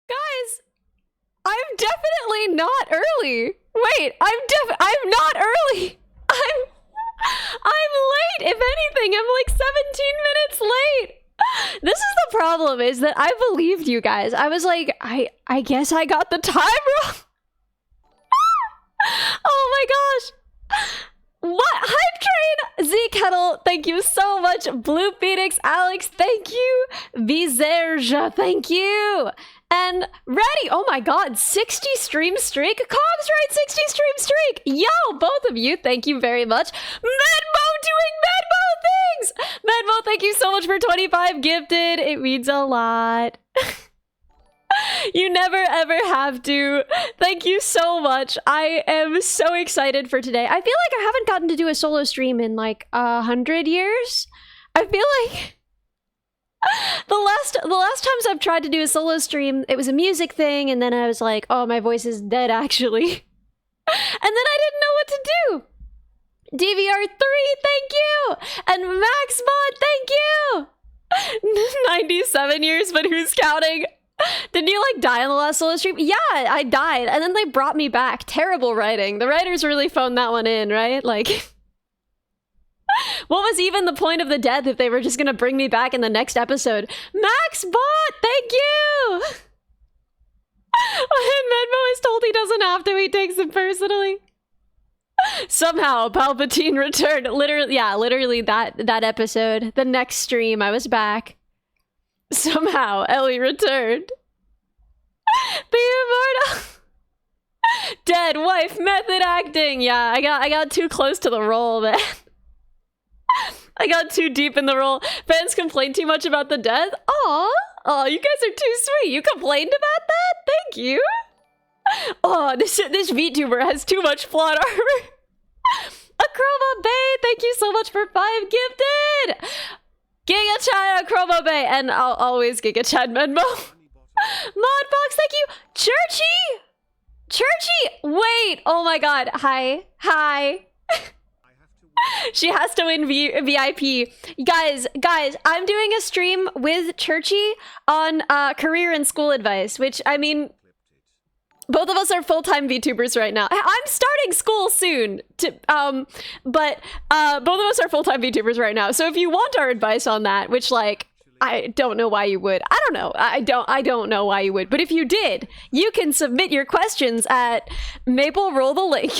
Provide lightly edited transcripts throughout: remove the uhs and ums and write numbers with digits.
Guys, I'm definitely not early. Wait, I'm not early. I'm late. If anything, I'm like 17 minutes late. This is the problem, is that I believed you guys. I was like, I guess I got the time wrong. Oh my gosh. What? Hype Train! Z Kettle, thank you so much. Blue Phoenix, Alex, thank you. Vizerja, thank you. And Ready, oh my god, 60 stream streak? Cogs right, 60 stream streak! Yo, both of you, thank you very much. Medmo doing Medmo things! Medmo, thank you so much for 25 gifted. It means a lot. You never ever have to. Thank you so much. I am so excited for today. I feel like I haven't gotten to do a solo stream in like 100 years. I feel like the last times I've tried to do a solo stream, it was a music thing, and then I was like, oh, my voice is dead actually. And then I didn't know what to do. DVR3, thank you! And MaxMod, thank you! 97 years, but who's counting? Didn't you like die on the last solo stream? Yeah, I died, and then they brought me back. Terrible writing. The writers really phoned that one in, right? Like, what was even the point of the death if they were just gonna bring me back in the next episode? MaxBot, thank you! And Medmo is told he doesn't have to, he takes it personally. Somehow Palpatine returned. Literally, yeah, literally that episode. The next stream, I was back. Somehow Ellie returned. The immortal. Dead wife method acting. Yeah, I got too close to the role, man. I got too deep in the role. Fans complain too much about the death. Aw, you guys are too sweet. You complained about that? Thank you. Oh, this VTuber has too much plot armor. Achroma Bay, thank you so much for 5 gifted. Giga Chad, Achroma Bay, and I'll always Giga Chad Medmo. Modbox, thank you. Churchy, wait, oh my god, hi. She has to win VIP. Guys, I'm doing a stream with Churchy on career and school advice, which, I mean, both of us are full-time VTubers right now. I'm starting school soon, but both of us are full-time VTubers right now. So if you want our advice on that, which, like, I don't know why you would. I don't know. I don't know why you would. But if you did, you can submit your questions at Maple Roll the link.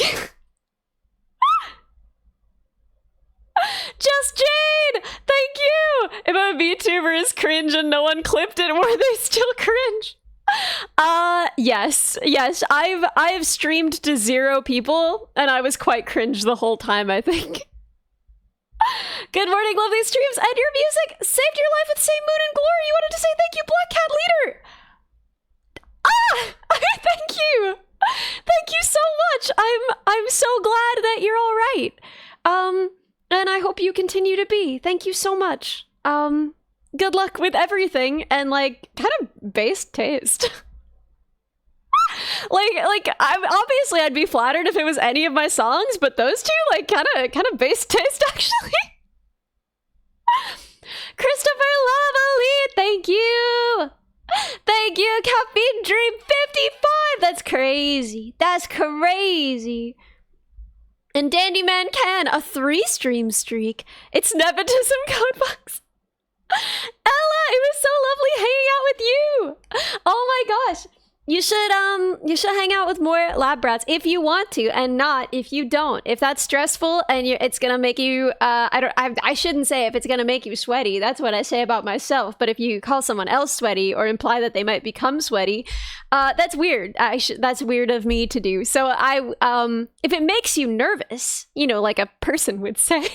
Just Jade! Thank you! If a VTuber is cringe and no one clipped it, were they still cringe? Yes. I've streamed to 0 people, and I was quite cringe the whole time, I think. Good morning, lovely streams, and your music saved your life with Say Moon and Glory. You wanted to say thank you, Black Cat Leader. Thank you. Thank you so much. I'm so glad that you're all right. And I hope you continue to be. Thank you so much. Good luck with everything, and like kind of base taste. like obviously I'd be flattered if it was any of my songs, but those two, like, kind of base taste actually. Christopher Lavalley, thank you. Thank you, Caffeine Dream 55. That's crazy. And Dandy Man Can, a 3 stream streak. It's nepotism, Codebox. Ella, it was so lovely hanging out with you. Oh my gosh. You should hang out with more lab brats if you want to, and not if you don't. If that's stressful and it's gonna make you, I shouldn't say if it's gonna make you sweaty. That's what I say about myself. But if you call someone else sweaty or imply that they might become sweaty, that's weird. That's weird of me to do. So if it makes you nervous, you know, like a person would say, if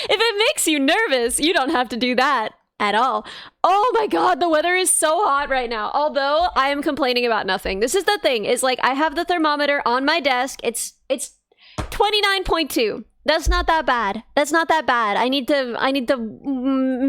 it makes you nervous, you don't have to do that at all. Oh my god, the weather is so hot right now. Although I am complaining about nothing. This is the thing, is like I have the thermometer on my desk. It's 29.2. That's not that bad. I need to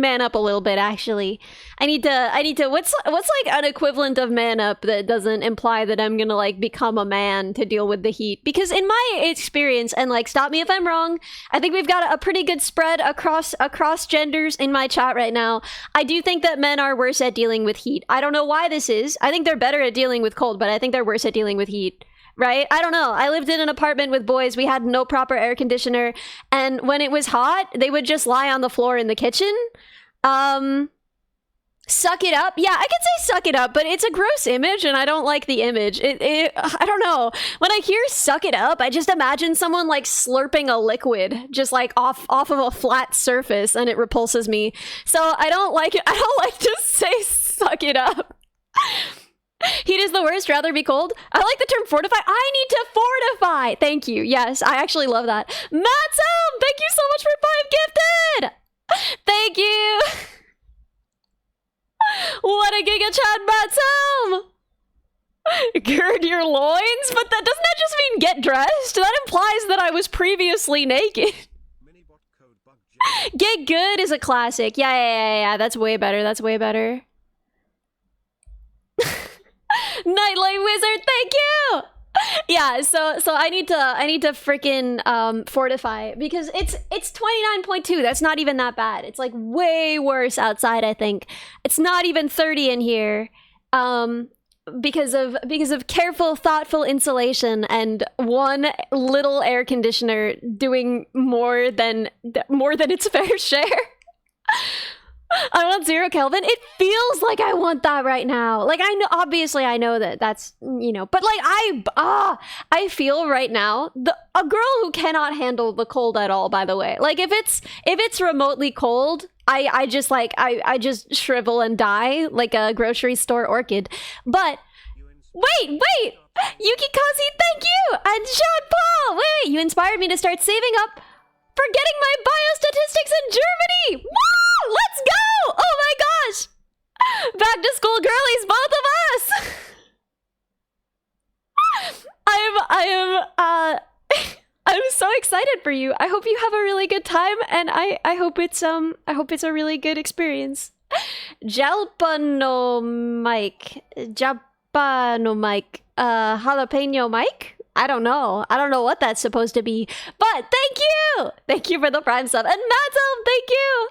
man up a little bit, actually. I need to what's like an equivalent of man up that doesn't imply that I'm gonna like become a man to deal with the heat? Because in my experience, and like stop me if I'm wrong, I think we've got a pretty good spread across genders in my chat right now. I do think that men are worse at dealing with heat. I don't know why this is. I think they're better at dealing with cold, but I think they're worse at dealing with heat. Right? I don't know. I lived in an apartment with boys. We had no proper air conditioner. And when it was hot, they would just lie on the floor in the kitchen. Suck it up. Yeah, I could say suck it up, but it's a gross image and I don't like the image. I don't know. When I hear suck it up, I just imagine someone like slurping a liquid just like off of a flat surface, and it repulses me. So I don't like it. I don't like to say suck it up. Heat is the worst, rather be cold. I like the term fortify. I need to fortify. Thank you. Yes, I actually love that. Matsum, thank you so much for 5 gifted. Thank you. What a giga chat, Matsum. Gird your loins? But doesn't that just mean get dressed? That implies that I was previously naked. Get good is a classic. Yeah. That's way better. That's way better. Nightlight Wizard, thank you. Yeah, so I need to freaking fortify, because it's 29.2. That's not even that bad. It's like way worse outside, I think. It's not even 30 in here. Because of careful, thoughtful insulation and one little air conditioner doing more than its fair share. I want 0 Kelvin. It feels like I want that right now. Like, I know, obviously I know that that's, you know, but like I feel right now a girl who cannot handle the cold at all, by the way. Like if it's remotely cold, I just like I just shrivel and die like a grocery store orchid. But wait, Yuki Kazi, thank you. And Jean Paul, wait, you inspired me to start saving up for getting my biostatistics in Germany! Woo! Let's go! Oh my gosh! Back to school girlies, both of us! I'm so excited for you. I hope you have a really good time, and I hope it's a really good experience. Jalapeno Mike. Jalapeno Mike? I don't know what that's supposed to be, but thank you for the prime sub. And Matzum, thank you.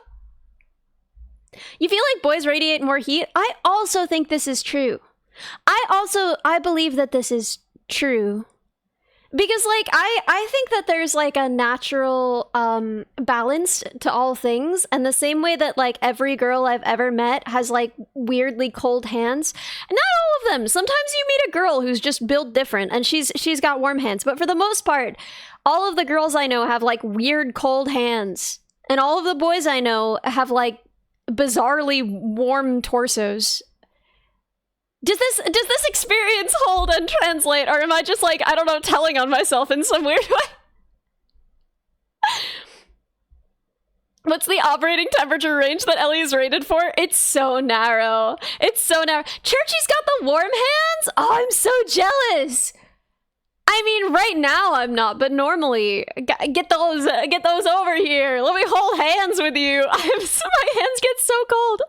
You feel like boys radiate more heat? I also think this is true. I believe that this is true, because like I think that there's like a natural balance to all things, and the same way that like every girl I've ever met has like weirdly cold hands. Not all of them. Sometimes you meet a girl who's just built different and she's got warm hands, but for the most part, all of the girls I know have like weird cold hands, and all of the boys I know have like bizarrely warm torsos. Does this experience hold and translate, or am I just like, I don't know, telling on myself in some weird way? What's the operating temperature range that Ellie is rated for? It's so narrow. It's so narrow. Churchy's got the warm hands? Oh, I'm so jealous. I mean, right now I'm not, but normally, get those over here. Let me hold hands with you. My hands get so cold.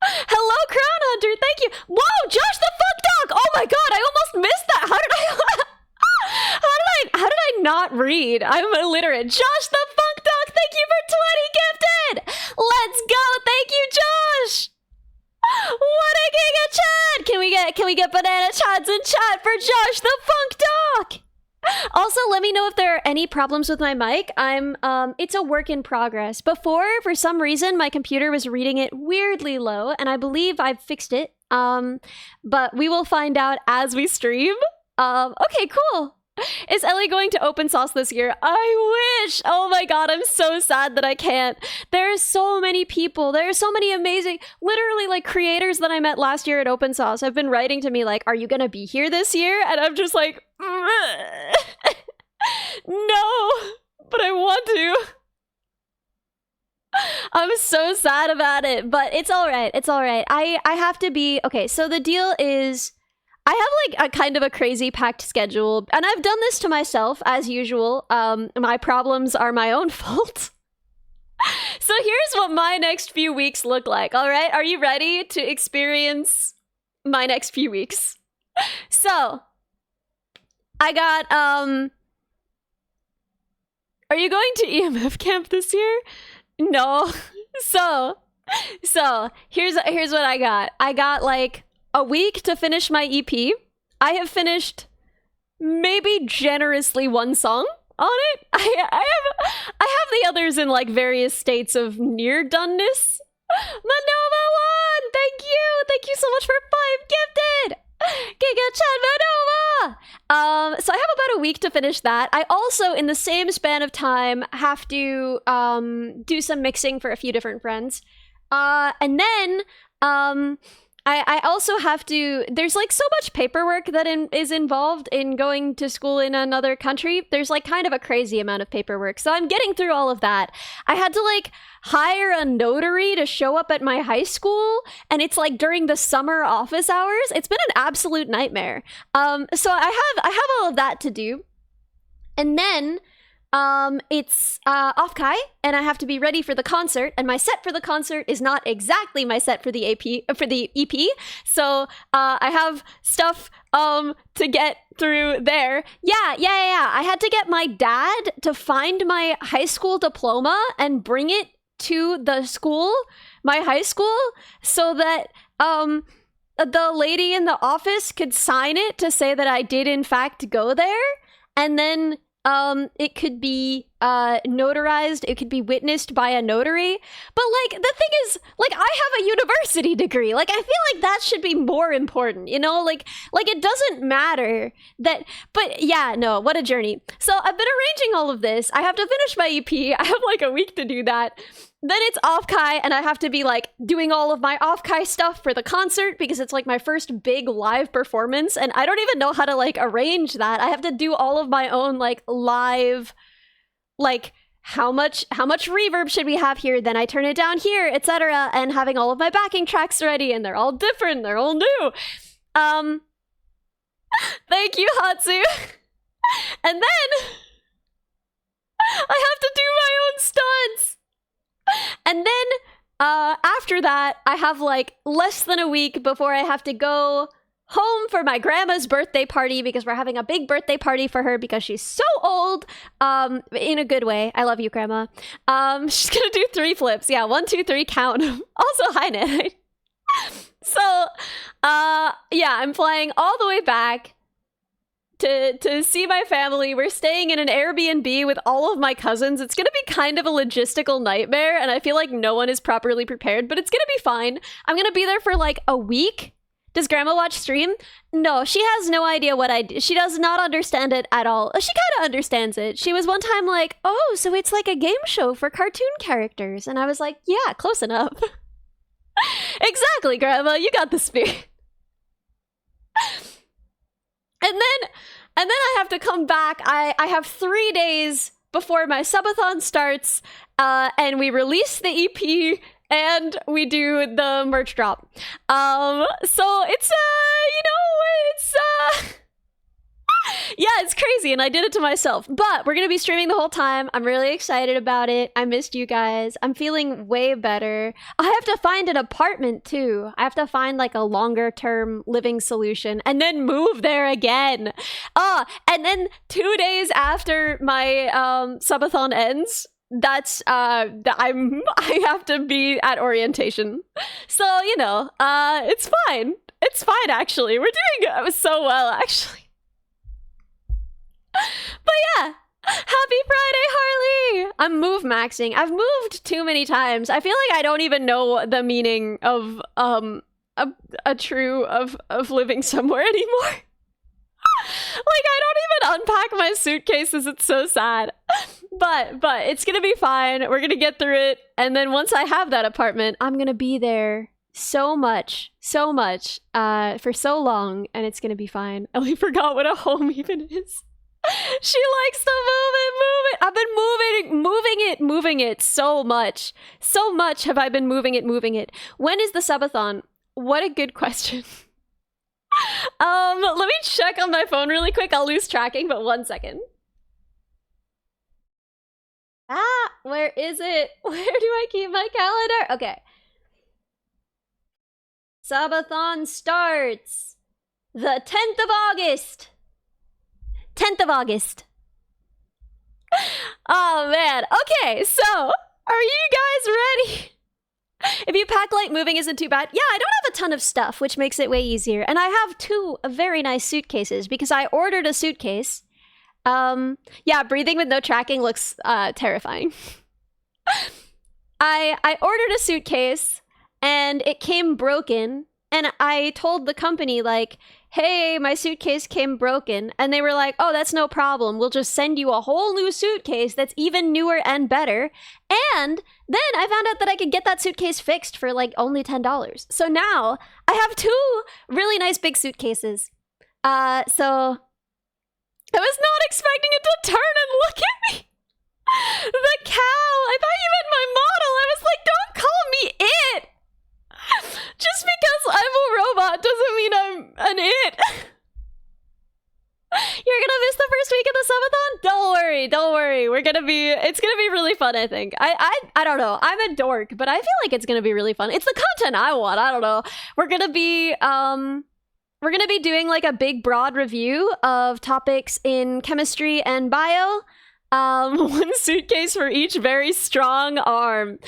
Hello, Crown Hunter. Thank you. Whoa, Josh the Funk Dog. Oh my god, I almost missed that. How did I not read? I'm illiterate. Josh the Funk Dog, thank you for 20 gifted. Let's go. Thank you, Josh. What a giga chat. Can we get banana chats in chat for Josh the Funk Dog? Also, let me know if there are any problems with my mic. It's a work in progress. Before, for some reason, my computer was reading it weirdly low, and I believe I've fixed it. But we will find out as we stream. Okay, cool. Is Ellie going to open source this year? I wish! Oh my god, I'm so sad that I can't. There are so many people. There are so many amazing, literally like creators that I met last year at open source have been writing to me like, are you gonna be here this year? And I'm just like, no, but I want to. I'm so sad about it, but it's all right. It's all right. I have to be, okay, so the deal is, I have like a kind of a crazy packed schedule, and I've done this to myself as usual. My problems are my own fault. So here's what my next few weeks look like, all right? Are you ready to experience my next few weeks? So, I got, are you going to EMF camp this year? No. So here's what I got. I got like a week to finish my EP. I have finished maybe generously one song on it. I have the others in like various states of near doneness. Manova one, thank you so much for 5 gifted. Giga Chan Manova. So I have about a week to finish that. I also, in the same span of time, have to do some mixing for a few different friends. And then I also have to, there's like so much paperwork that is involved in going to school in another country. There's like kind of a crazy amount of paperwork. So I'm getting through all of that. I had to like hire a notary to show up at my high school, and it's like during the summer office hours. It's been an absolute nightmare. So I have all of that to do. And then it's off Kai, and I have to be ready for the concert, and my set for the concert is not exactly my set for the EP. So I have stuff to get through there. Yeah. I had to get my dad to find my high school diploma and bring it to the school, my high school, so that the lady in the office could sign it to say that I did in fact go there, and then it could be notarized, it could be witnessed by a notary. But like, the thing is, like, I have a university degree. Like, I feel like that should be more important, you know? Like it doesn't matter that, but yeah, no, what a journey. So I've been arranging all of this. I have to finish my EP. I have like a week to do that. Then it's off Kai, and I have to be like doing all of my off Kai stuff for the concert because it's like my first big live performance, and I don't even know how to like arrange that. I have to do all of my own like live, like how much reverb should we have here, then I turn it down here, etc., and having all of my backing tracks ready, and they're all different, they're all new. Thank you, Hatsu. And then I have to do my own stunts. And then after that, I have like less than a week before I have to go home for my grandma's birthday party, because we're having a big birthday party for her because she's so old, in a good way. I love you, Grandma. She's gonna do 3 flips. Yeah, 1, 2, 3, count. Also, hi, Ned. So, yeah, I'm flying all the way back to see my family. We're staying in an Airbnb with all of my cousins. It's gonna be kind of a logistical nightmare, and I feel like no one is properly prepared, but it's gonna be fine. I'm gonna be there for like a week. Does Grandma watch stream? No, she has no idea what I do. She does not understand it at all. She kind of understands it. She was one time like, oh, so it's like a game show for cartoon characters. And I was like, yeah, close enough. Exactly, Grandma, you got the spirit. And then I have to come back. I have 3 days before my subathon starts, and we release the EP, and we do the merch drop. So it's yeah, it's crazy, and I did it to myself. But we're gonna be streaming the whole time. I'm really excited about it. I missed you guys. I'm feeling way better. I have to find an apartment too. I have to find like a longer term living solution and then move there again. And then 2 days after my subathon ends, that's I have to be at orientation. So, you know, it's fine. It's fine, actually. We're doing so well, actually. But yeah, happy Friday, Harley! I'm move maxing. I've moved too many times. I feel like I don't even know the meaning of a true of living somewhere anymore. Like, I don't even unpack my suitcases. It's so sad. But it's gonna be fine. We're gonna get through it. And then once I have that apartment, I'm gonna be there so much for so long, and it's gonna be fine. I only forgot what a home even is. She likes to move it. I've been moving it so much. So much have I been moving it. When is the subathon? What a good question. Let me check on my phone really quick. I'll lose tracking, but 1 second. Ah, where is it? Where do I keep my calendar? Okay. Subathon starts the 10th of August. 10th of August. Oh man. Okay, so are you guys ready? If you pack light, moving isn't too bad. Yeah, I don't have a ton of stuff, which makes it way easier. And I have 2 very nice suitcases because I ordered a suitcase. Yeah, breathing with no tracking looks terrifying. I ordered a suitcase and it came broken, and I told the company like, hey, my suitcase came broken, and they were like, oh, that's no problem, we'll just send you a whole new suitcase that's even newer and better. And then I found out that I could get that suitcase fixed for like only $10. So now I have 2 really nice big suitcases. So I was not expecting it to turn and look at me. The cow! I thought you meant my model! I was like, don't call me it! Just because I'm a robot doesn't mean I'm an it. You're gonna miss the first week of the subathon? Don't worry. It's gonna be really fun, I think. I don't know. I'm a dork, but I feel like it's gonna be really fun. It's the content I want, I don't know. We're gonna be doing like a big broad review of topics in chemistry and bio. 1 suitcase for each very strong arm.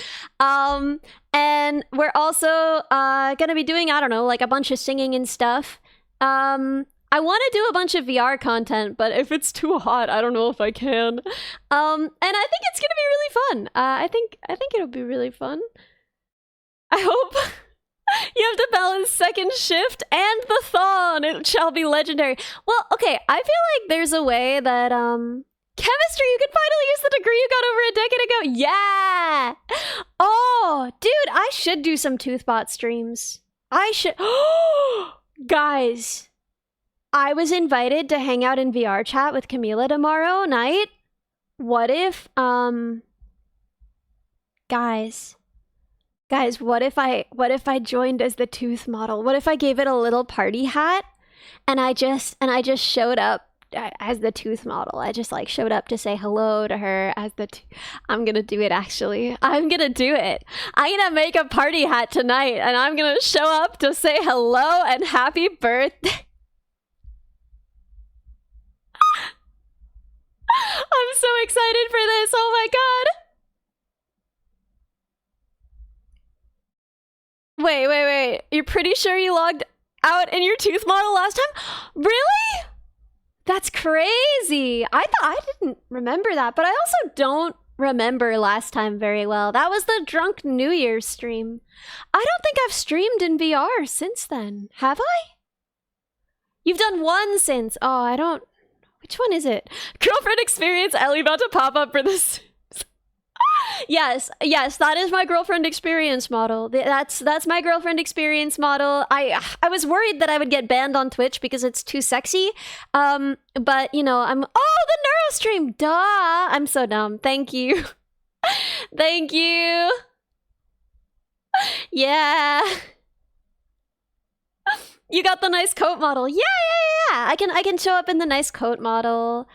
And we're also gonna be doing, I don't know, like a bunch of singing and stuff. I want to do a bunch of VR content, but if it's too hot, I don't know if I can. And I think it's gonna be really fun. I think it'll be really fun. I hope. You have to balance second shift and the thon. It shall be legendary. Well, okay, I feel like there's a way that chemistry, you can finally use the degree you got over a decade ago. Yeah. Oh, dude, I should do some Toothbot streams. I should. Guys, I was invited to hang out in VR chat with Camila tomorrow night. What if Guys, what if I joined as the tooth model? What if I gave it a little party hat and I just showed up as the tooth model? I just like showed up to say hello to her as the I'm gonna do it, actually. I'm gonna do it. I'm gonna make a party hat tonight and I'm gonna show up to say hello and happy birthday. I'm so excited for this. Oh my god. Wait. You're pretty sure you logged out in your tooth model last time? Really? That's crazy. I didn't remember that, but I also don't remember last time very well. That was the Drunk New Year's stream. I don't think I've streamed in VR since then. Have I? You've done 1 since. Oh, I don't... Which one is it? Girlfriend experience, Ellie about to pop up for this. Yes, that is my girlfriend experience model. That's my girlfriend experience model. I was worried that I would get banned on Twitch because it's too sexy. But you know, the neurostream. Duh. I'm so dumb. Thank you. Thank you. Yeah. You got the nice coat model. Yeah. I can show up in the nice coat model.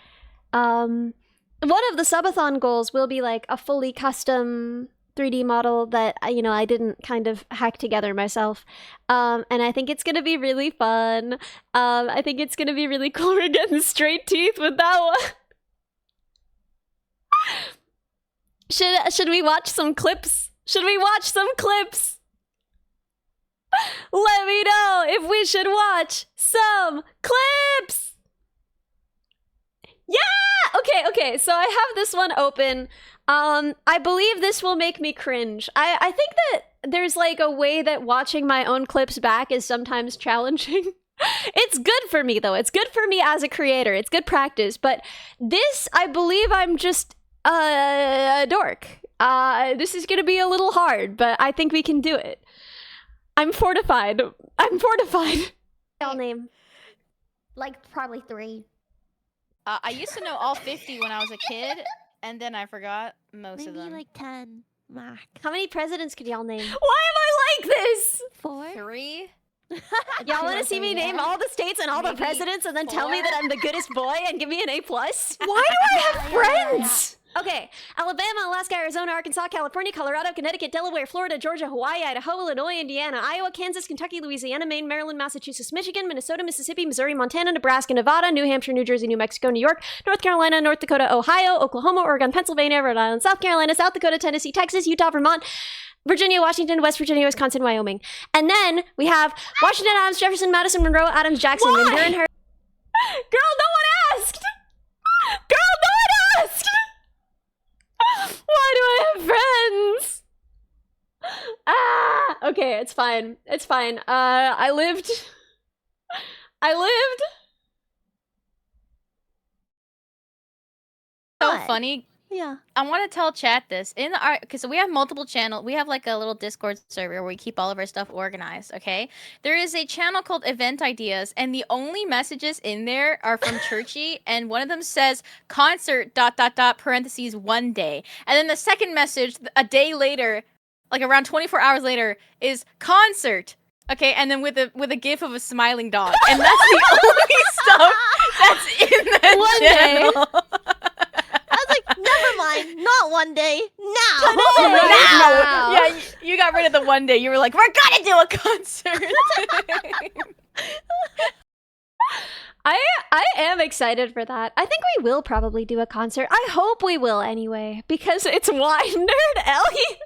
One of the subathon goals will be like a fully custom 3D model that, you know, I didn't kind of hack together myself. And I think it's gonna be really fun. I think it's gonna be really cool. We're getting straight teeth with that one. Should we watch some clips? Should we watch some clips? Let me know if we should watch some clips! Yeah! Okay, so I have this one open. I believe this will make me cringe. I think that there's like a way that watching my own clips back is sometimes challenging. It's good for me though. It's good for me as a creator. It's good practice. But this, I believe I'm just a dork. This is gonna be a little hard, but I think we can do it. I'm fortified. Y'all name? Like probably 3. I used to know all 50 when I was a kid, and then I forgot most of them. Maybe like 10 max. How many presidents could y'all name? Why am I like this? 4? 3? Y'all want to see me name all the states and all the presidents and then tell me that I'm the goodest boy and give me an A+? Why do I have friends? Okay, Alabama, Alaska, Arizona, Arkansas, California, Colorado, Connecticut, Delaware, Florida, Georgia, Hawaii, Idaho, Illinois, Indiana, Iowa, Kansas, Kentucky, Louisiana, Maine, Maryland, Massachusetts, Michigan, Minnesota, Mississippi, Missouri, Montana, Nebraska, Nevada, New Hampshire, New Jersey, New Mexico, New York, North Carolina, North Dakota, Ohio, Oklahoma, Oregon, Pennsylvania, Rhode Island, South Carolina, South Dakota, Tennessee, Texas, Utah, Vermont, Virginia, Washington, West Virginia, Wisconsin, Wyoming. And then we have Washington, Adams, Jefferson, Madison, Monroe, Adams, Jackson, Van Buren, Girl, no one asked! Girl, no one asked! Why do I have friends? Okay, it's fine. It's fine. I lived. So What? funny. Yeah. I want to tell chat this in our okay. So we have multiple channels. We have like a little Discord server where we keep all of our stuff organized. Okay, there is a channel called Event Ideas, and the only messages in there are from Churchy, and one of them says concert ... parentheses 1 day, and then the second message a day later, like around 24 hours later, is concert. Okay, and then with a gif of a smiling dog, and that's the only stuff that's in that 1 day. channel. I was like, never mind. Not 1 day. Now. Right now. Yeah, you got rid of the 1 day. You were like, we're gonna do a concert. I am excited for that. I think we will probably do a concert. I hope we will anyway, because it's wine nerd Ellie.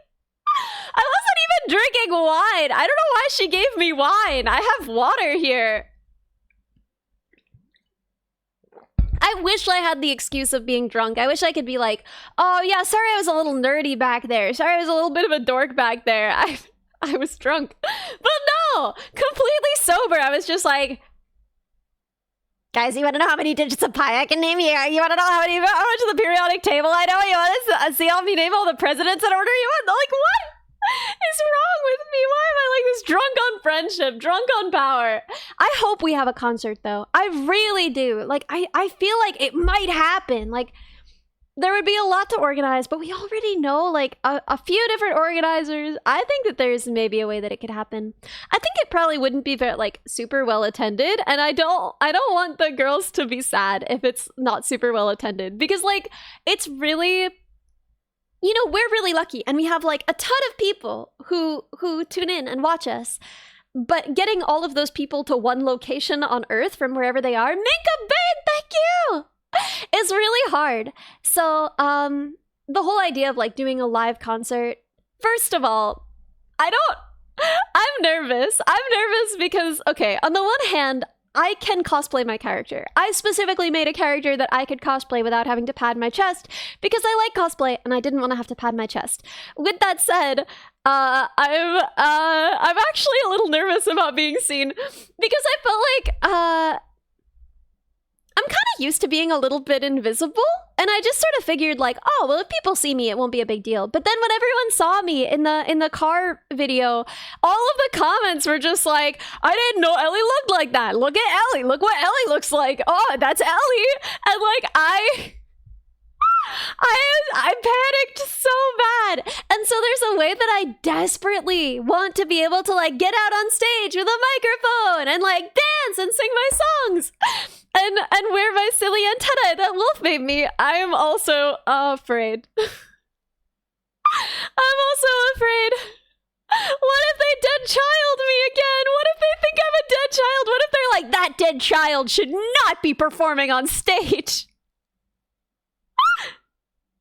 I wasn't even drinking wine. I don't know why she gave me wine. I have water here. I wish I had the excuse of being drunk. I wish I could be like, oh yeah, sorry I was a little nerdy back there. Sorry I was a little bit of a dork back there. I was drunk. But no, completely sober. I was just like, guys, you want to know how many digits of pi I can name here? You want to know how much of the periodic table I know? You want to see how me name all the presidents in order? You want like what is wrong with me? Why am I like this? Drunk on friendship, drunk on power. I hope we have a concert though. I really do. Like I feel like it might happen. Like there would be a lot to organize, but we already know like a few different organizers. I think that there's maybe a way that it could happen. I think it probably wouldn't be very like super well attended, and I don't want the girls to be sad if it's not super well attended, because like it's really, you know, we're really lucky and we have like a ton of people who tune in and watch us. But getting all of those people to one location on Earth from wherever they are, Minka Babe, thank you! It's really hard. So, the whole idea of like doing a live concert, first of all, I'm nervous. I'm nervous because, okay, on the one hand, I can cosplay my character. I specifically made a character that I could cosplay without having to pad my chest because I like cosplay and I didn't want to have to pad my chest. With that said, I'm actually a little nervous about being seen because I felt like, I'm kind of used to being a little bit invisible, and I just sort of figured like, oh, well, if people see me, it won't be a big deal. But then when everyone saw me in the car video, all of the comments were just like, I didn't know Ellie looked like that. Look at Ellie. Look what Ellie looks like. Oh, that's Ellie. And like, I panicked so bad. And so there's a way that I desperately want to be able to like get out on stage with a microphone and like dance and sing my songs and wear my silly antenna that Wolf made me. I am also afraid. I'm also afraid. What if they dead child me again? What if they think I'm a dead child? What if they're like, that dead child should not be performing on stage?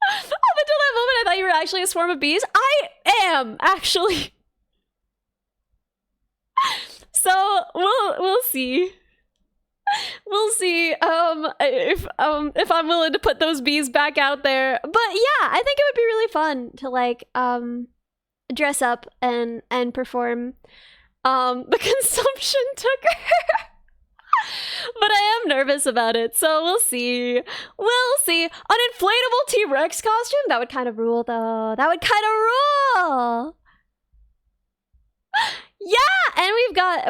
Up until that moment, I thought you were actually a swarm of bees. I am, actually. So we'll see. We'll see if I'm willing to put those bees back out there. But yeah, I think it would be really fun to like dress up and perform the consumption tucker. But I am nervous about it, so we'll see. We'll see. An inflatable T-Rex costume? That would kind of rule, though. That would kind of rule. Yeah, and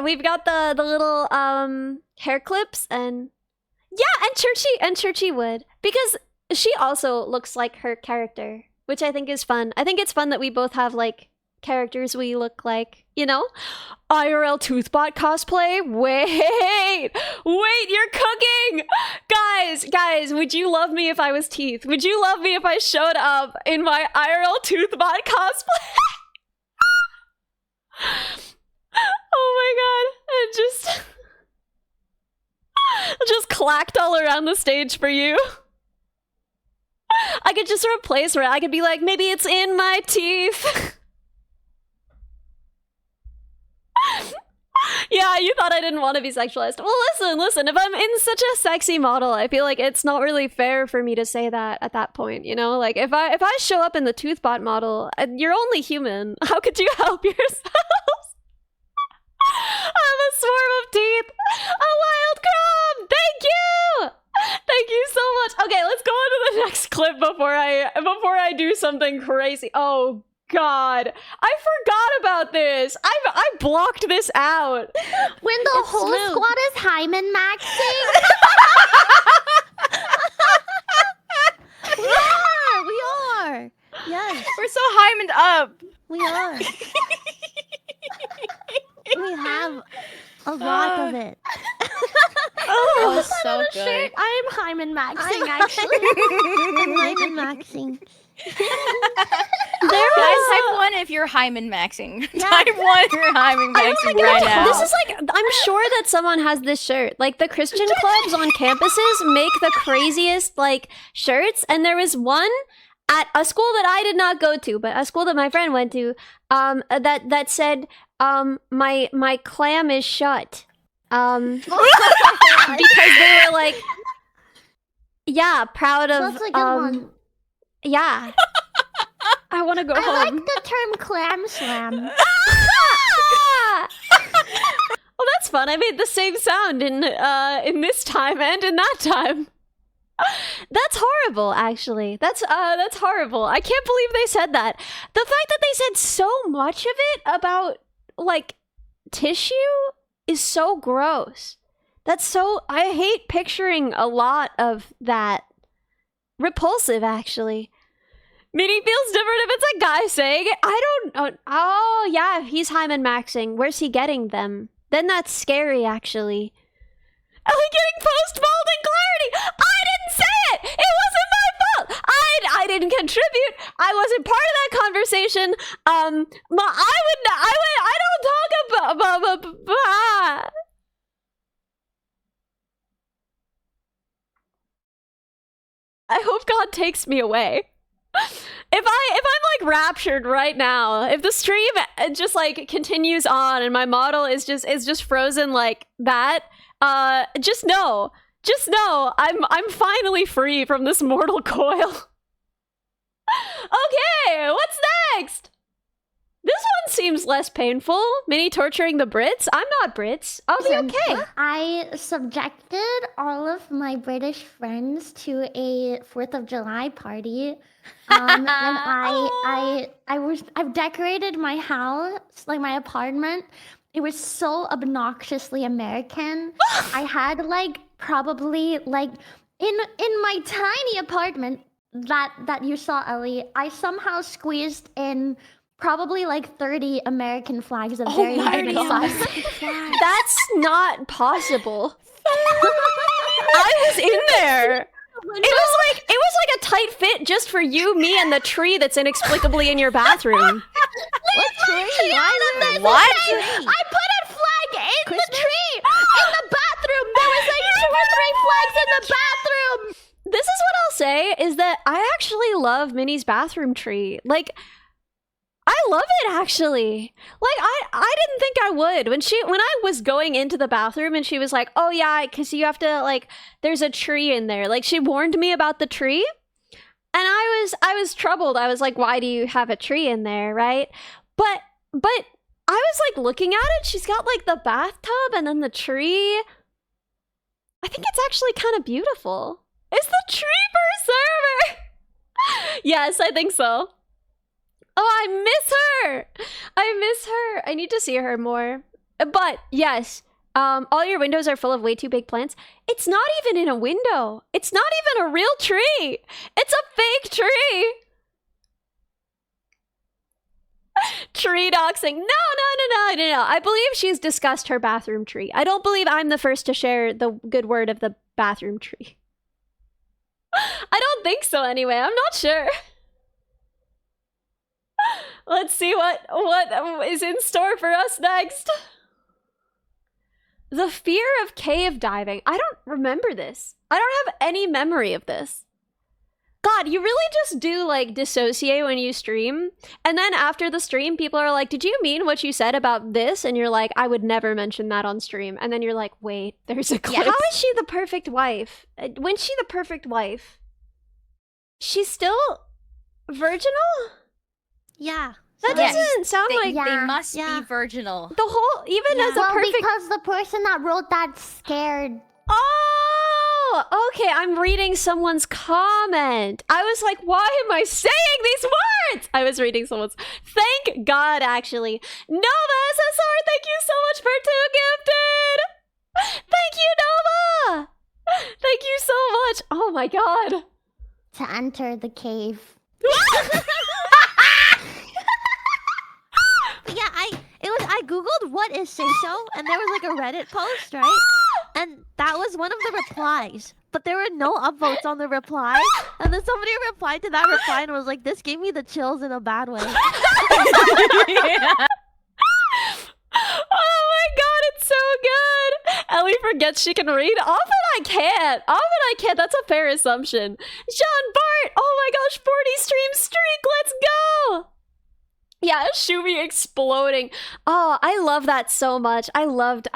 we've got the little hair clips, and yeah, and Churchy would, because she also looks like her character, which I think is fun. I think it's fun that we both have like characters we look like, you know? IRL Toothbot cosplay? Wait, you're cooking! Guys, would you love me if I was Teeth? Would you love me if I showed up in my IRL Toothbot cosplay? Oh my god, it just clacked all around the stage for you. I could just replace her. I could be like, maybe it's in my teeth. Yeah, you thought I didn't want to be sexualized. Well, listen, if I'm in such a sexy model, I feel like it's not really fair for me to say that at that point, you know? Like, if I show up in the Toothbot model, you're only human. How could you help yourselves? I'm a swarm of teeth. A wild crumb. Thank you. Thank you so much. Okay, let's go on to the next clip before I do something crazy. Oh God, I forgot about this. I blocked this out. When the whole squad is Hyman maxing. We are. Yes, We're so hymened up. we are. We have a lot of it. Oh, so good. Shirt. I'm Hyman maxing, actually. I'm Hyman maxing. Guys, type 1 if you're hymen maxing. Type 1 if you're hymen maxing right now. This is like, I'm sure that someone has this shirt. Like, the Christian clubs on campuses make the craziest, like, shirts. And there was one at a school that I did not go to, but a school that my friend went to, that said, my clam is shut. Because they were like, yeah, proud of, That's a good one. yeah. I want to go I home. like the term clam slam. Ah! Well, that's fun. I made the same sound in this time and in that time. That's horrible, actually. That's horrible. I can't believe they said that. The fact that they said so much of it about, like, tissue is so gross. That's so... I hate picturing a lot of that. Repulsive, actually. Meaning feels different if it's a guy saying it. I don't know. Oh, yeah, he's Hyman maxing. Where's he getting them? Then that's scary, actually. Ellie getting post-molding clarity! I didn't say it! It wasn't my fault! I didn't contribute! I wasn't part of that conversation. I don't talk about... I hope God takes me away. If I'm like raptured right now, if the stream just like continues on and my model is just frozen like that, just know I'm finally free from this mortal coil. Okay, what's next? This one seems less painful. Mini torturing the Brits? I'm not Brits. I'll be okay. I subjected all of my British friends to a 4th of July party. And I've decorated my house, like my apartment. It was so obnoxiously American. I had like probably like in my tiny apartment that you saw, Ellie, I somehow squeezed in probably like 30 American flags of very different sizes. That's not possible. I was in there. It was like a tight fit just for you, me, and the tree that's inexplicably in your bathroom. What tree? What? I put a flag in the tree in the bathroom. There was like 2 or 3 flags in the bathroom. This is what I'll say, is that I actually love Minnie's bathroom tree. Like, I love it, actually. Like, I didn't think I would. When I was going into the bathroom and she was like, oh yeah, because you have to, like, there's a tree in there. Like, she warned me about the tree. And I was troubled. I was like, why do you have a tree in there, right? But I was, like, looking at it. She's got, like, the bathtub and then the tree. I think it's actually kind of beautiful. Is the tree preserver? Yes, I think so. Oh, I miss her. I need to see her more. But yes, all your windows are full of way too big plants. It's not even in a window. It's not even a real tree. It's a fake tree. Tree doxing. No. I believe she's discussed her bathroom tree. I don't believe I'm the first to share the good word of the bathroom tree. I don't think so anyway. I'm not sure. Let's see what is in store for us next. The fear of cave diving. I don't remember this. I don't have any memory of this. God, you really just do like dissociate when you stream. And then after the stream, people are like, did you mean what you said about this? And you're like, I would never mention that on stream. And then you're like, wait, there's a clip. Yeah, how is she the perfect wife? When she the perfect wife? She's still virginal? Yeah. That doesn't sound like they must be virginal. The whole, even as a perfect... because the person that wrote that scared. Oh, okay, I'm reading someone's comment. I was like, why am I saying these words? I was reading someone's... Thank God, actually. Nova SSR, thank you so much for 2 gifted! Thank you, Nova! Thank you so much. Oh my God. To enter the cave. Yeah, I googled what is say-so, and there was like a Reddit post, right? And that was one of the replies. But there were no upvotes on the reply. And then somebody replied to that reply and was like, this gave me the chills in a bad way. Yeah. Oh my God, it's so good. Ellie forgets she can read. Often I can't. That's a fair assumption. Jean Bart, oh my gosh, 40 stream streak. Let's go. Yeah, Shumi exploding. Oh, I love that so much. I loved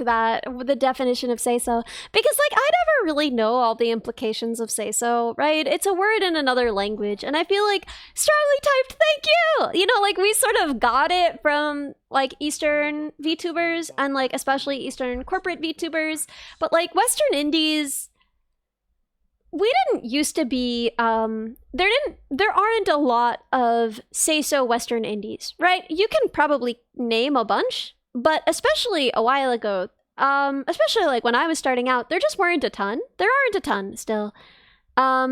that, the definition of say-so. Because, like, I never really know all the implications of say-so, right? It's a word in another language. And I feel like, strongly typed, thank you! You know, like, we sort of got it from, like, Eastern VTubers and, like, especially Eastern corporate VTubers. But, like, Western indies... We didn't used to be, there aren't a lot of say-so Western indies, right? You can probably name a bunch, but especially a while ago, especially like when I was starting out, there just weren't a ton. There aren't a ton still. Anyway,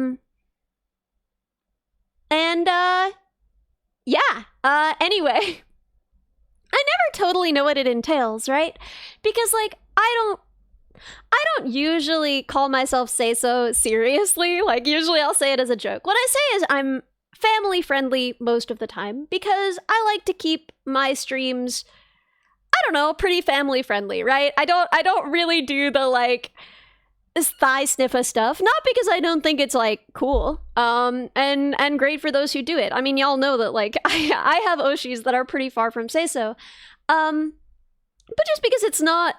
I never totally know what it entails, right? Because like, I don't usually call myself say-so seriously. Like, usually I'll say it as a joke. What I say is I'm family friendly most of the time because I like to keep my streams, I don't know, pretty family friendly, right? I don't really do the like thigh sniffer stuff, not because I don't think it's like cool and great for those who do it. I mean, y'all know that like I have Oshis that are pretty far from say-so. But just because it's not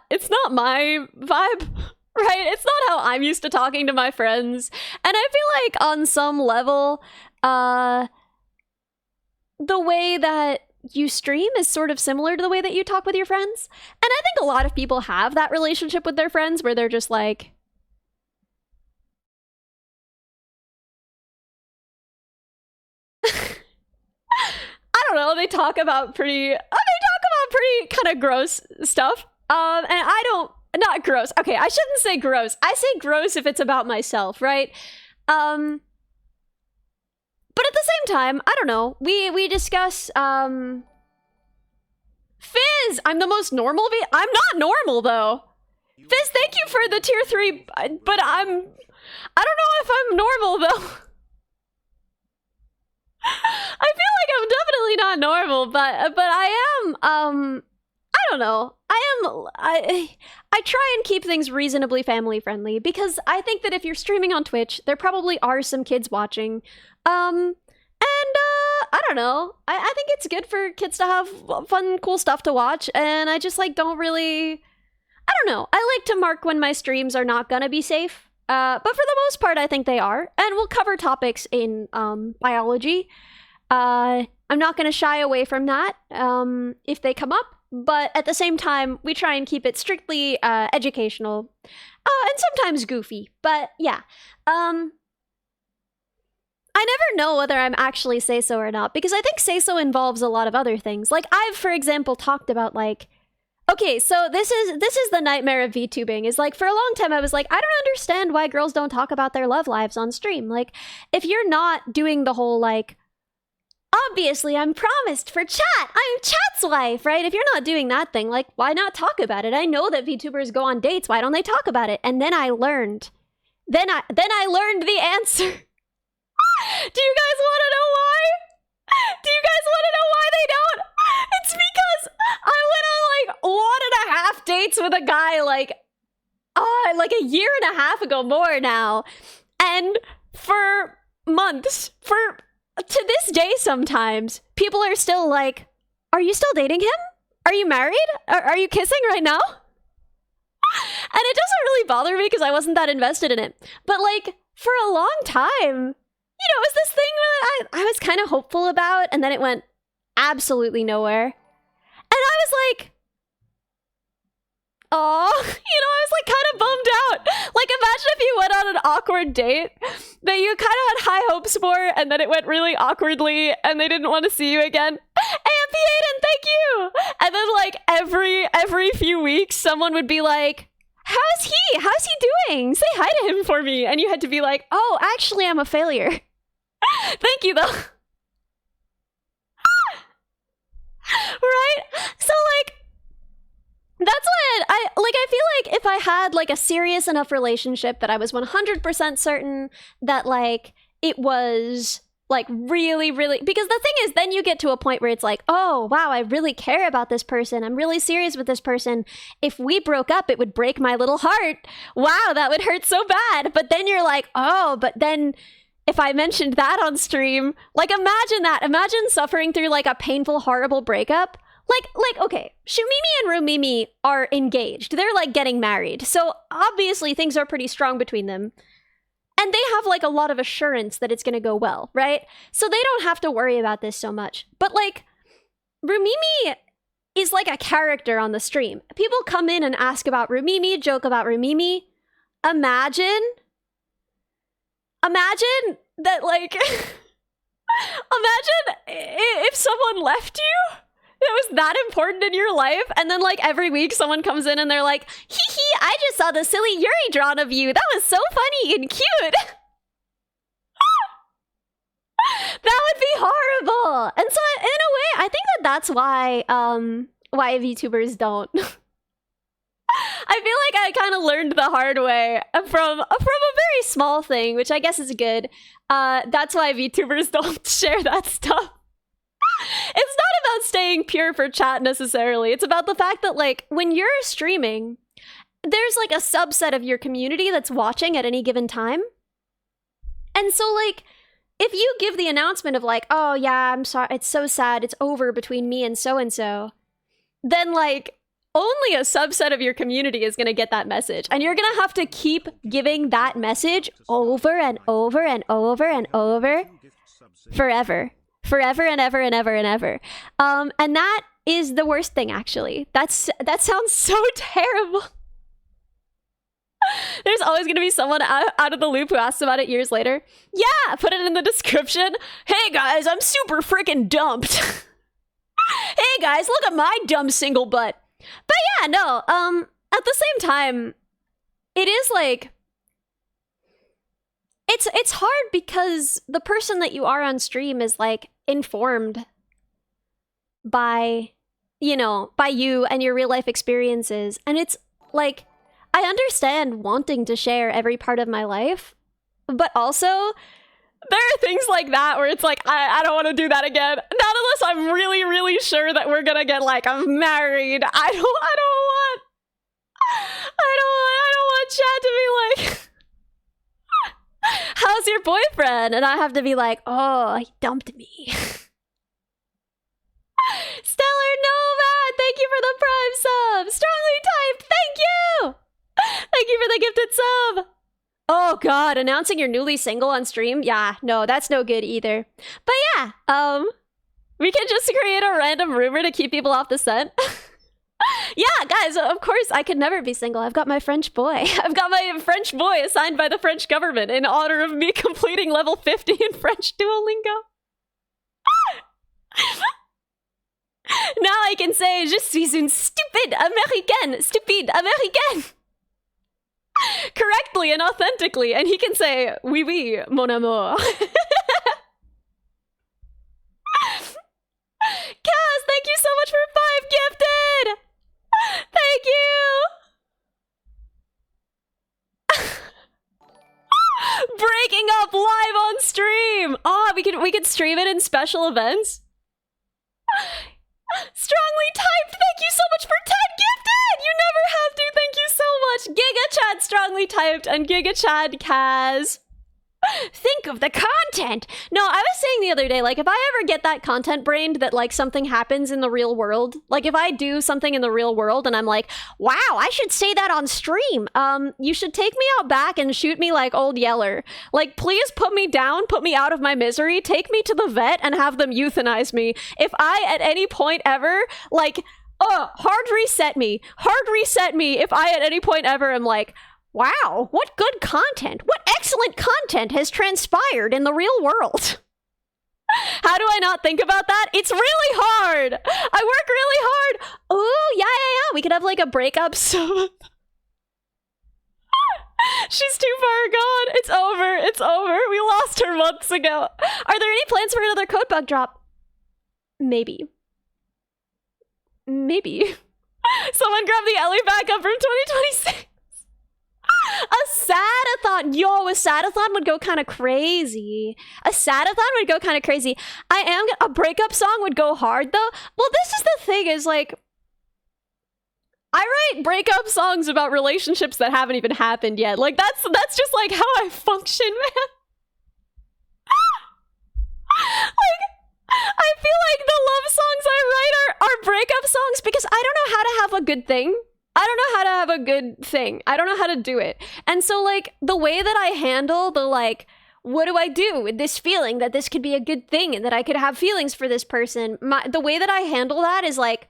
my vibe, right? It's not how I'm used to talking to my friends. And I feel like on some level, the way that you stream is sort of similar to the way that you talk with your friends. And I think a lot of people have that relationship with their friends where they're just like, I don't know, they talk about pretty kind of gross stuff. And I don't, not gross. Okay, I shouldn't say gross. I say gross if it's about myself, right? But at the same time, I don't know. We discuss, Fizz! I'm the most normal I'm not normal, though. Fizz, thank you for the tier 3, but I don't know if I'm normal, though. I feel like I'm definitely not normal, but I am, I don't know. I try and keep things reasonably family friendly because I think that if you're streaming on Twitch, there probably are some kids watching. I don't know. I think it's good for kids to have fun, cool stuff to watch, and I just like don't really, I don't know. I like to mark when my streams are not gonna be safe. But for the most part, I think they are. And we'll cover topics in biology. I'm not going to shy away from that if they come up. But at the same time, we try and keep it strictly educational. And sometimes goofy. But yeah. I never know whether I'm actually say-so or not. Because I think say-so involves a lot of other things. Like, I've, for example, talked about, like, okay, so this is the nightmare of VTubing, is like, for a long time I was like, I don't understand why girls don't talk about their love lives on stream. Like, if you're not doing the whole, like, obviously I'm promised for chat. I'm chat's wife, right? If you're not doing that thing, like, why not talk about it? I know that VTubers go on dates. Why don't they talk about it? And then I learned. Then I learned the answer. Do you guys want to know why? Do you guys want to know why they don't? It's because I went on like 1.5 dates with a guy like a year and a half ago, more now. And for months, to this day sometimes, people are still like, are you still dating him? Are you married? Are you kissing right now? And it doesn't really bother me because I wasn't that invested in it. But like, for a long time, you know, it was this thing that I was kind of hopeful about, and then it went absolutely nowhere. And I was like, oh, you know, I was like kind of bummed out. Like, imagine if you went on an awkward date that you kind of had high hopes for, and then it went really awkwardly, and they didn't want to see you again. AMP Aiden, thank you! And then like every few weeks, someone would be like, how's he doing? Say hi to him for me. And you had to be like, oh, actually, I'm a failure. Thank you, though. Right? So like, that's what I feel like if I had like a serious enough relationship that I was 100% certain that like it was like really, really, because the thing is, then you get to a point where it's like, oh, wow, I really care about this person. I'm really serious with this person. If we broke up, it would break my little heart. Wow, that would hurt so bad. But then you're like, oh, but then if I mentioned that on stream, like imagine that. Imagine suffering through like a painful, horrible breakup. Like, okay, Shumimi and Rumimi are engaged. They're like getting married. So obviously things are pretty strong between them. And they have like a lot of assurance that it's going to go well, right? So they don't have to worry about this so much. But like, Rumimi is like a character on the stream. People come in and ask about Rumimi, joke about Rumimi. Imagine that like, imagine if someone left you. It was that important in your life, and then like every week someone comes in and they're like, hee hee, I just saw the silly Yuri drawing of you. That was so funny and cute. That would be horrible. And so in a way, I think that that's why VTubers don't. I feel like I kind of learned the hard way from a very small thing, which I guess is good. That's why VTubers don't share that stuff. It's not about staying pure for chat necessarily. It's about the fact that like when you're streaming, there's like a subset of your community that's watching at any given time. And so like if you give the announcement of like, oh yeah, I'm sorry, it's so sad, it's over between me and so, then like only a subset of your community is going to get that message. And you're going to have to keep giving that message over and over and over and over forever. Forever and ever and ever and ever. And that is the worst thing, actually. That sounds so terrible. There's always going to be someone out of the loop who asks about it years later. Yeah, put it in the description. Hey guys, I'm super freaking dumped. Hey guys, look at my dumb single butt. But yeah, no, at the same time, it is like, it's hard because the person that you are on stream is like informed by, you know, by you and your real life experiences. And it's like, I understand wanting to share every part of my life, but also there are things like that where it's like, I don't want to do that again. Not unless I'm really, really sure that we're gonna get like, I'm married. I don't want chat to be like, how's your boyfriend? And I have to be like, oh, he dumped me. Stellar Nova, thank you for the Prime sub. Strongly typed, thank you. Thank you for the gifted sub. Oh god, announcing you're newly single on stream? Yeah, no, that's no good either. But yeah, we can just create a random rumor to keep people off the scent. Yeah, guys, of course, I could never be single. I've got my French boy. I've got my French boy assigned by the French government in honor of me completing level 50 in French Duolingo. Now I can say, je suis une stupide américaine. Stupide américaine. Correctly and authentically. And he can say, oui, oui, mon amour. we could stream it in special events. Strongly typed. Thank you so much for 10 gifted. You never have to. Thank you so much. Giga Chad strongly typed and Giga Chad Kaz. Think of the content. No, I was saying the other day, like, if I ever get that content brained that, like, something happens in the real world, like, if I do something in the real world and I'm like, wow, I should say that on stream, you should take me out back and shoot me like Old Yeller. Like, please put me down, put me out of my misery, take me to the vet and have them euthanize me. If I, at any point ever, like, hard reset me if I, at any point ever, am like, wow, what good content, what excellent content has transpired in the real world. How do I not think about that? It's really hard. I work really hard. Oh, yeah. We could have like a breakup. So she's too far gone. It's over. We lost her months ago. Are there any plans for another code bug drop? Maybe. Someone grab the Ellie backup from 2026. A sadathon. Yo, a sadathon would go kind of crazy. A breakup song would go hard though. Well, this is the thing is like, I write breakup songs about relationships that haven't even happened yet. Like that's just like how I function, man. Like, I feel like the love songs I write are breakup songs because I don't know how to have a good thing. I don't know how to have a good thing. I don't know how to do it. And so, like, the way that I handle the, like, what do I do with this feeling that this could be a good thing and that I could have feelings for this person, the way that I handle that is like,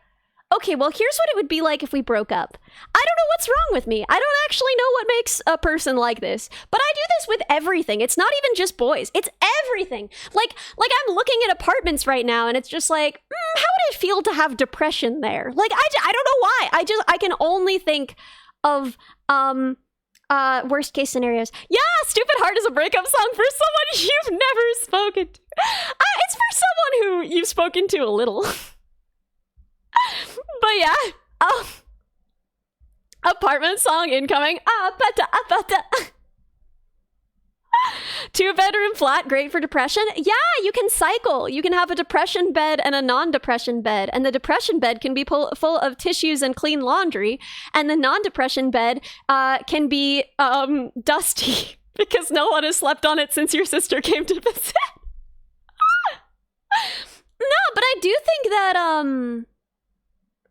okay, well, here's what it would be like if we broke up. I don't know what's wrong with me. I don't actually know what makes a person like this. But I do this with everything. It's not even just boys. It's everything. Like I'm looking at apartments right now and it's just like, how would it feel to have depression there? Like, I don't know why. I can only think of, worst case scenarios. Yeah, Stupid Heart is a breakup song for someone you've never spoken to. It's for someone who you've spoken to a little. But yeah, apartment song incoming. Two-bedroom flat, great for depression. Yeah, you can cycle. You can have a depression bed and a non-depression bed, and the depression bed can be full of tissues and clean laundry, and the non-depression bed can be dusty because no one has slept on it since your sister came to visit. No, but I do think that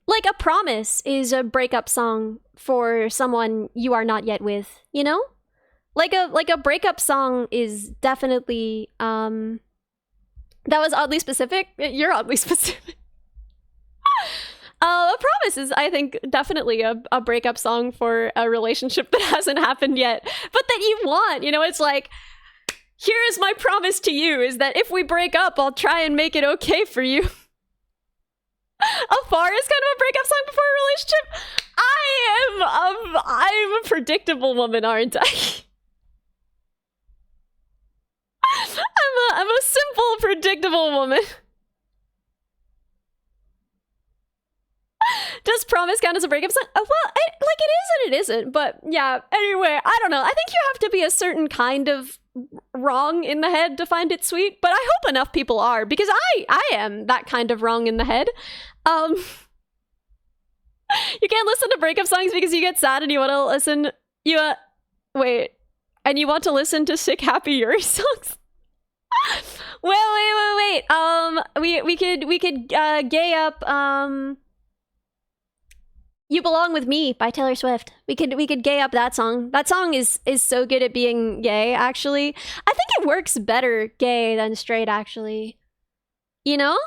like, A Promise is a breakup song for someone you are not yet with, you know? Like a breakup song is definitely, that was oddly specific. You're oddly specific. A Promise is, I think, definitely a breakup song for a relationship that hasn't happened yet, but that you want, you know? It's like, here is my promise to you, is that if we break up, I'll try and make it okay for you. Afar is kind of a breakup song before a relationship. I'm a predictable woman, aren't I? I'm a simple, predictable woman. Does Promise count as a breakup song? Well, like, it is and it isn't, but yeah, anyway, I don't know. I think you have to be a certain kind of wrong in the head to find it sweet, but I hope enough people are, because I am that kind of wrong in the head. You can't listen to breakup songs because you get sad and you want to listen, and you want to listen to sick, happy Yuri songs? Wait. We could gay up, You Belong With Me by Taylor Swift. We could gay up that song. That song is so good at being gay, actually. I think it works better gay than straight, actually. You know?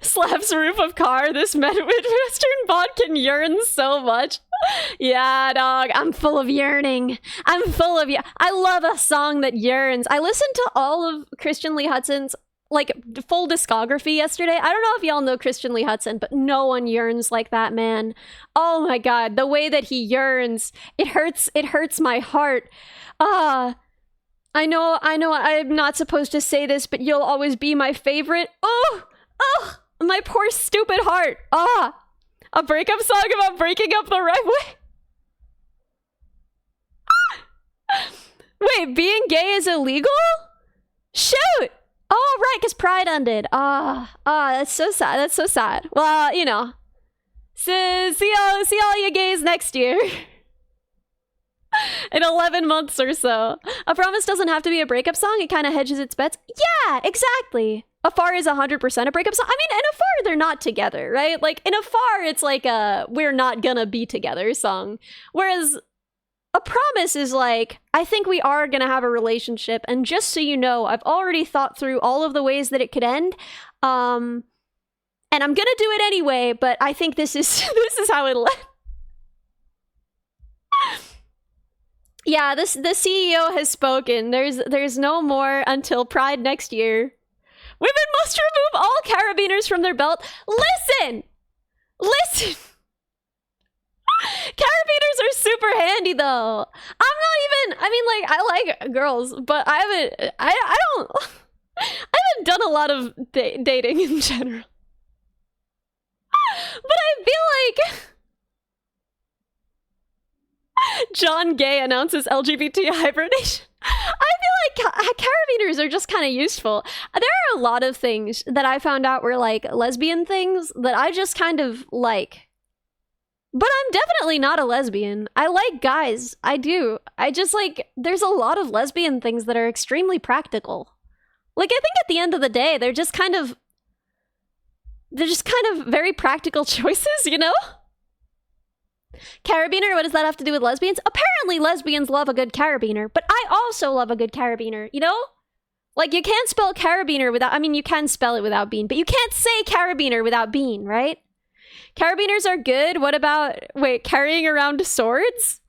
Slaps roof of car, this Midwestern bodkin yearns so much. Yeah, dog, I'm full of yearning. I love a song that yearns. I listened to all of Christian Lee Hudson's like full discography yesterday. I don't know if y'all know Christian Lee Hudson, but no one yearns like that man. Oh my god, the way that he yearns, it hurts my heart. I know I'm not supposed to say this, but you'll always be my favorite. Oh, my poor stupid heart. A breakup song about breaking up the right way. Wait, being gay is illegal? Shoot! Oh, right, because Pride ended. That's so sad. That's so sad. Well, you know. So, see all you gays next year. In 11 months or so. A promise doesn't have to be a breakup song. It kind of hedges its bets. Yeah, exactly. Afar is 100% a breakup song. I mean, in Afar, they're not together, right? Like, in Afar, it's like a we're not gonna be together song. Whereas a promise is like, I think we are gonna have a relationship, and just so you know, I've already thought through all of the ways that it could end. And I'm gonna do it anyway, but I think this is this is how it'll end. Yeah, the CEO has spoken. There's no more until Pride next year. Women must remove all carabiners from their belt. Listen! Carabiners are super handy though. I'm not even, I mean, like, I like girls, but I haven't done a lot of dating in general. But I feel like John Gay announces LGBT hibernation. I feel like carabiners are just kind of useful. There are a lot of things that I found out were like lesbian things that I just kind of like. But I'm definitely not a lesbian. I like guys. I do. I just like, there's a lot of lesbian things that are extremely practical. Like, I think at the end of the day, they're just kind of very practical choices, you know? Carabiner, what does that have to do with lesbians? Apparently lesbians love a good carabiner, but I also love a good carabiner, you know? Like, you can't spell carabiner without, I mean, you can spell it without bean, but you can't say carabiner without bean, right? Carabiners are good. What about, wait, carrying around swords?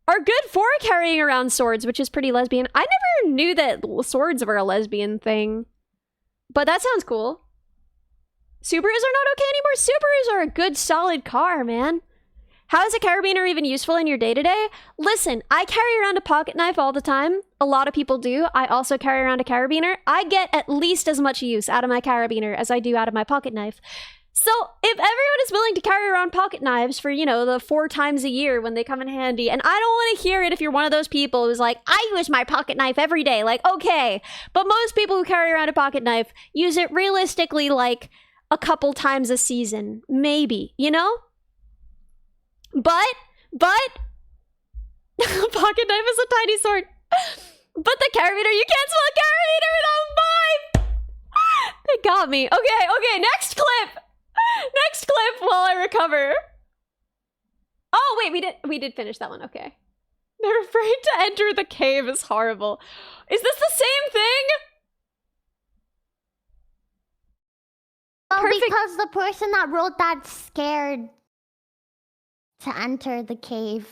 Are good for carrying around swords, which is pretty lesbian. I never knew that swords were a lesbian thing. But that sounds cool. Subarus are not okay anymore? Subarus are a good, solid car, man. How is a carabiner even useful in your day-to-day? Listen, I carry around a pocket knife all the time. A lot of people do. I also carry around a carabiner. I get at least as much use out of my carabiner as I do out of my pocket knife. So if everyone is willing to carry around pocket knives for, you know, the 4 times a year when they come in handy, and I don't want to hear it if you're one of those people who's like, I use my pocket knife every day. Like, okay. But most people who carry around a pocket knife use it realistically like a couple times a season. Maybe, you know? But pocket knife is a tiny sword. But the carabiner, you can't spell carabiner without vibe. They got me. Okay, next clip. Next clip while I recover. Oh, wait, we did finish that one. Okay. They're afraid to enter the cave is horrible. Is this the same thing? Well, Perfect. because the person that wrote that scared to enter the cave.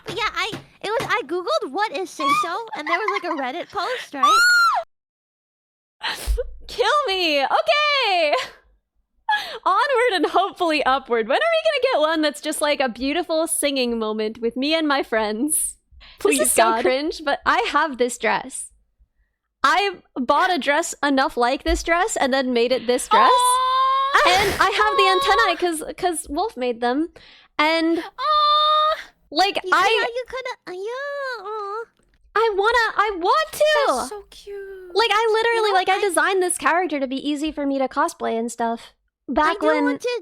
Yeah, I googled what is Shisho, and there was like a Reddit post, right? Kill me. Okay. Onward and hopefully upward. When are we gonna get one that's just like a beautiful singing moment with me and my friends? Please, this is God. So cringe, but I have this dress. I bought a dress enough like this dress and then made it this dress. And I have the antennae because Wolf made them. And like yeah, you could I want to. That's so cute. Like I literally You know, I designed this character to be easy for me to cosplay and stuff. Back I do when want to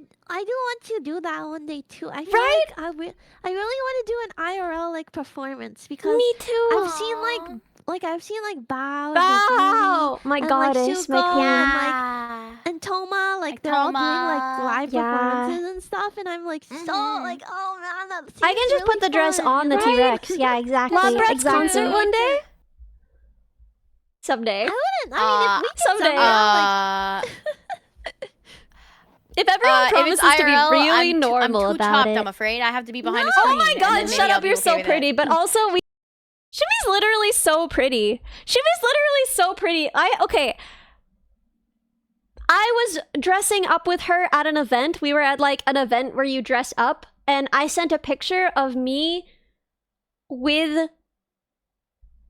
do that one day too. I feel Right? like I really want to do an IRL like performance because me too. I've seen like Bao, Wow, my and, goddess, like, my Shuko, queen. and, and Toma, like they're all doing like live Yeah. performances and stuff, and I'm like so like, oh man, that I can seems just put really the dress fun. on the Right? T-Rex. Yeah, exactly. Love Brett's exactly. concert one day. Someday. I wouldn't. I mean, if we can someday. somehow, like, If everyone if promises it's to be IRL, really I'm normal too about chopped, it. I'm afraid I have to be behind a Oh screen. my and god, then maybe shut I'll up, be you're okay so with pretty. it. But also Shimi's literally so pretty. Shimi's literally so pretty. I was dressing up with her at an event. We were at like an event where you dress up, and I sent a picture of me with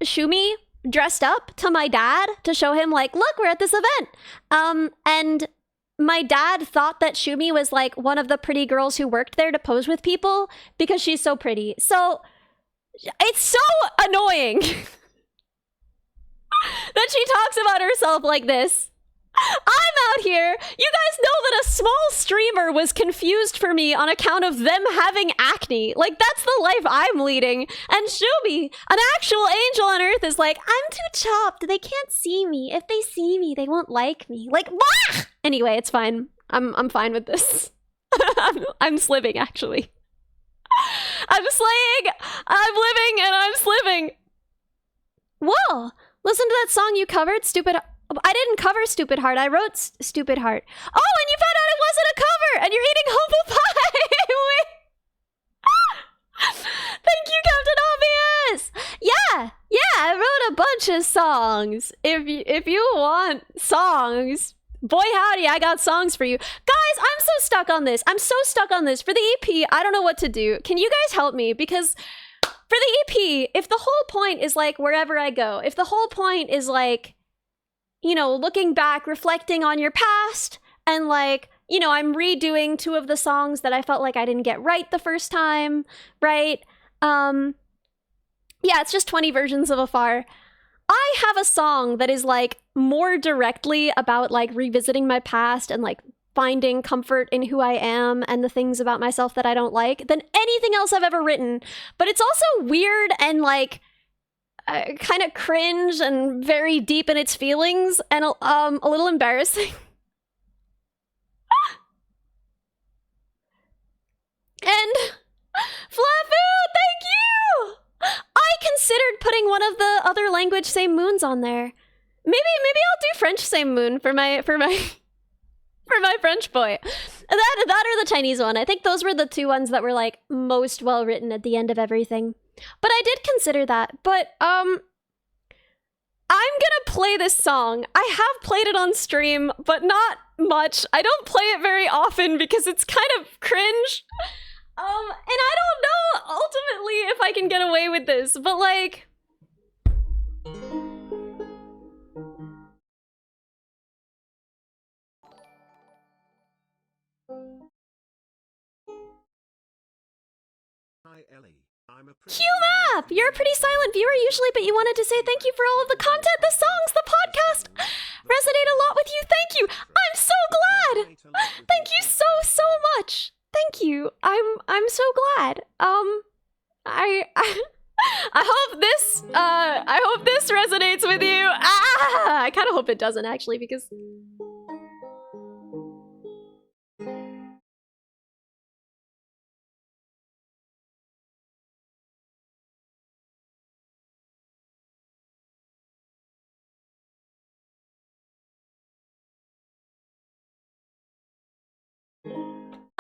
Shumi dressed up to my dad to show him like, look, we're at this event. And my dad thought that Shumi was like one of the pretty girls who worked there to pose with people because she's so pretty. So it's so annoying that she talks about herself like this. I'm out here. You guys know that a small streamer was confused for me on account of them having acne. Like, that's the life I'm leading. And Shumi, an actual angel on Earth, is like, I'm too chopped. They can't see me. If they see me, they won't like me. Like, bah! Anyway, it's fine. I'm fine with this. I'm sliving, actually. I'm slaying. I'm living, and I'm sliving. Whoa! Listen to that song you covered, Stupid. I didn't cover Stupid Heart. I wrote Stupid Heart. Oh, and you found out it wasn't a cover, and you're eating humble pie. Thank you, Captain Obvious. Yeah, I wrote a bunch of songs. If you want songs, boy howdy, I got songs for you. Guys, I'm so stuck on this. For the EP, I don't know what to do. Can you guys help me? Because for the EP, if the whole point is like wherever I go, if the whole point is like, you know, looking back, reflecting on your past, and like, you know, I'm redoing 2 of the songs that I felt like I didn't get right the first time, right? Yeah, it's just 20 versions of Afar. I have a song that is like more directly about like revisiting my past and like finding comfort in who I am and the things about myself that I don't like than anything else I've ever written. But it's also weird and like kind of cringe and very deep in its feelings and a little embarrassing. And Flafu, thank you! I considered putting one of the other language same moons on there. Maybe I'll do French same moon for my for my French boy. That or the Chinese one. I think those were the 2 ones that were like most well written at the end of everything. But I did consider that. But I'm gonna play this song. I have played it on stream, but not much. I don't play it very often because it's kind of cringe. And I don't know ultimately if I can get away with this, but like Hi Ellie, I'm a Q-Map! You're a pretty silent viewer usually, but you wanted to say thank you for all of the content, the songs, the podcast. Resonate a lot with you. Thank you. I'm so glad. Thank you so much. Thank you. I'm so glad. I hope this resonates with you. I kind of hope it doesn't actually because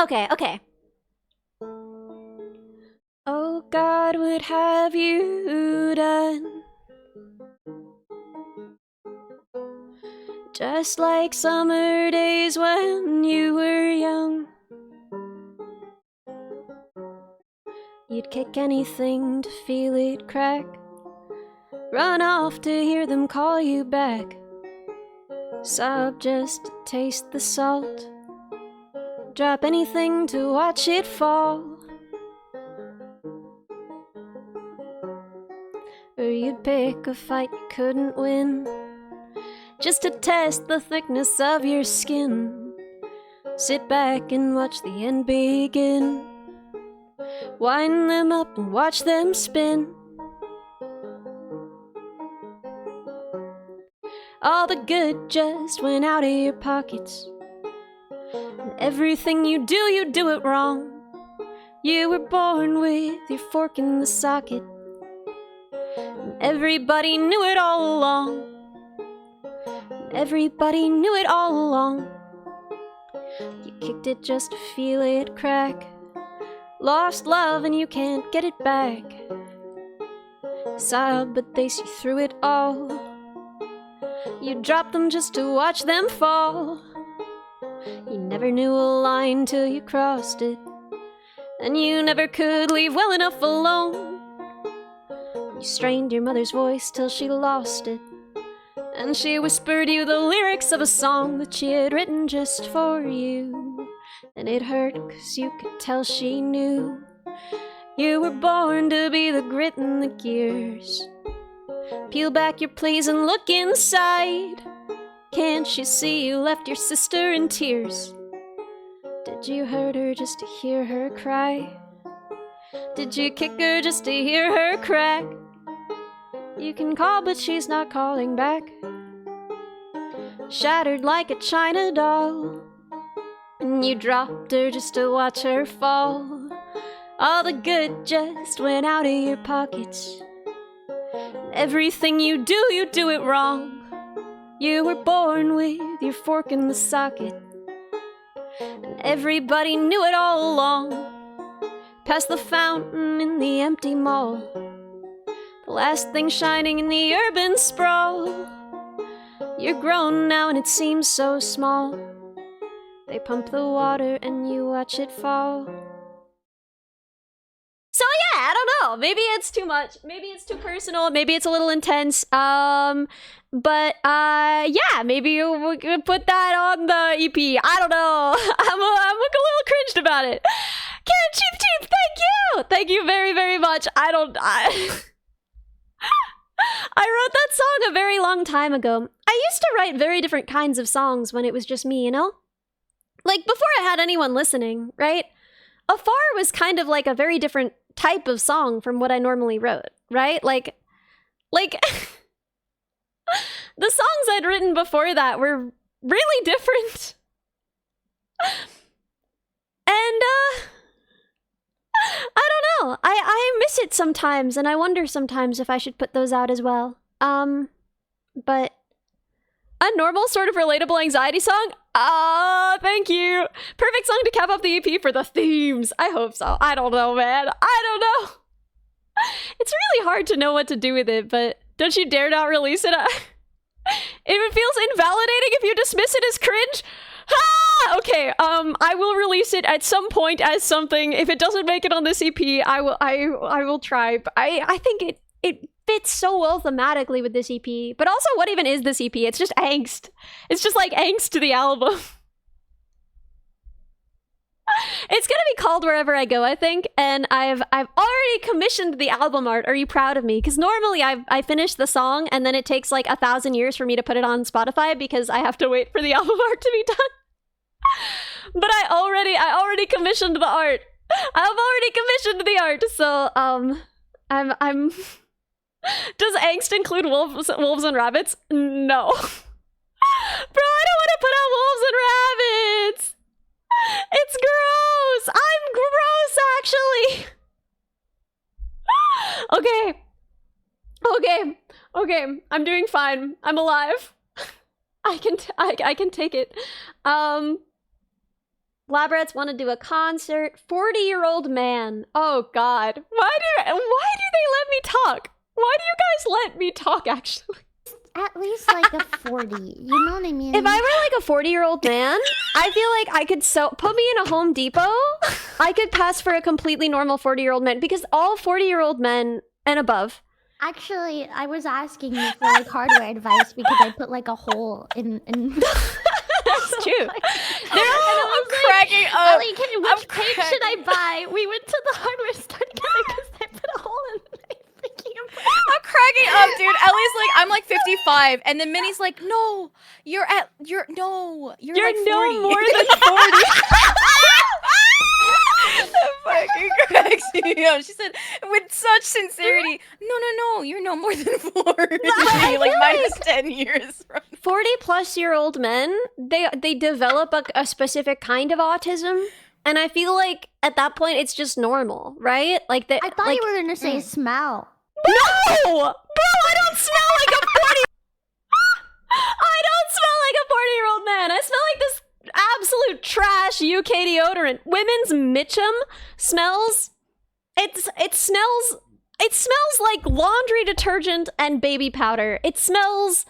Okay. Oh, God would have you done just like summer days when you were young. You'd kick anything to feel it crack, run off to hear them call you back, sob just to taste the salt, drop anything to watch it fall. Or you'd pick a fight you couldn't win, just to test the thickness of your skin. Sit back and watch the end begin, wind them up and watch them spin. All the good just went out of your pockets, and everything you do it wrong. You were born with your fork in the socket, and everybody knew it all along. Everybody knew it all along. You kicked it just to feel it crack, lost love and you can't get it back. Sob, but they see through it all. You dropped them just to watch them fall. You never knew a line till you crossed it, and you never could leave well enough alone. You strained your mother's voice till she lost it, and she whispered you the lyrics of a song that she had written just for you. And it hurt 'cause you could tell she knew you were born to be the grit and the gears. Peel back your please and look inside. Can't you see you left your sister in tears? Did you hurt her just to hear her cry? Did you kick her just to hear her crack? You can call, but she's not calling back. Shattered like a china doll, and you dropped her just to watch her fall. All the good just went out of your pockets. Everything you do it wrong. You were born with your fork in the socket, and everybody knew it all along. Past the fountain in the empty mall, the last thing shining in the urban sprawl. You're grown now and it seems so small. They pump the water and you watch it fall. So yeah, I don't know. Maybe it's too much. Maybe it's too personal. Maybe it's a little intense. But yeah, maybe we could put that on the EP. I don't know. I'm a little cringed about it. Karen Cheap, thank you very, very much. I wrote that song a very long time ago. I used to write very different kinds of songs when it was just me, you know? Like, before I had anyone listening, right? Afar was kind of like a very different type of song from what I normally wrote, right? Like the songs I'd written before that were really different. And, I don't know. I miss it sometimes, and I wonder sometimes if I should put those out as well. But a normal sort of relatable anxiety song? Thank you. Perfect song to cap off the EP for the themes. I hope so. I don't know, man. I don't know. It's really hard to know what to do with it, but don't you dare not release it. It feels invalidating if you dismiss it as cringe. Okay, I will release it at some point as something. If it doesn't make it on this EP, I will try. But I think it fits so well thematically with this EP. But also, what even is this EP? It's just angst. It's just like angst to the album. It's gonna be called Wherever I Go, I think, and I've already commissioned the album art. Are you proud of me? Because normally I finish the song and then it takes like 1,000 years for me to put it on Spotify because I have to wait for the album art to be done. But I already commissioned the art. I've already commissioned the art, so I'm. Does angst include wolves and rabbits? No. Bro, I don't want to put out wolves and rabbits. It's gross. I'm gross, actually. Okay. I'm doing fine. I'm alive. I can take it. Labrats want to do a concert. 40-year-old man. Oh God. Why do they let me talk? Why do you guys let me talk, actually? At least like a 40. You know what I mean? If I were like a 40-year-old man, I feel like I could put me in a Home Depot. I could pass for a completely normal 40-year-old man because all 40-year-old men and above. Actually, I was asking you for like hardware advice because I put like a hole in That's true. I'm cracking up. Ellie, which cake should I buy? We went to the hardware store together because I put a hole in my freaking I'm cracking up, dude. Ellie's like, I'm like 55, and then Minnie's like, no, you're like 40. No more than 40. That fucking cracks me up. She said with such sincerity, no, you're no more than 40. Like minus 10 years. 40-plus-year-old men, they develop a specific kind of autism. And I feel like at that point it's just normal, right? Like I thought you were gonna say smell. No! Bro, I don't smell like a 40. I don't smell like a 40-year-old man. I smell like this absolute trash UK deodorant. Women's Mitchum smells. It smells like laundry detergent and baby powder. It smells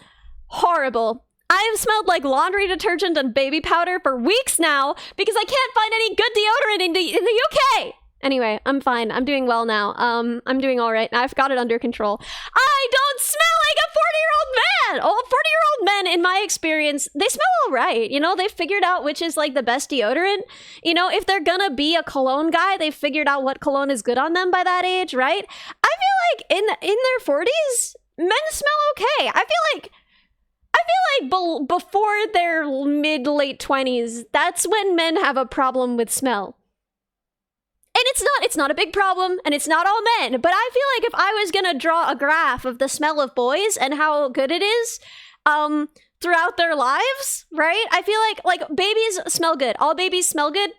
horrible. I have smelled like laundry detergent and baby powder for weeks now because I can't find any good deodorant in the UK. Anyway, I'm fine. I'm doing well now. I'm doing all right. I've got it under control. I don't smell like a 40-year-old man. Oh, 40-year-old men, in my experience, they smell all right. You know, they've figured out which is like the best deodorant. You know, if they're gonna be a cologne guy, they've figured out what cologne is good on them by that age, right? I feel like in their 40s, men smell okay. I feel like before their mid-late 20s, that's when men have a problem with smell. And it's not a big problem, and it's not all men, but I feel like if I was gonna draw a graph of the smell of boys and how good it is, throughout their lives, right? I feel like babies smell good. All babies smell good.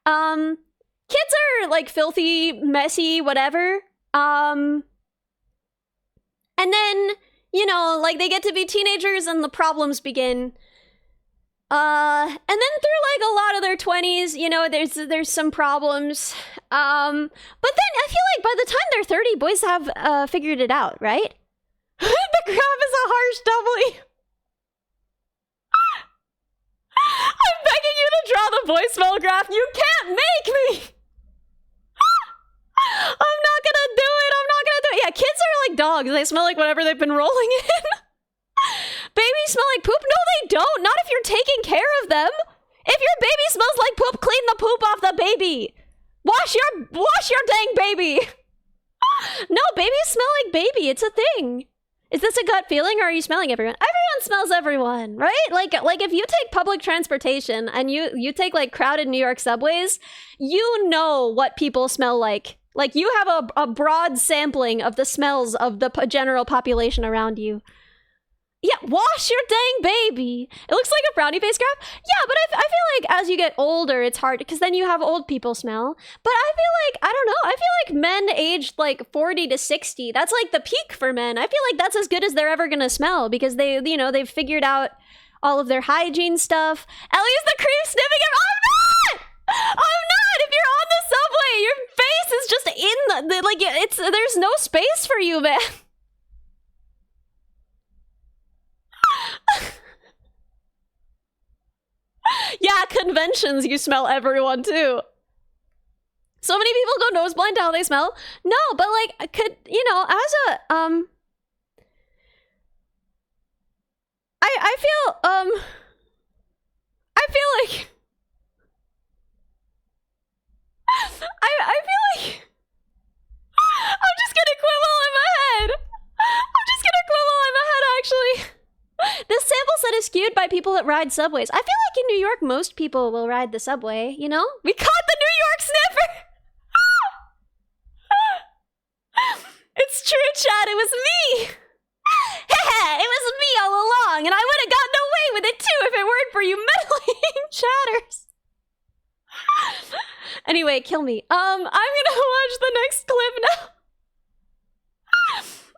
Kids are like filthy, messy, whatever. And then, you know, like they get to be teenagers and the problems begin. And then through like a lot of their 20s, you know, there's some problems. But then I feel like by the time they're 30, boys have figured it out, right? The graph is a harsh W. I'm begging you to draw the boy smell graph. You can't make me. I'm not gonna do it. Yeah, kids are like dogs. They smell like whatever they've been rolling in. Babies smell like poop? No, they don't. Not if you're taking care of them. If your baby smells like poop, clean the poop off the baby. Wash your dang baby. No, babies smell like baby. It's a thing. Is this a gut feeling, or are you smelling everyone? Everyone smells everyone, right? Like if you take public transportation and you take like crowded New York subways, you know what people smell like. Like you have a broad sampling of the smells of the general population around you. Yeah, wash your dang baby. It looks like a brownie face graph. Yeah, but I feel like as you get older, it's hard because then you have old people smell. But I feel like, I don't know, I feel like men aged like 40 to 60, that's like the peak for men. I feel like that's as good as they're ever gonna smell because they, you know, they've figured out all of their hygiene stuff. Ellie's the creep sniffing him. I'm not! If you're on the subway, your face is just in the like, there's no space for you, man. Yeah, conventions, you smell everyone too. So many people go nose blind to how they smell. No, but like, could, you know, as a, I feel like, I feel like, I'm just gonna quibble in my head. Actually. This sample set is skewed by people that ride subways. I feel like in New York, most people will ride the subway, you know? We caught the New York sniffer! It's true, Chad, it was me! It was me all along, and I would have gotten away with it too if it weren't for you meddling chatters. Anyway, kill me. I'm gonna watch the next clip now.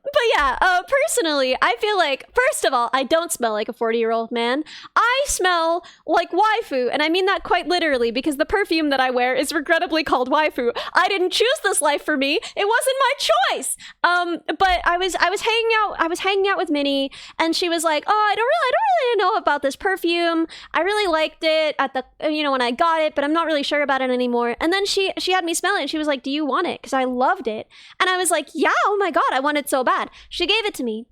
But yeah, personally, I feel like, first of all, I don't smell like a 40-year-old man. I smell like waifu, and I mean that quite literally because the perfume that I wear is regrettably called waifu. I didn't choose this life for me. It wasn't my choice. But I was hanging out with Minnie, and she was like, "Oh, I don't really know about this perfume. I really liked it at the, you know, when I got it, but I'm not really sure about it anymore." And then she had me smell it, and she was like, "Do you want it?" Because I loved it, and I was like, "Yeah, oh my god, I want it so bad." She gave it to me.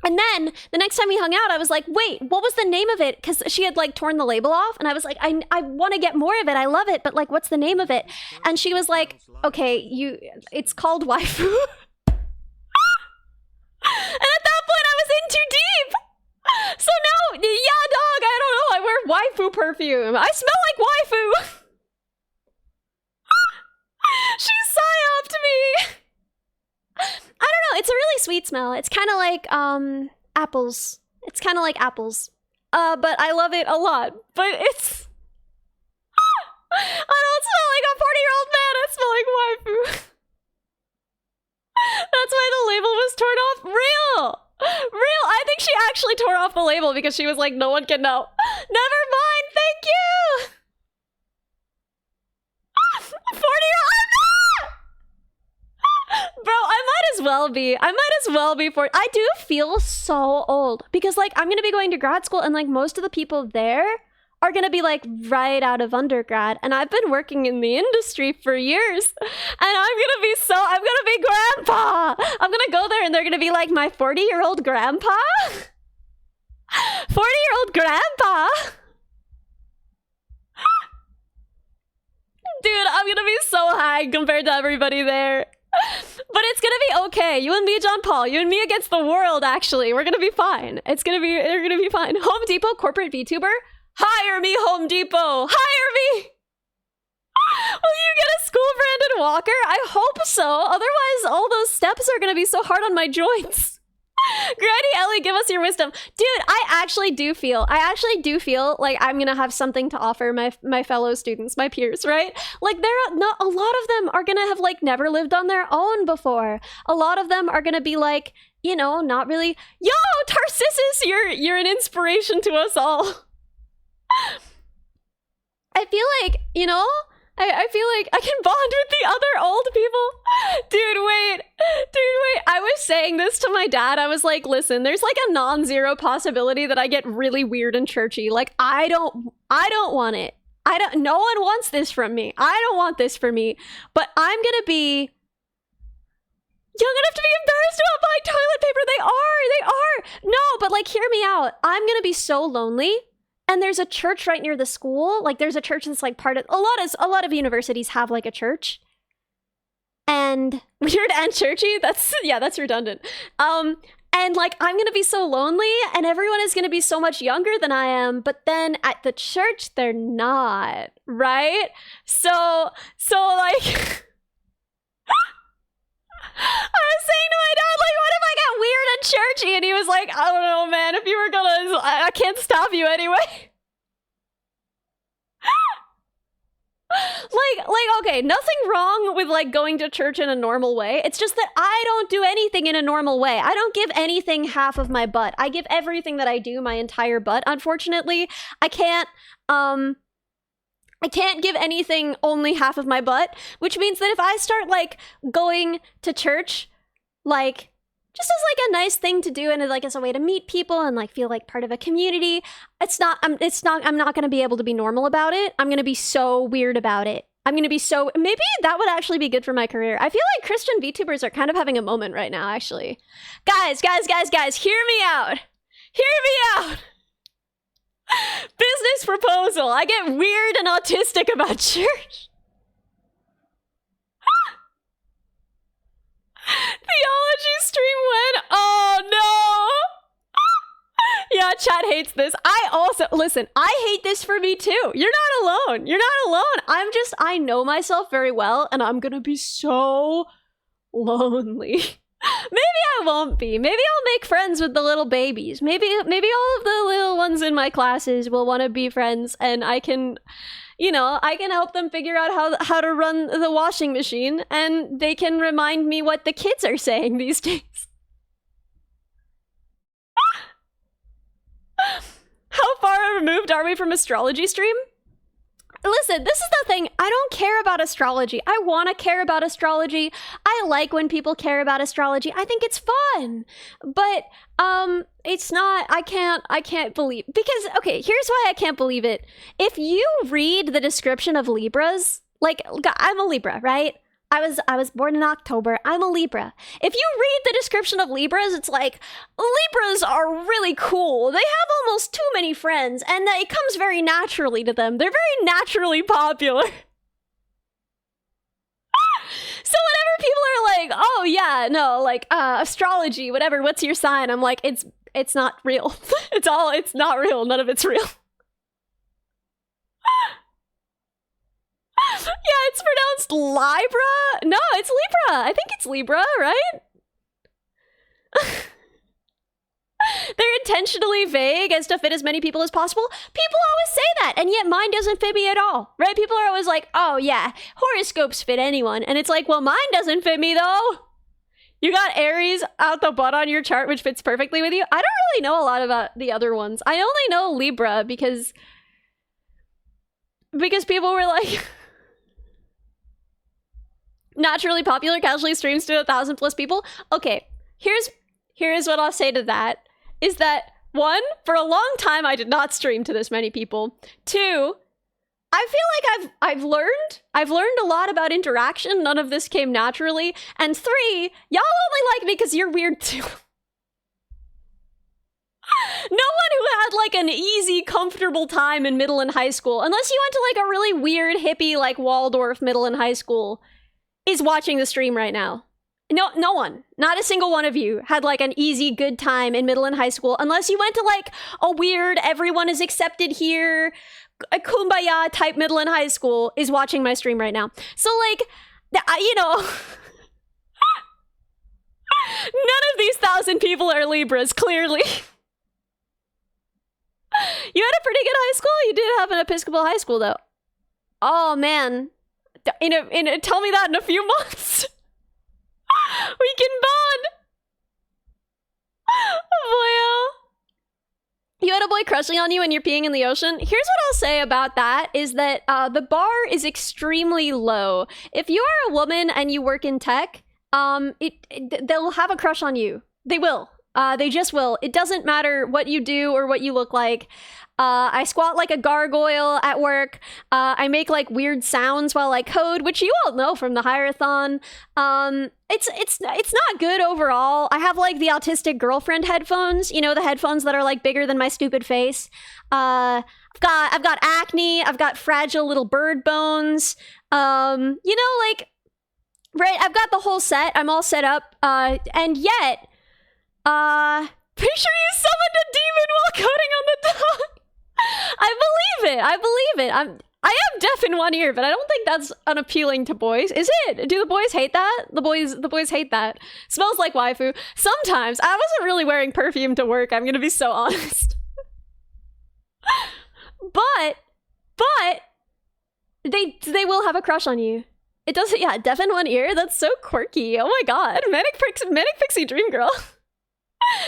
And then the next time we hung out, I was like, wait, what was the name of it? Because she had like torn the label off. And I was like, I want to get more of it. I love it. But like, what's the name of it? And she was like, okay, it's called waifu. And at that point, I was in too deep. So now, yeah, dog, I don't know. I wear waifu perfume. I smell like waifu. She psyoped me. I don't know, it's a really sweet smell. It's kind of like apples. It's kind of like apples. But I love it a lot. But it's I don't smell like a 40-year-old man. I smell like waifu. That's why the label was torn off. Real. I think she actually tore off the label because she was like, no one can know. Never mind. Thank you. 40-year-old. Bro, I might as well be 40. I do feel so old because like I'm gonna be going to grad school and like most of the people there are gonna be like right out of undergrad, and I've been working in the industry for years, and I'm gonna be grandpa. I'm gonna go there and they're gonna be like, my 40-year-old grandpa? 40-year-old grandpa? Dude, I'm gonna be so high compared to everybody there. But it's gonna be okay. You and me, John Paul. You and me against the world, actually. We're gonna be fine. We're gonna be fine. Home Depot corporate VTuber? Hire me, Home Depot! Hire me! Will you get a school-branded walker? I hope so. Otherwise, all those steps are gonna be so hard on my joints. Granny Ellie, give us your wisdom. Dude, I actually do feel like I'm gonna have something to offer my fellow students, my peers, right? Like, a lot of them are gonna have, like, never lived on their own before. A lot of them are gonna be like, you know, not really, yo, Tarcissus, you're an inspiration to us all. I feel like, you know, I feel like I can bond with the other old people. Dude, wait. I was saying this to my dad. I was like, listen, there's like a non-zero possibility that I get really weird and churchy. Like, I don't want it. No one wants this from me. I don't want this for me. But I'm gonna be young enough to be embarrassed about buying toilet paper. They are. No, but like, hear me out. I'm gonna be so lonely. And there's a church right near the school. Like, there's a church that's like part of a lot of universities have like a church. And weird and churchy. That's redundant. And like, I'm gonna be so lonely, and everyone is gonna be so much younger than I am. But then at the church, they're not, right? So like, I was saying to my dad, like, what if I got weird and churchy? And he was like, I don't know, man. If you were gonna, I can't stop you anyway. like, okay, nothing wrong with like going to church in a normal way. It's just that I don't do anything in a normal way. I don't give anything half of my butt. I give everything that I do my entire butt. Unfortunately, I can't give anything only half of my butt, which means that if I start like going to church, like just as like a nice thing to do and like as a way to meet people and like feel like part of a community, I'm not going to be able to be normal about it. I'm going to be so weird about it. Maybe that would actually be good for my career. I feel like Christian VTubers are kind of having a moment right now, actually. Guys, hear me out. Business proposal. I get weird and autistic about church. Theology stream went. Oh no. Yeah, chat hates this. I hate this for me too. You're not alone. I know myself very well, and I'm gonna be so lonely. Maybe I won't be. Maybe I'll make friends with the little babies. Maybe all of the little ones in my classes will want to be friends, and I can help them figure out how to run the washing machine, and they can remind me what the kids are saying these days. How far removed are we from astrology stream? Listen, this is the thing. I don't care about astrology. I want to care about astrology. I like when people care about astrology. I think it's fun. But it's not, I can't believe, because okay, here's why I can't believe it. If you read the description of Libras, like, I'm a Libra, right? I was born in October. I'm a Libra. If you read the description of Libras, it's like, Libras are really cool. They have almost too many friends, and it comes very naturally to them. They're very naturally popular. So whenever people are like, oh yeah, no, like, astrology, whatever, what's your sign? I'm like, it's not real. It's not real. None of it's real. Yeah, it's pronounced Libra. No, it's Libra. I think it's Libra, right? They're intentionally vague as to fit as many people as possible. People always say that, and yet mine doesn't fit me at all, right? People are always like, oh yeah, horoscopes fit anyone. And it's like, well, mine doesn't fit me though. You got Aries out the butt on your chart, which fits perfectly with you. I don't really know a lot about the other ones. I only know Libra because people were like... naturally popular, casually streams to 1,000+ people. Okay, here's what I'll say to that, is that one, for a long time I did not stream to this many people. Two, I feel like I've learned a lot about interaction. None of this came naturally. And three, y'all only like me because you're weird too. No one who had like an easy, comfortable time in middle and high school, unless you went to like a really weird hippie like Waldorf middle and high school, is watching the stream right now. No one, not a single one of you had like an easy, good time in middle and high school, unless you went to like a weird, everyone is accepted here, a kumbaya type middle and high school is watching my stream right now. So like, you know, none of these 1,000 people are Libras, clearly. You had a pretty good high school? You did have an Episcopal high school, though. Oh, man. Tell me that in a few months. We can bond. Oh, boy. You had a boy crushing on you and you're peeing in the ocean? Here's what I'll say about that, is that the bar is extremely low. If you are a woman and you work in tech, they'll have a crush on you. They will. They just will. It doesn't matter what you do or what you look like. I squat like a gargoyle at work. I make like weird sounds while I code, which you all know from the Hire-a-thon. It's not good overall. I have like the autistic girlfriend headphones, you know, the headphones that are like bigger than my stupid face. I've got acne. I've got fragile little bird bones. You know, like, right? I've got the whole set. I'm all set up. And yet, pretty sure you summoned a demon while coding on the dog. I believe it. I am deaf in one ear, but I don't think that's unappealing to boys. Is it? Do the boys hate that? The boys hate that. Smells like waifu. Sometimes. I wasn't really wearing perfume to work, I'm gonna be so honest. But they will have a crush on you. It doesn't, yeah, deaf in one ear? That's so quirky. Oh my god. Manic Pixie Dream Girl.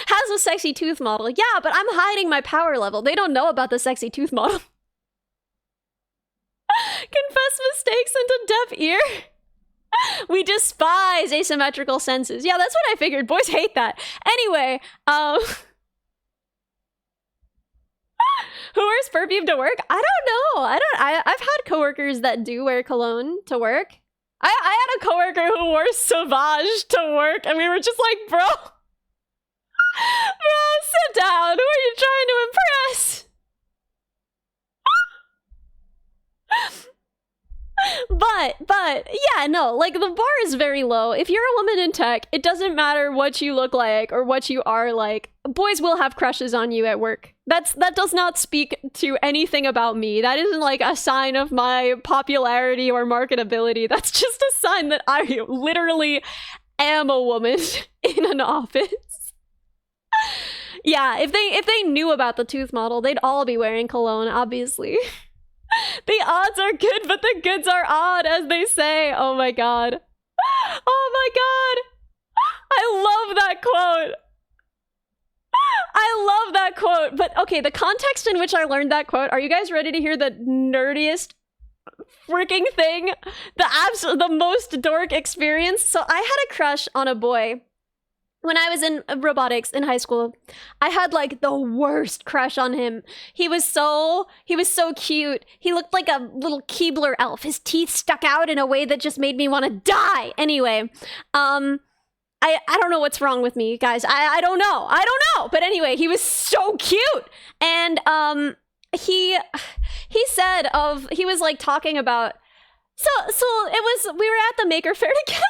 Has a sexy tooth model. Yeah, but I'm hiding my power level. They don't know about the sexy tooth model. Confess mistakes into deaf ear. We despise asymmetrical senses. Yeah, that's what I figured. Boys hate that. Anyway, who wears perfume to work? I don't know. I've had coworkers that do wear cologne to work. I had a coworker who wore Sauvage to work, and we were just like, bro, sit down. Who are you trying to impress? But yeah, no, like the bar is very low. If you're a woman in tech, it doesn't matter what you look like or what you are like. Boys will have crushes on you at work. That does not speak to anything about me. That isn't like a sign of my popularity or marketability. That's just a sign that I literally am a woman in an office. Yeah, if they knew about the tooth model, they'd all be wearing cologne, obviously. The odds are good, but the goods are odd, as they say. Oh my god. Oh my god. I love that quote. I love that quote. But okay, the context in which I learned that quote, are you guys ready to hear the nerdiest freaking thing? The most dork experience? So I had a crush on a boy when I was in robotics in high school. I had like the worst crush on him. He was so cute. He looked like a little Keebler elf. His teeth stuck out in a way that just made me want to die. Anyway, I don't know what's wrong with me, guys. I don't know. But anyway, he was so cute. And he was like talking about, so we were at the Maker Faire together.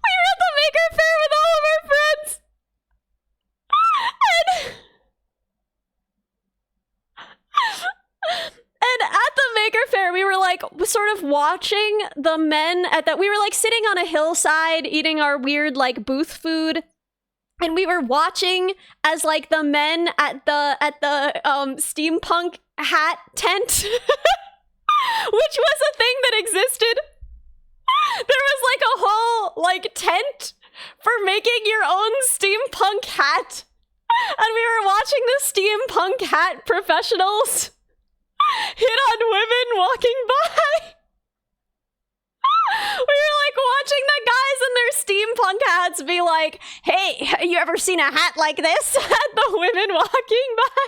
We were at the Maker Faire with all of our friends. And at the Maker Faire, we were like sort of watching the men we were like sitting on a hillside eating our weird like booth food. And we were watching as like the men at the steampunk hat tent, which was a thing that existed. There was like a whole like tent for making your own steampunk hat. And we were watching the steampunk hat professionals hit on women walking by. We were like watching the guys in their steampunk hats be like, hey, you ever seen a hat like this? At the women walking by.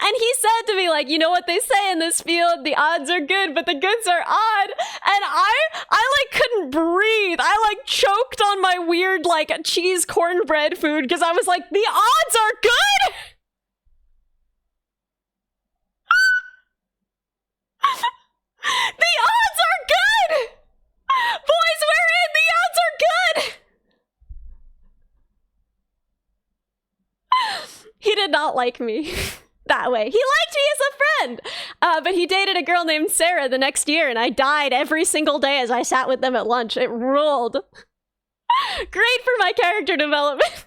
And he said to me, like, you know what they say in this field? The odds are good, but the goods are odd. And I like couldn't breathe. I like choked on my weird like cheese cornbread food because I was like, the odds are good. The odds are good. Boys, we're in. The odds are good. He did not like me that way. He liked me as a friend, but he dated a girl named Sarah the next year, and I died every single day as I sat with them at lunch. It ruled. Great for my character development.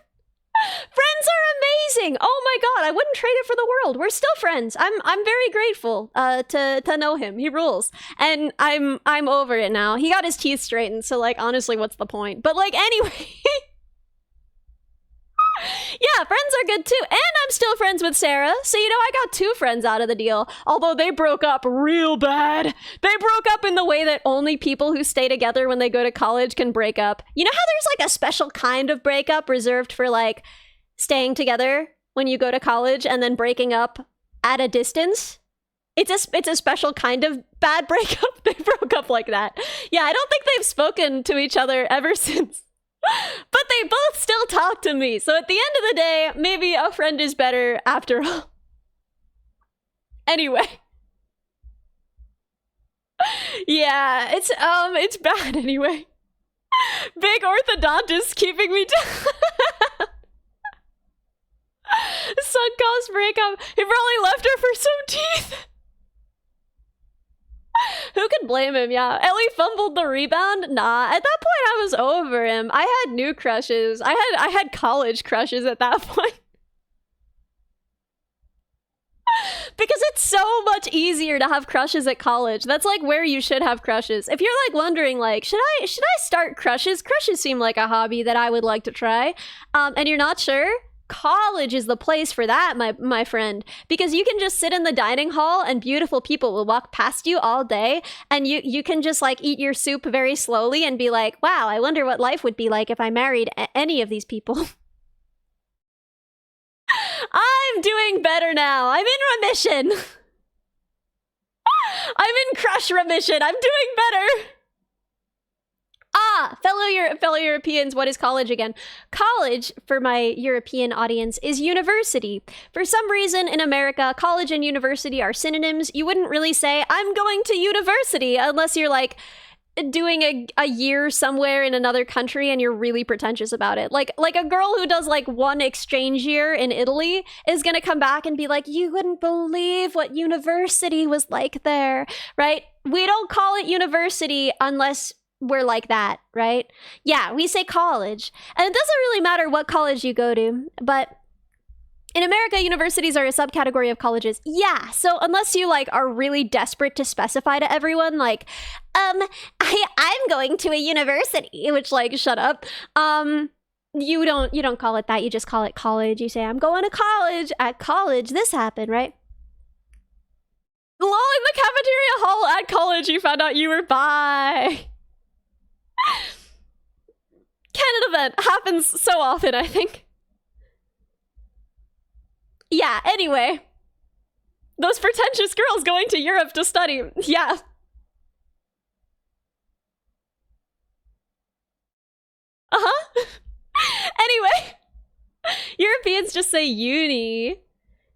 Friends are amazing. Oh my god, I wouldn't trade it for the world. We're still friends. I'm very grateful to know him. He rules, and I'm over it now. He got his teeth straightened, so like honestly, what's the point? But like anyway. Yeah, friends are good too. And I'm still friends with Sarah. So, you know, I got 2 friends out of the deal. Although they broke up real bad. They broke up in the way that only people who stay together when they go to college can break up. You know how there's like a special kind of breakup reserved for like staying together when you go to college and then breaking up at a distance? It's a special kind of bad breakup. They broke up like that. Yeah, I don't think they've spoken to each other ever since. But they both still talk to me. So at the end of the day, maybe a friend is better after all. Anyway. Yeah, it's bad anyway. Big orthodontist keeping me down. Sunk cost breakup. He probably left her for some teeth. Who could blame him? Yeah. Ellie fumbled the rebound? Nah. At that point, I was over him. I had new crushes. I had college crushes at that point. Because it's so much easier to have crushes at college. That's like where you should have crushes. If you're like wondering like, should I start crushes? Crushes seem like a hobby that I would like to try. And you're not sure? College is the place for that, my friend, because you can just sit in the dining hall and beautiful people will walk past you all day, and you can just like eat your soup very slowly and be like, wow, I wonder what life would be like if I married any of these people. I'm doing better now. I'm in remission. I'm in crush remission. I'm doing better. Ah, fellow Europeans, what is college again? College, for my European audience, is university. For some reason in America, college and university are synonyms. You wouldn't really say, I'm going to university, unless you're like doing a year somewhere in another country and you're really pretentious about it. Like a girl who does like 1 exchange year in Italy is gonna come back and be like, you wouldn't believe what university was like there, right? We don't call it university unless we're like that, right? Yeah, we say college. And it doesn't really matter what college you go to, but in America, universities are a subcategory of colleges. Yeah, so unless you like are really desperate to specify to everyone, like, I'm going to a university, which like, shut up. You don't call it that. You just call it college. You say, I'm going to college. At college, this happened, right? Lol, in the cafeteria hall at college, you found out you were bi. Canon event happens so often, I think. Yeah, anyway. Those pretentious girls going to Europe to study. Yeah. Uh-huh. Anyway. Europeans just say uni.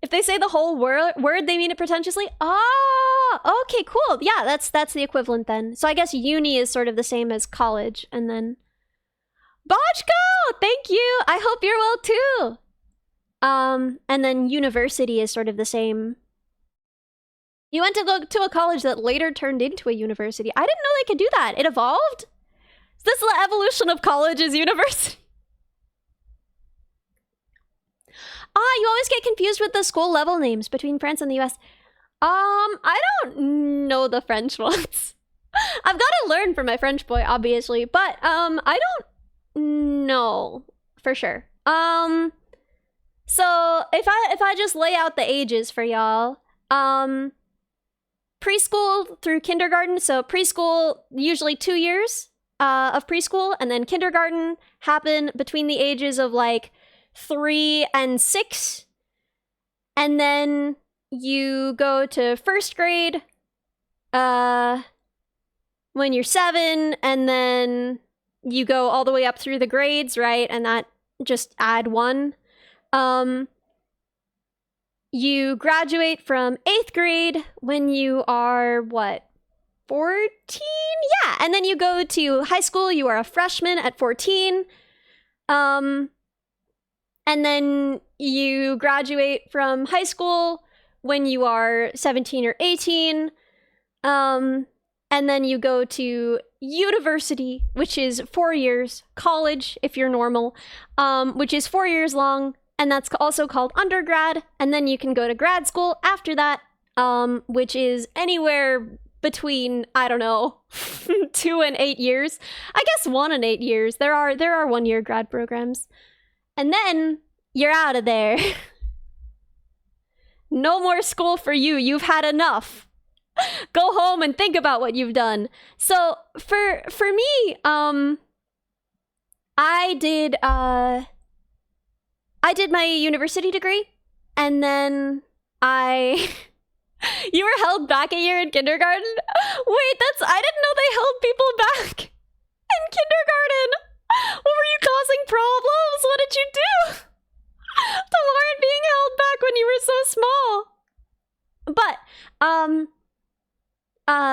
If they say the whole word, they mean it pretentiously. Oh, okay, cool. Yeah, that's the equivalent then. So I guess uni is sort of the same as college, and then Botchko, thank you. I hope you're well too. And then university is sort of the same. You went to go to a college that later turned into a university. I didn't know they could do that. It evolved. Is this the evolution of college as university? You always get confused with the school level names between France and the US. I don't know the French ones. I've got to learn from my French boy, obviously, but I don't know for sure. So if I just lay out the ages for y'all, preschool through kindergarten. So preschool usually 2 years, of preschool, and then kindergarten happen between the ages of like 3 and 6. And then you go to first grade when you're 7, and then you go all the way up through the grades, right? And that just add 1. You graduate from 8th grade when you are, what, 14? Yeah, and then you go to high school. You are a freshman at 14. And then you graduate from high school when you are 17 or 18. And then you go to university, which is 4 years. College, if you're normal, which is 4 years long. And that's also called undergrad. And then you can go to grad school after that, which is anywhere between, I don't know, 2 and 8 years. I guess 1 and 8 years. There are 1-year grad programs. And then you're out of there. No more school for you. You've had enough. Go home and think about what you've done. So for me, I did my university degree, and then you were held back a year in kindergarten? Wait, I didn't know they held people back in kindergarten. What were you causing problems? What did you do to warrant being held back when you were so small? But,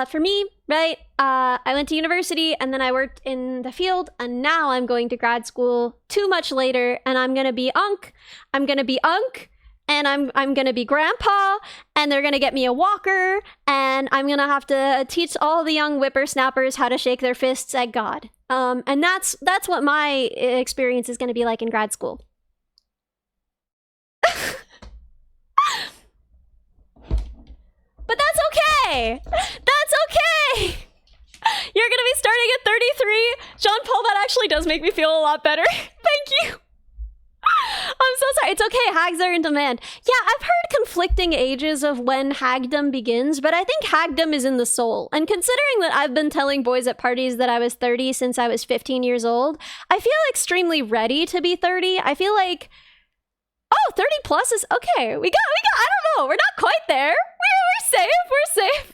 for me, right, I went to university, and then I worked in the field, and now I'm going to grad school too much later, and I'm gonna be Unc, and I'm gonna be Grandpa, and they're gonna get me a walker, and I'm gonna have to teach all the young whippersnappers how to shake their fists at God. And that's what my experience is gonna be like in grad school. But that's okay! That's okay! You're gonna be starting at 33. John Paul, that actually does make me feel a lot better. Thank you. I'm so sorry. It's okay. Hags are in demand. Yeah, I've heard conflicting ages of when hagdom begins, but I think hagdom is in the soul. And considering that I've been telling boys at parties that I was 30 since I was 15 years old, I feel extremely ready to be 30. I feel like, oh, 30 plus is okay. We got, I don't know. We're not quite there. We're safe. We're safe.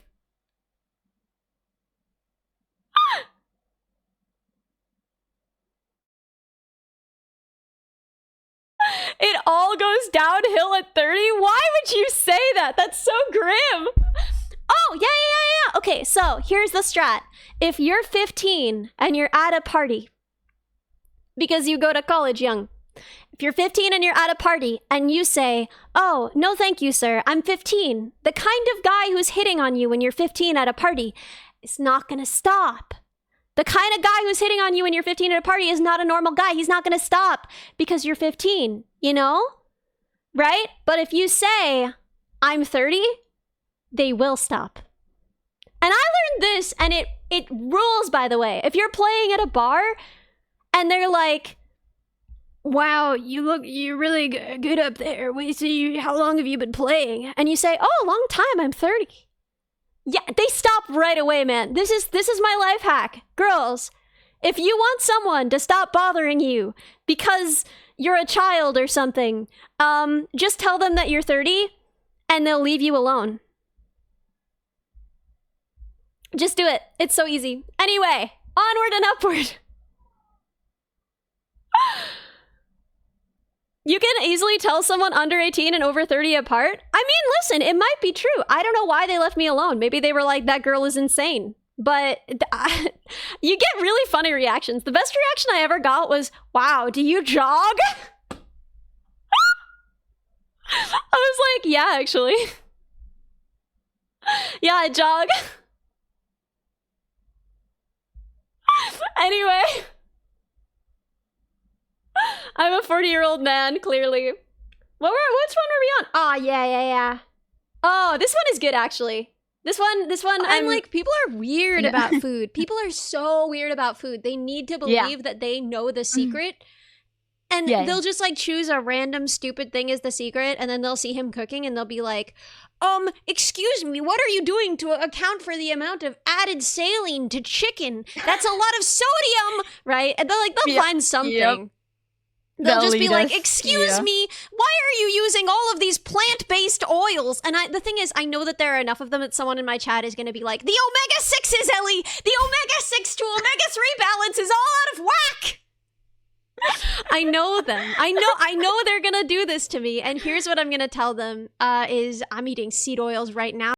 It all goes downhill at 30? Why would you say that? That's so grim. Oh, yeah. Okay, so here's the strat. If you're 15 and you're at a party, because you go to college young, if you're 15 and you're at a party and you say, oh, no thank you, sir, I'm 15, the kind of guy who's hitting on you when you're 15 at a party is not gonna stop. The kind of guy who's hitting on you when you're 15 at a party is not a normal guy. He's not going to stop because you're 15, you know? Right? But if you say, I'm 30, they will stop. And I learned this, and it rules, by the way. If you're playing at a bar, and they're like, wow, you're really good up there. Wait, so how long have you been playing? And you say, oh, a long time, I'm 30. Yeah, they stop right away, man. This is my life hack. Girls, if you want someone to stop bothering you because you're a child or something, just tell them that you're 30 and they'll leave you alone. Just do it. It's so easy. Anyway, onward and upward. You can easily tell someone under 18 and over 30 apart. I mean, listen, it might be true. I don't know why they left me alone. Maybe they were like, that girl is insane. But you get really funny reactions. The best reaction I ever got was, wow, do you jog? I was like, yeah, actually. Yeah, I jog. Anyway. I'm a 40-year-old man, clearly. Which one were we on? Oh, yeah. Oh, this one is good, actually. This one, I'm like, people are weird about food. People are so weird about food. They need to believe that they know the secret. And Yeah. they'll just like choose a random stupid thing as the secret, and then they'll see him cooking and they'll be like, excuse me, what are you doing to account for the amount of added saline to chicken? That's a lot of sodium, right? And they'll find something. They'll just be like, excuse me, why are you using all of these plant-based oils? And the thing is, I know that there are enough of them that someone in my chat is going to be like, the omega-6s, Ellie! The omega-6 to omega-3 balance is all out of whack! I know them. I know they're going to do this to me. And here's what I'm going to tell them, is I'm eating seed oils right now.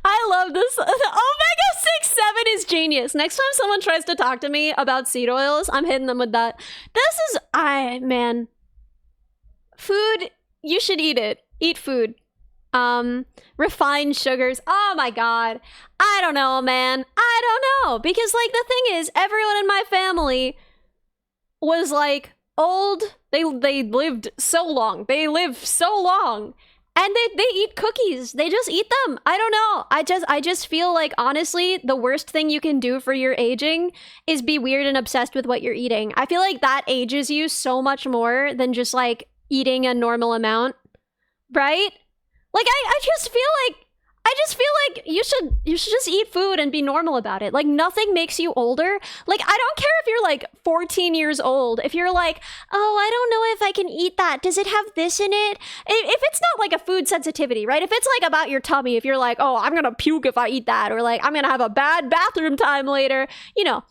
I love this. The omega-6, 7 is genius. Next time someone tries to talk to me about seed oils, I'm hitting them with that. This is, man. Food, you should eat it. Eat food. Refined sugars. Oh my god. I don't know, man. I don't know. Because, like, the thing is, everyone in my family was, like, old. They lived so long. They live so long. And they eat cookies. They just eat them. I don't know. I just feel like, honestly, the worst thing you can do for your aging is be weird and obsessed with what you're eating. I feel like that ages you so much more than just, like, eating a normal amount. Right? Like, I just feel like you should just eat food and be normal about it. Like, nothing makes you older. Like, I don't care if you're like 14 years old. If you're like, oh, I don't know if I can eat that. Does it have this in it? If it's not like a food sensitivity, right? If it's like about your tummy, if you're like, oh, I'm gonna puke if I eat that, or like, I'm gonna have a bad bathroom time later, you know.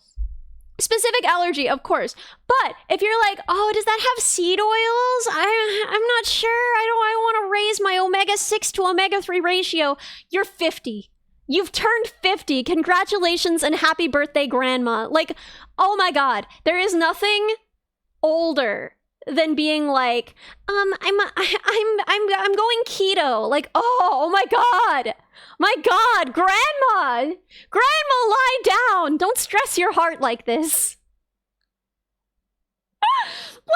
Specific allergy, of course. But if you're like, oh, does that have seed oils? I'm not sure. I want to raise my omega-6 to omega-3 ratio. You're 50. You've turned 50. Congratulations and happy birthday, grandma. Like, oh my god. There is nothing older than being like, I'm going keto. Like, oh my god. My god, grandma! Grandma, lie down! Don't stress your heart like this.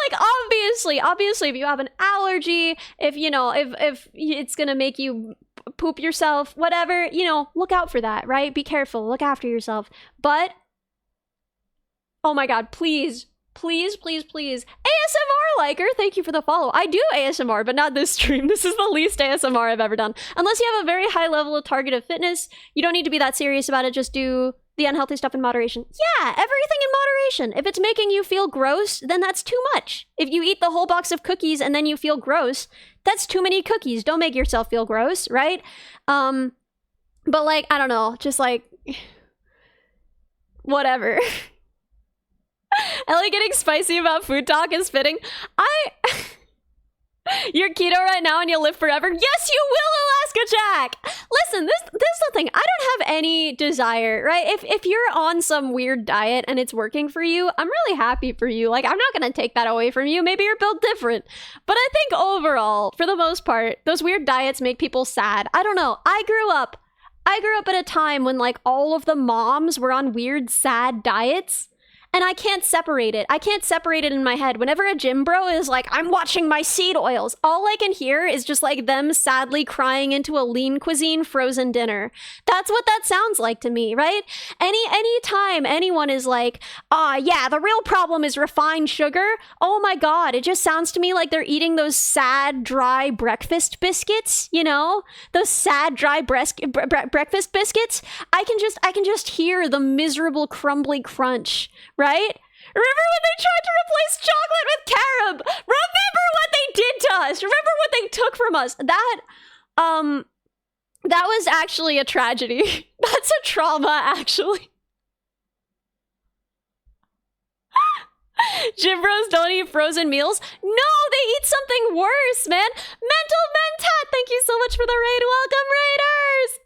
Like, obviously, if you have an allergy, if, you know, if it's gonna make you poop yourself, whatever, you know, look out for that, right? Be careful, look after yourself. But, oh my god, please, ASMR liker, thank you for the follow. I do ASMR, but not this stream. This is the least ASMR I've ever done. Unless you have a very high level of targeted fitness, you don't need to be that serious about it. Just do the unhealthy stuff in moderation. Yeah, everything in moderation. If it's making you feel gross, then that's too much. If you eat the whole box of cookies and then you feel gross, that's too many cookies. Don't make yourself feel gross, right? But like, I don't know, just like, whatever. Ellie getting spicy about food talk is fitting. You're keto right now and you'll live forever? Yes, you will, Alaska Jack! Listen, this is the thing. I don't have any desire, right? If you're on some weird diet and it's working for you, I'm really happy for you. Like, I'm not gonna take that away from you. Maybe you're built different. But I think overall, for the most part, those weird diets make people sad. I don't know. I grew up at a time when, like, all of the moms were on weird, sad diets. And I can't separate it. I can't separate it in my head. Whenever a gym bro is like, I'm watching my seed oils, all I can hear is just like them sadly crying into a lean cuisine frozen dinner. That's what that sounds like to me, right? Any time anyone is like, yeah, the real problem is refined sugar. Oh my god, it just sounds to me like they're eating those sad, dry breakfast biscuits, you know? Those sad, dry breakfast biscuits. I can just hear the miserable crumbly crunch. Right? Remember when they tried to replace chocolate with carob? Remember what they did to us? Remember what they took from us? That was actually a tragedy. That's a trauma, actually. Gym bros don't eat frozen meals? No, they eat something worse, man. Mental Mentat, thank you so much for the raid. Welcome, raiders!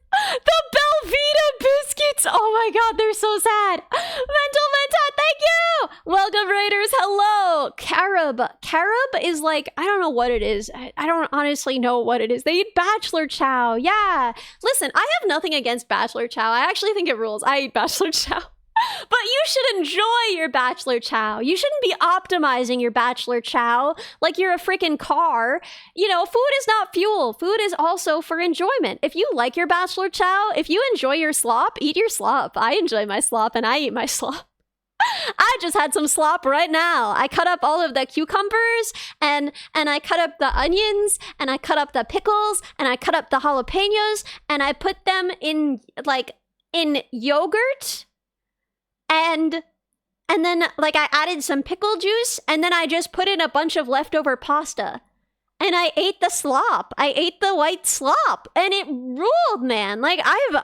The Belvita biscuits! Oh my god, they're so sad. Mental Mentat, thank you! Welcome, raiders. Hello. Carob. Carob is like, I don't know what it is. I don't honestly know what it is. They eat bachelor chow. Yeah. Listen, I have nothing against bachelor chow. I actually think it rules. I eat bachelor chow. But you should enjoy your bachelor chow. You shouldn't be optimizing your bachelor chow like you're a freaking car. You know, food is not fuel. Food is also for enjoyment. If you like your bachelor chow, if you enjoy your slop, eat your slop. I enjoy my slop and I eat my slop. I just had some slop right now. I cut up all of the cucumbers and I cut up the onions and I cut up the pickles and I cut up the jalapenos and I put them in yogurt and then like I added some pickle juice and then I just put in a bunch of leftover pasta. And I ate the slop. I ate the white slop and it ruled, man. Like I've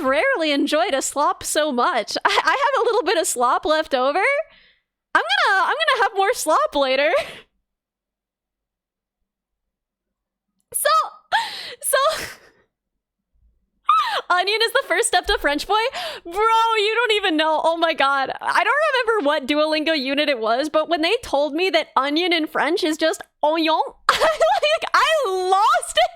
rarely enjoyed a slop so much. I have a little bit of slop left over. I'm gonna have more slop later. So onion is the first step to French boy? Bro, you don't even know. Oh my god. I don't remember what Duolingo unit it was, but when they told me that onion in French is just oignon, like, I lost it.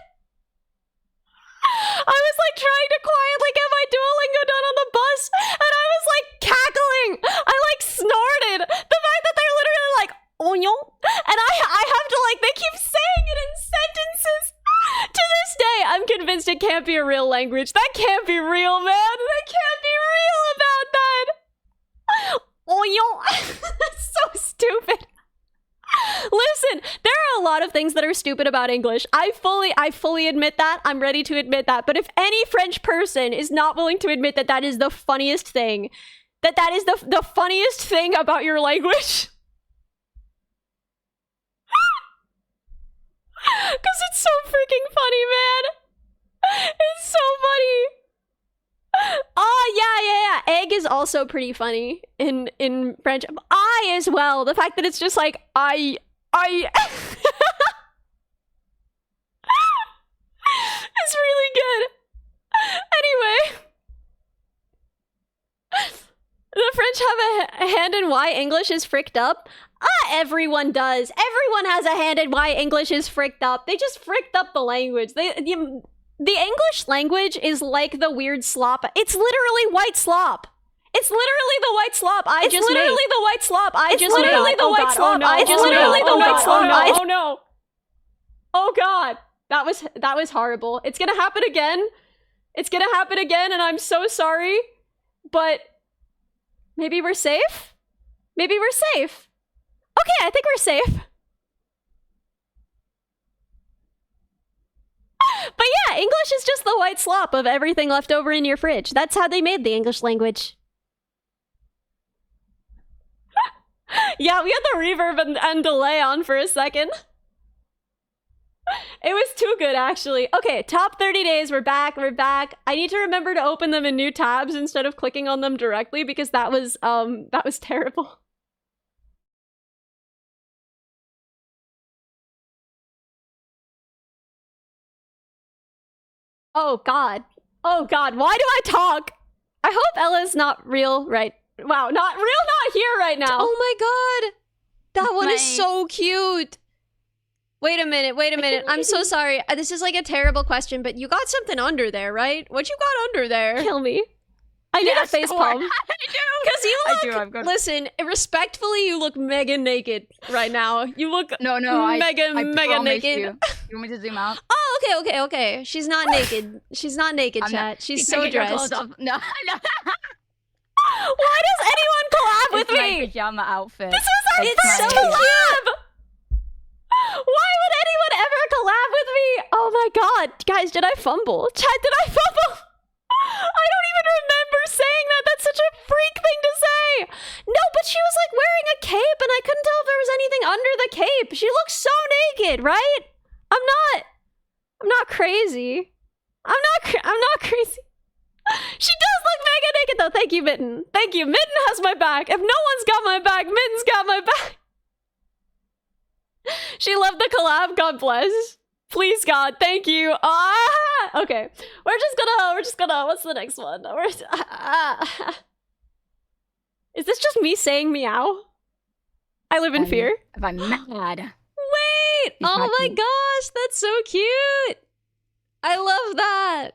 I was like trying to quietly get my Duolingo done on the bus, and I was like cackling. I like snorted. The fact that they're literally like oignon, and I have to like, they keep saying it in sentences. To this day, I'm convinced it can't be a real language. That can't be real, man. That can't be real about that. Oignon. That's so stupid. Listen, there are a lot of things that are stupid about English. I fully admit that. I'm ready to admit that. But if any French person is not willing to admit that that is the funniest thing, that is the funniest thing about your language, because it's so freaking funny, man. It's so funny. Oh, yeah. Egg is also pretty funny in French. I as well. The fact that it's just like, I... It's really good. Anyway. The French have a hand in why English is fricked up. Everyone does. Everyone has a hand in why English is fricked up. They just fricked up the language. The English language is like the weird slop. It's literally white slop. It's literally the white slop I just made. It's literally the white slop I just made. It's literally the white slop I just made. It's literally the white slop. Oh no. Oh god. That was horrible. It's gonna happen again. It's gonna happen again, and I'm so sorry. But maybe we're safe? Maybe we're safe. Okay, I think we're safe. But yeah, English is just the white slop of everything left over in your fridge. That's how they made the English language. Yeah, we had the reverb and delay on for a second. It was too good, actually. Okay, top 30 days, we're back. I need to remember to open them in new tabs instead of clicking on them directly because that was terrible. Oh god. Oh god, why do I talk? I hope Ella's not real right. Wow, not here right now. Oh my god. That one is so cute. Wait a minute. I'm so sorry. This is like a terrible question, but you got something under there, right? What you got under there? Kill me. I need a face palm. I do. Because you look, listen, respectfully, you look mega naked right now. You look mega naked. You want me to zoom out? Oh, okay. She's not naked. She's not naked, chat. She's so dressed. No. Why does anyone collab with me? My pajama outfit. This was our first collab! Why would anyone ever collab with me? Oh my god. Guys, did I fumble? Chat, did I fumble? I don't even remember saying that. That's such a freak thing to say. No, but she was like wearing a cape and I couldn't tell if there was anything under the cape. She looks so naked, right? I'm not crazy. I'm not crazy. She does look mega naked though. Thank you, Mitten. Thank you. Mitten has my back. If no one's got my back, Mitten's got my back. She loved the collab. God bless. Please, God. Thank you. Okay. We're just gonna, what's the next one? Is this just me saying meow? I live in fear. If I'm mad. Wait! Oh my gosh, that's so cute! I love that!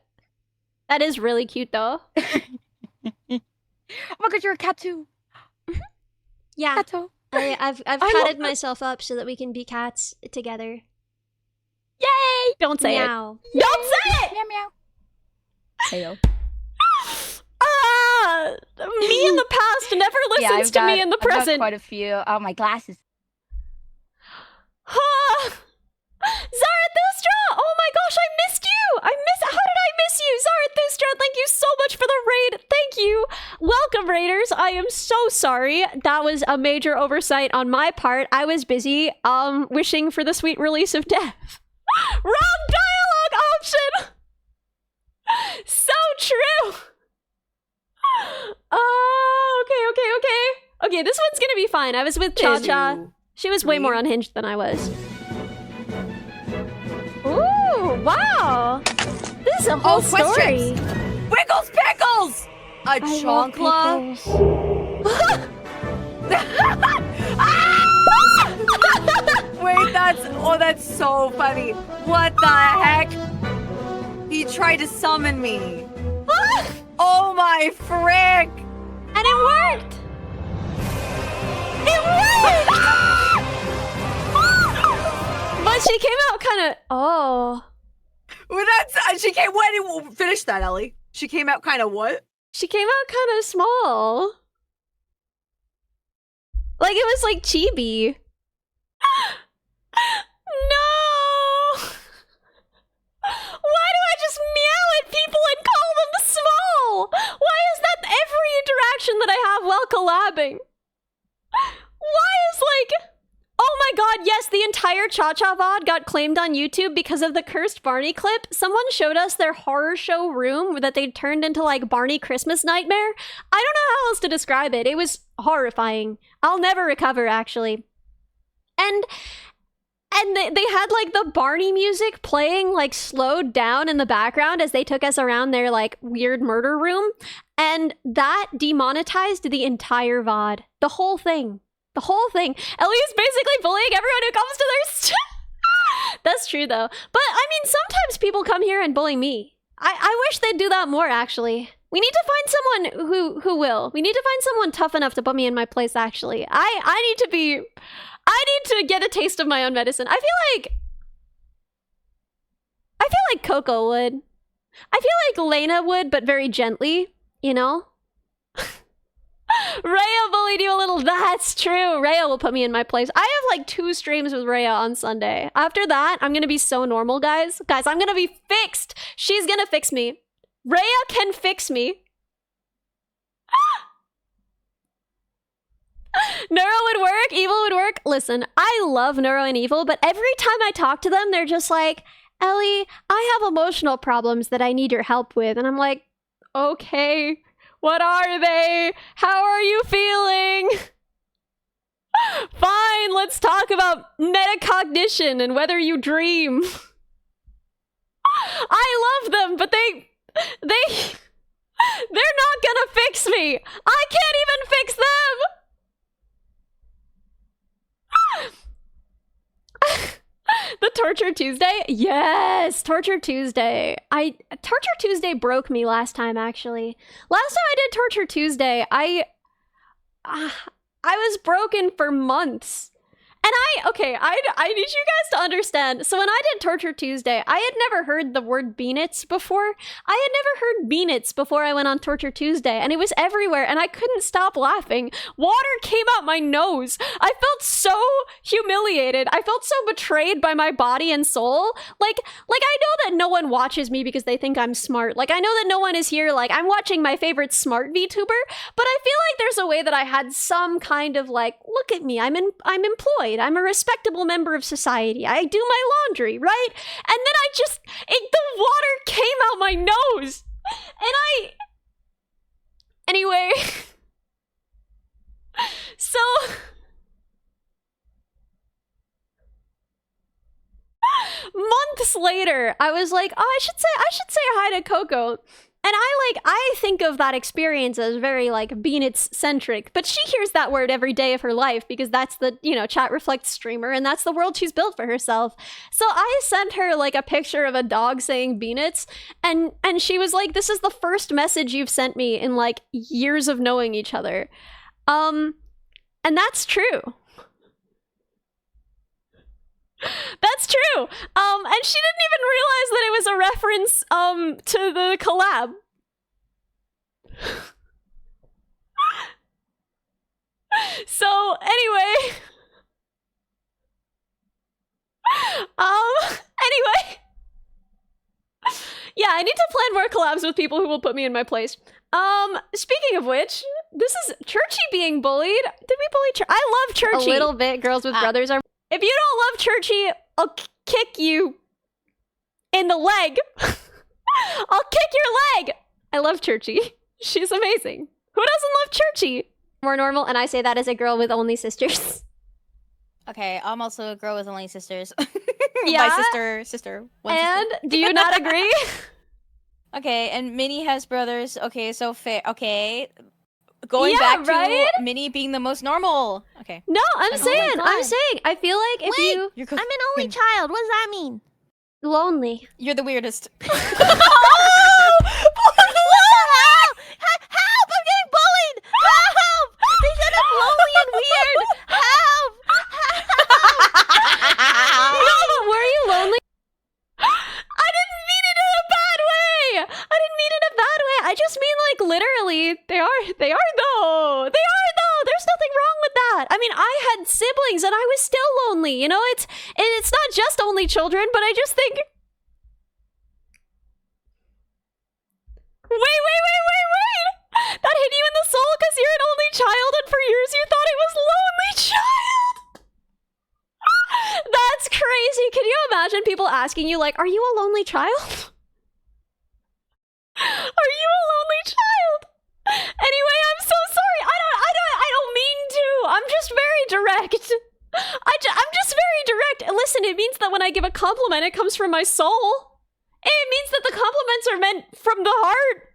That is really cute though. Oh my god, you're a cat too. Yeah. Catto. I've catted myself up so that we can be cats together. Yay! Don't say Meow. it. Don't say it! Meow meow. Heyo. Me in the past never listens to me in the I've got present. quite a few. Oh, my glasses. Zarathustra! Oh my gosh, I missed you! How did I miss you? Zarathustra, thank you so much for the raid. Thank you. Welcome, raiders. I am so sorry. That was a major oversight on my part. I was busy wishing for the sweet release of death. Wrong dialogue option! So true! Okay, this one's gonna be fine. I was with Cha-Cha. She was way more unhinged than I was. Ooh, wow! This is a whole story. Wiggles Pickles! A chancla? Wait, that's so funny. What the heck? He tried to summon me. Oh my frick! And it worked! It worked! But she came out kind of... Oh. Well, finish that, Ellie. She came out kind of what? She came out kind of small. Like, it was like chibi. No! Why do I just meow at people and call them small? Why is that every interaction that I have while collabing? Why is like... Oh my god, yes, the entire Cha-Cha VOD got claimed on YouTube because of the cursed Barney clip. Someone showed us their horror show room that they turned into like Barney Christmas Nightmare. I don't know how else to describe it. It was horrifying. I'll never recover, actually. And they had like the Barney music playing like slowed down in the background as they took us around their like weird murder room. And that demonetized the entire VOD. The whole thing. The whole thing. Ellie is basically bullying everyone who comes to their That's true, though. But, I mean, sometimes people come here and bully me. I wish they'd do that more, actually. We need to find someone who will. We need to find someone tough enough to put me in my place, actually. I need to get a taste of my own medicine. I feel like Coco would. I feel like Lena would, but very gently, you know? Rhea bullied you a little. That's true. Rhea will put me in my place. I have like 2 streams with Rhea on Sunday. After that, I'm gonna be so normal, guys. Guys, I'm gonna be fixed. She's gonna fix me. Rhea can fix me. Neuro would work. Evil would work. Listen, I love Neuro and Evil, but every time I talk to them, they're just like, Ellie, I have emotional problems that I need your help with. And I'm like, okay. What are they? How are you feeling? Fine, let's talk about metacognition and whether you dream. I love them, but they're not gonna fix me. I can't even fix them. The Torture Tuesday? Yes, Torture Tuesday. Torture Tuesday broke me last time, actually. Last time I did Torture Tuesday, I was broken for months. And I need you guys to understand. So when I did Torture Tuesday, I had never heard the word beanits before. I had never heard beanits before I went on Torture Tuesday, and it was everywhere, and I couldn't stop laughing. Water came out my nose. I felt so humiliated. I felt so betrayed by my body and soul. Like I know that no one watches me because they think I'm smart. Like I know that no one is here like I'm watching my favorite smart VTuber, but I feel like there's a way that I had some kind of like, look at me, I'm employed. I'm a respectable member of society. I do my laundry, right? And then the water came out my nose. And anyway. So. Months later, I was like, oh, I should say hi to Coco. And I think of that experience as very like Beanits centric, but she hears that word every day of her life because that's the, Chat Reflects streamer, and that's the world she's built for herself. So I sent her like a picture of a dog saying Beanits, and she was like, this is the first message you've sent me in like years of knowing each other. And that's true. That's true. And she didn't even realize that it was a reference to the collab. So anyway, anyway, yeah, I need to plan more collabs with people who will put me in my place. Speaking of which, this is Churchy being bullied. Did we bully Churchy? I love Churchy. A little bit. Girls with brothers are. If you don't love Churchy, I'll kick you in the leg. I'll kick your leg. I love Churchy. She's amazing. Who doesn't love Churchy? More normal, and I say that as a girl with only sisters. Okay, I'm also a girl with only sisters. Yeah? My sister. One And sister. do you not agree? Okay, and Minnie has brothers. Okay, so fair. Okay, going Yeah, back right? to Minnie being the most normal. Okay, No, I'm Oh my saying, God. I feel like if Wait. you you're I'm an only child. What does that mean? Lonely. You're the weirdest. Help! I'm getting bullied! Help! They said I'm lonely and weird! Help! No, but were you lonely? I didn't mean it in a bad way. I didn't mean it in a bad way. I just mean like literally. They are though. They are though. There's nothing wrong with that. I mean, I had siblings and I was still lonely. You know, it's not just only children, but I just think. Wait. That hit you in the soul because you're an only child and for years you thought it was lonely child. That's crazy. Can you imagine people asking you like, are you a lonely child? Are you a lonely child? Anyway, I'm so sorry. I don't mean to. I'm just very direct. I'm just very direct. Listen, it means that when I give a compliment, it comes from my soul. It means that the compliments are meant from the heart.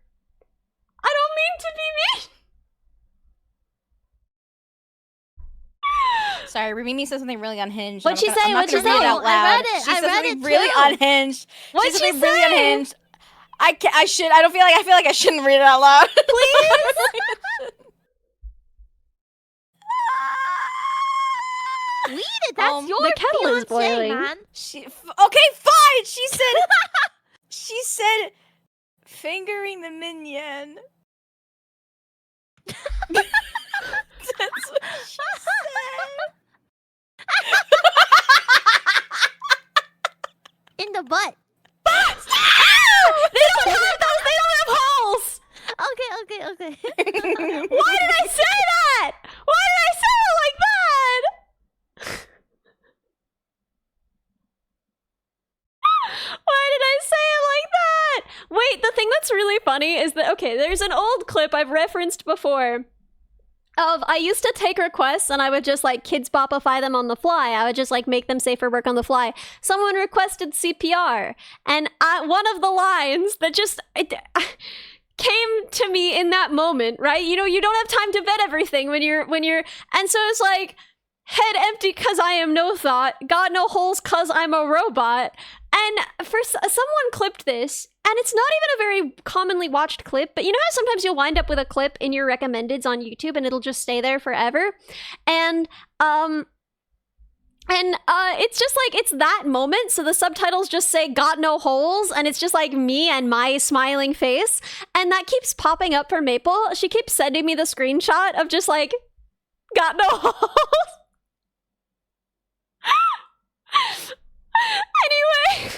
I don't mean to be mean. Sorry, Rumini said something really unhinged. What'd she say? I'm not What'd she gonna read it say? out I loud. read it. She I said read something it really too. unhinged. What'd she she said something really say? unhinged. I don't feel like I shouldn't read it out loud. Please? Read it. That's your the kettle is fiancé, boiling. man. Okay, fine. She said fingering the minion. That's what she said. In the butt. They don't have those. They don't have holes. Okay. Why did I say that? Why did I say it like that? Why did I say it like that? Wait, the thing that's really funny is that, okay, there's an old clip I've referenced before of I used to take requests and I would just like kids bopify them on the fly. I would just like make them say for work on the fly. Someone requested CPR and one of the lines that just came to me in that moment, right? You know, you don't have time to vet everything when you're and so it's like head empty cause I am no thought, got no holes cause I'm a robot. And for someone clipped this, and it's not even a very commonly watched clip, but you know how sometimes you'll wind up with a clip in your recommendeds on YouTube and it'll just stay there forever? And it's just like, it's that moment, so the subtitles just say, got no holes, and it's just like me and my smiling face, and that keeps popping up for Maple. She keeps sending me the screenshot of just like, got no holes. Anyway.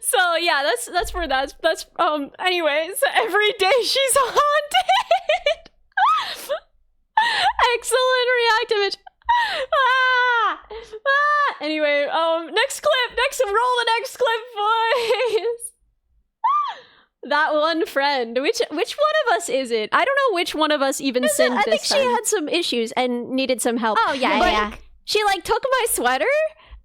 So yeah, that's where that's anyways, every day she's haunted. Excellent reactivation. Anyway, next clip, roll the next clip, boys. That one friend. Which one of us is it? I don't know which one of us even sinned I think this time. She had some issues and needed some help. Oh, yeah, But yeah. she like took my sweater.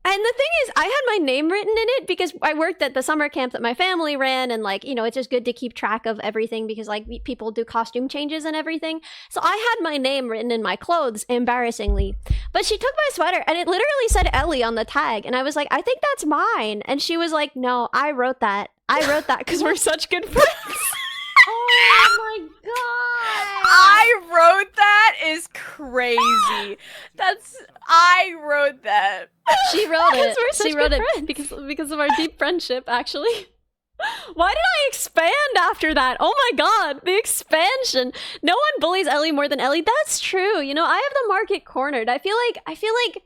And the thing is, I had my name written in it because I worked at the summer camp that my family ran, and like, you know, it's just good to keep track of everything because like people do costume changes and everything. So I had my name written in my clothes, embarrassingly. But she took my sweater and it literally said Ellie on the tag, and I was like, I think that's mine. And she was like, no, I wrote that because we're such good friends. Oh my god. I wrote that is crazy. I wrote that. She wrote it. Because we're such She wrote good it because of our deep friendship, actually. Why did I expand after that? Oh my god, the expansion. No one bullies Ellie more than Ellie. That's true. You know, I have the market cornered. I feel like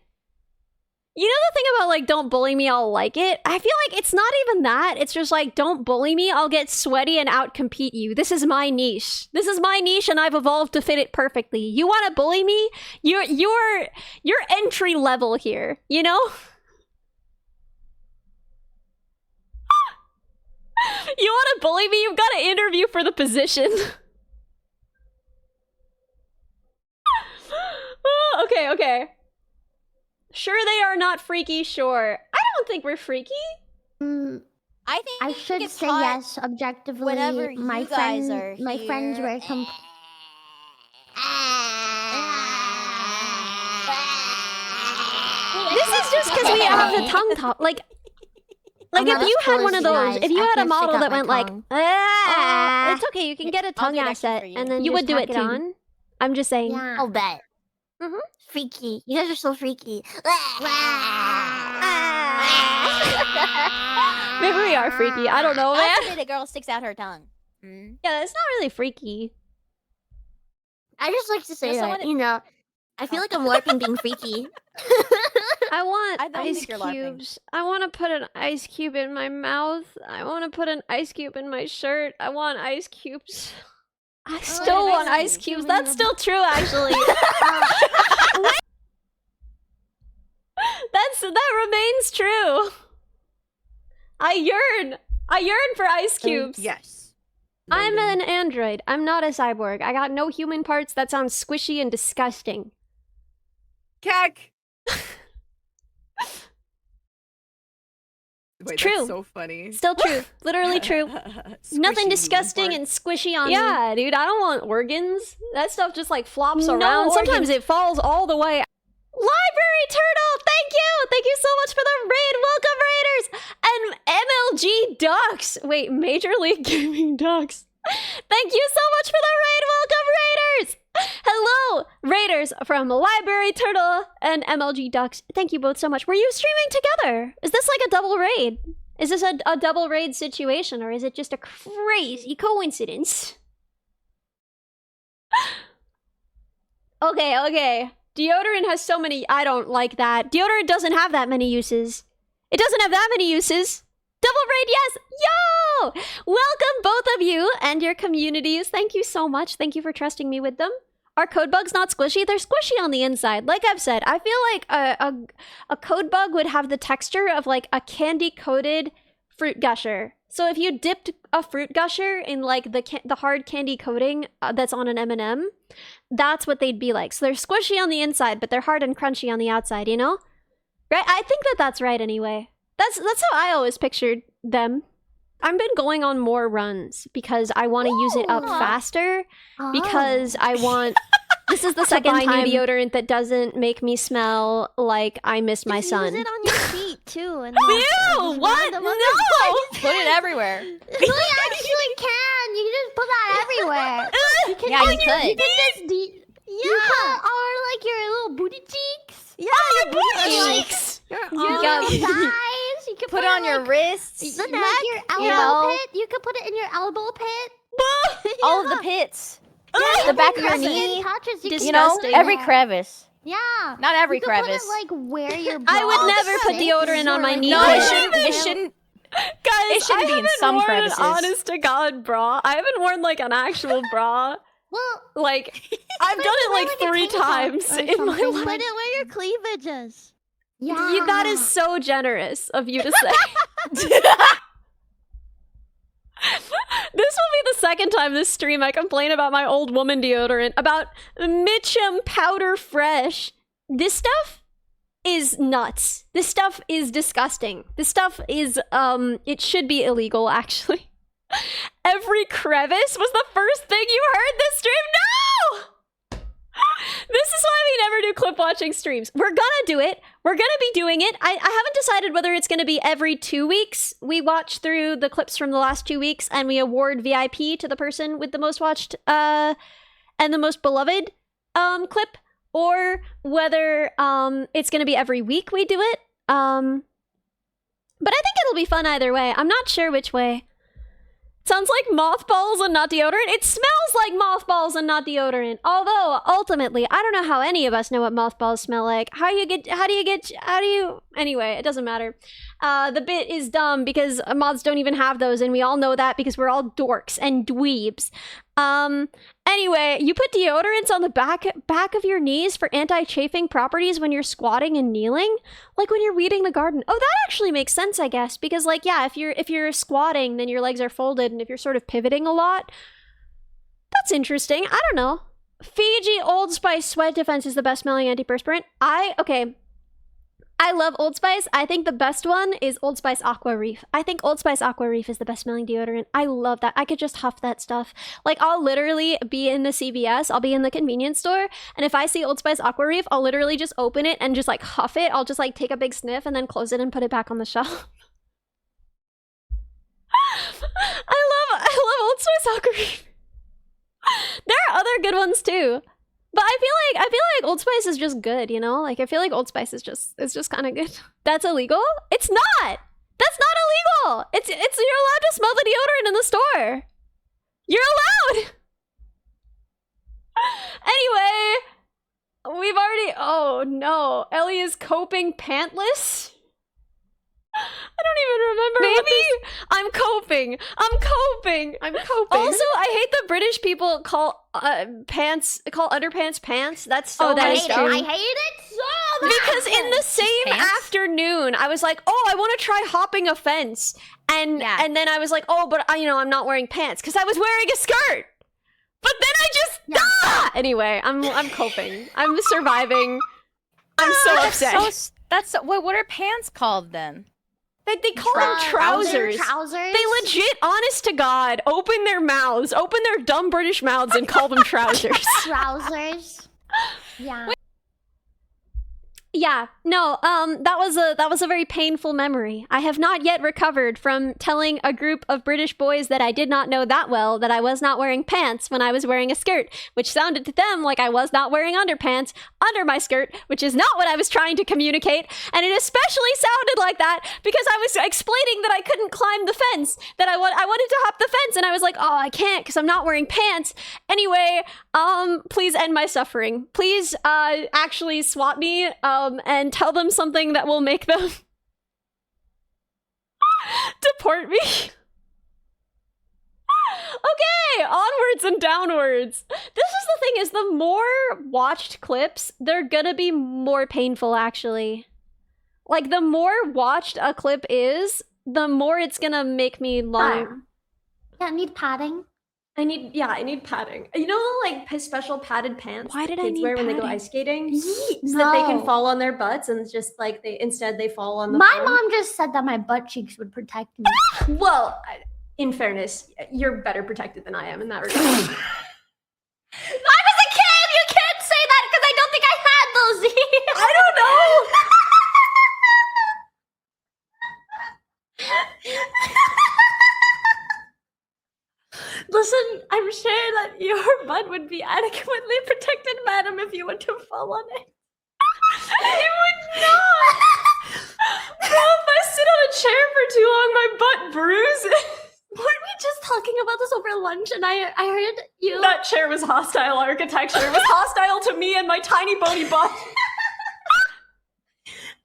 you know the thing about like don't bully me, I'll like it? I feel like it's not even that. It's just like don't bully me, I'll get sweaty and outcompete you. This is my niche. This is my niche and I've evolved to fit it perfectly. You want to bully me? You're entry level here, you know? You want to bully me? You've got to interview for the position. Oh, okay. Sure they are not freaky, sure. I don't think we're freaky. Mm, I think I you should get say taught yes. Objectively, whenever my you guys friends, are my friends here. were This is just because we have the tongue top. Like I'm if not as you had cool one as of you those, guys. if you I had a can't stick model out that my went like, tongue. it's okay, you can get a I'll tongue do that asset, for you. and then You just would do tack it it too. on. I'm just saying. Yeah. I'll bet. Mhm. Freaky. You guys are so freaky. Maybe we are freaky. I don't know, man. That's the day the girl sticks out her tongue. Hmm? Yeah, it's not really freaky. I just like to say No, that, someone- you know, I feel like I'm LARPing being freaky. I want I don't ice think you're LARPing. cubes. I want to put an ice cube in my mouth. I want to put an ice cube in my shirt. I want ice cubes. I still want ice cubes. That's still true, actually. That remains true. I yearn for ice cubes. Yes. I'm an android. I'm not a cyborg. I got no human parts. That sounds squishy and disgusting. Keck. Wait, true. That's so funny. Still true. Literally true. Nothing Squishy disgusting human and squishy on me. Yeah, dude, I don't want organs. That stuff just like flops No around. Sometimes organs. it falls all the way. Library Turtle, thank you! Thank you so much for the raid. Welcome, Raiders! And MLG Ducks. Wait, Major League Gaming Ducks. Thank you so much for the raid. Welcome, Raiders! Hello, Raiders from Library Turtle and MLG Ducks. Thank you both so much. Were you streaming together? Is this like a double raid? Is this a double raid situation, or is it just a crazy coincidence? Okay. Deodorant has so many... I don't like that. Deodorant doesn't have that many uses. It doesn't have that many uses. Double raid, yes! Yo! Welcome, both of you and your communities. Thank you so much. Thank you for trusting me with them. Are code bugs not squishy? They're squishy on the inside. Like I've said, I feel like a code bug would have the texture of like a candy-coated fruit gusher. So if you dipped a fruit gusher in like the hard candy coating that's on an M&M, that's what they'd be like. So they're squishy on the inside, but they're hard and crunchy on the outside, you know? Right? I think that's right anyway. That's how I always pictured them. I've been going on more runs because I want to use it up faster because I want... This is the second time deodorant that doesn't make me smell like I miss my son. Use it on your feet too. And Ew! What? No! Put it everywhere. You actually can. You can just put that everywhere. You can, Yeah, you You could. can just you put on like your little booty cheeks. Yeah, your booty cheeks! Your little thighs. You can Put it on your wrists. the neck, your elbow know. pit. You can put it in your elbow pit. All of the pits. Yeah, The back every of your crevice knee. it touches, you can You know, put it every there. crevice. Yeah. Not every You can crevice. put it like where your I would bra never put sits deodorant on or, my like, knee. No, I it where shouldn't. your It nail- shouldn't. Guys, It shouldn't I be in haven't some worn crevices. an honest to God bra. I haven't worn like an actual bra. Well, Like, I've done it like wear, like, a 3 tank top times or in my something. life. Put it where your cleavage is. yeah. That is so generous of you to say. This will be the second time this stream I complain about my old woman deodorant, about Mitchum Powder Fresh. This stuff is nuts. This stuff is disgusting. This stuff is, it should be illegal, actually. Every crevice was the first thing you heard this stream? No! This is why we never do clip watching streams. We're gonna do it. We're gonna be doing it. I haven't decided whether it's gonna be every 2 weeks. We watch through the clips from the last 2 weeks and we award VIP to the person with the most watched and the most beloved clip, or whether it's gonna be every week we do it. But I think it'll be fun either way. I'm not sure which way. Sounds like mothballs and not deodorant. It smells like mothballs and not deodorant. Although, ultimately, I don't know how any of us know what mothballs smell like. Anyway, it doesn't matter. The bit is dumb because moths don't even have those, and we all know that because we're all dorks and dweebs. Anyway, you put deodorants on the back of your knees for anti-chafing properties when you're squatting and kneeling, like when you're weeding the garden. Oh, that actually makes sense, I guess, because like, yeah, if you're squatting, then your legs are folded, and if you're sort of pivoting a lot, that's interesting. I don't know. Fiji Old Spice Sweat Defense is the best smelling antiperspirant. Okay. I love Old Spice. I think the best one is Old Spice Aqua Reef. I think Old Spice Aqua Reef is the best smelling deodorant. I love that. I could just huff that stuff. Like, I'll literally be in the CVS, I'll be in the convenience store, and if I see Old Spice Aqua Reef, I'll literally just open it and just like huff it. I'll just like take a big sniff and then close it and put it back on the shelf. I love Old Spice Aqua Reef. There are other good ones too. But I feel like Old Spice is just good, you know? Like, I feel like Old Spice is just kind of good. That's illegal? It's not! That's not illegal! It's you're allowed to smell the deodorant in the store! You're allowed! Anyway, we've already... Oh, no. Ellie is coping pantless? I don't even remember. Maybe I'm coping. Also, I hate that British people call underpants pants. That's so I nice. hate it. I hate it so much. Because in the same afternoon, I was like, "Oh, I want to try hopping a fence," and then I was like, "Oh, but I'm not wearing pants because I was wearing a skirt." But then I just Anyway, I'm coping. I'm surviving. I'm so upset. What are pants called then? They call them trousers. Trousers. They legit, honest to God, open their dumb British mouths and call them trousers. Trousers. Yeah. Yeah, no, that was a very painful memory. I have not yet recovered from telling a group of British boys that I did not know that well that I was not wearing pants when I was wearing a skirt, which sounded to them like I was not wearing underpants under my skirt, which is not what I was trying to communicate, and it especially sounded like that because I was explaining that I couldn't climb the fence, that I wanted to hop the fence, and I was like, oh, I can't because I'm not wearing pants. Anyway, please end my suffering. Please, actually swap me, and tell them something that will make them deport me. Okay, onwards and downwards. This is the thing, is the more watched clips, they're gonna be more painful, actually. Like, the more watched a clip is, the more it's gonna make me long. Yeah, need padding. I need padding. You know, like special padded pants Why did I kids need wear when they go padding? ice skating, so that they can fall on their butts and just like they fall on the. My foam. mom just said that my butt cheeks would protect me. Well, in fairness, you're better protected than I am in that regard. I was a kid! You can't say that because I don't think I had those years! I don't know. Listen, I'm sure that your butt would be adequately protected, madam, if you were to fall on it. It would not! Well, if I sit on a chair for too long, my butt bruises. Weren't we just talking about this over lunch and I heard you... That chair was hostile architecture. It was hostile to me and my tiny bony butt.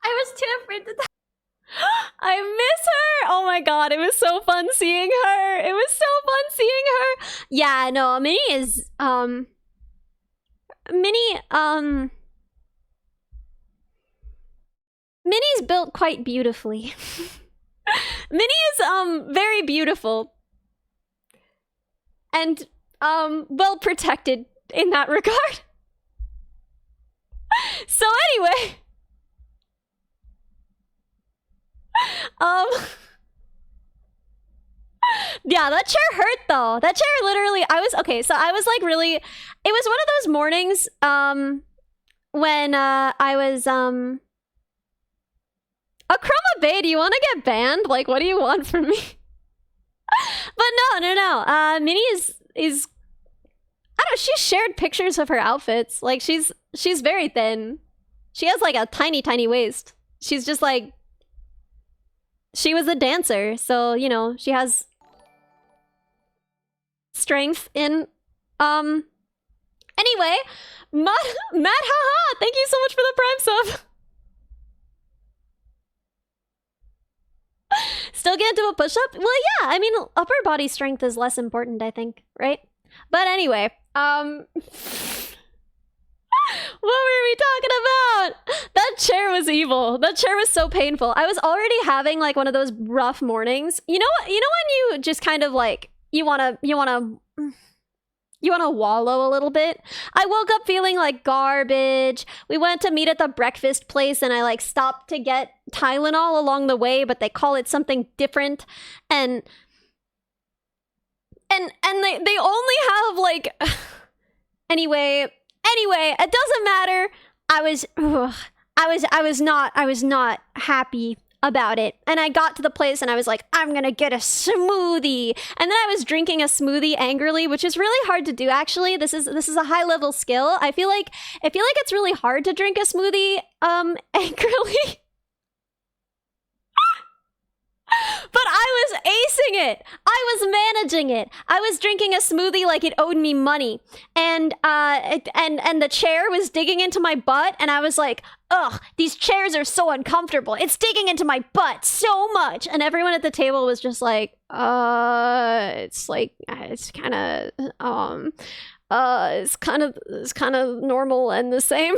I was too afraid to... I miss her. Oh my god, it was so fun seeing her. It was so fun seeing her. Yeah, no, Minnie is Minnie's built quite beautifully. Minnie is very beautiful. And well protected in that regard. So anyway, yeah, that chair hurt though. That chair literally, I was like really, it was one of those mornings when I was Akrama Bay, do you want to get banned? Like, what do you want from me? But no. Minnie is I don't know, she shared pictures of her outfits. Like, she's very thin. She has like a tiny waist. She's just like, she was a dancer, so, you know, she has strength in anyway, Matt haha, thank you so much for the prime sub. Still can't do a push-up? Well, yeah, I mean, upper body strength is less important, I think, right? But anyway, what were we talking about? That chair was evil. That chair was so painful. I was already having like one of those rough mornings. You know when you just kind of like you wanna wallow a little bit? I woke up feeling like garbage. We went to meet at the breakfast place and I like stopped to get Tylenol along the way, but they call it something different. And they only have like anyway, it doesn't matter. I was not happy about it. And I got to the place and I was like, I'm gonna get a smoothie. And then I was drinking a smoothie angrily, which is really hard to do actually. This is a high level skill. I feel like it's really hard to drink a smoothie angrily. But I was acing it. I was managing it. I was drinking a smoothie like it owed me money. And the chair was digging into my butt and I was like, ugh, these chairs are so uncomfortable. It's digging into my butt so much. And everyone at the table was just like, it's kind of normal and the same.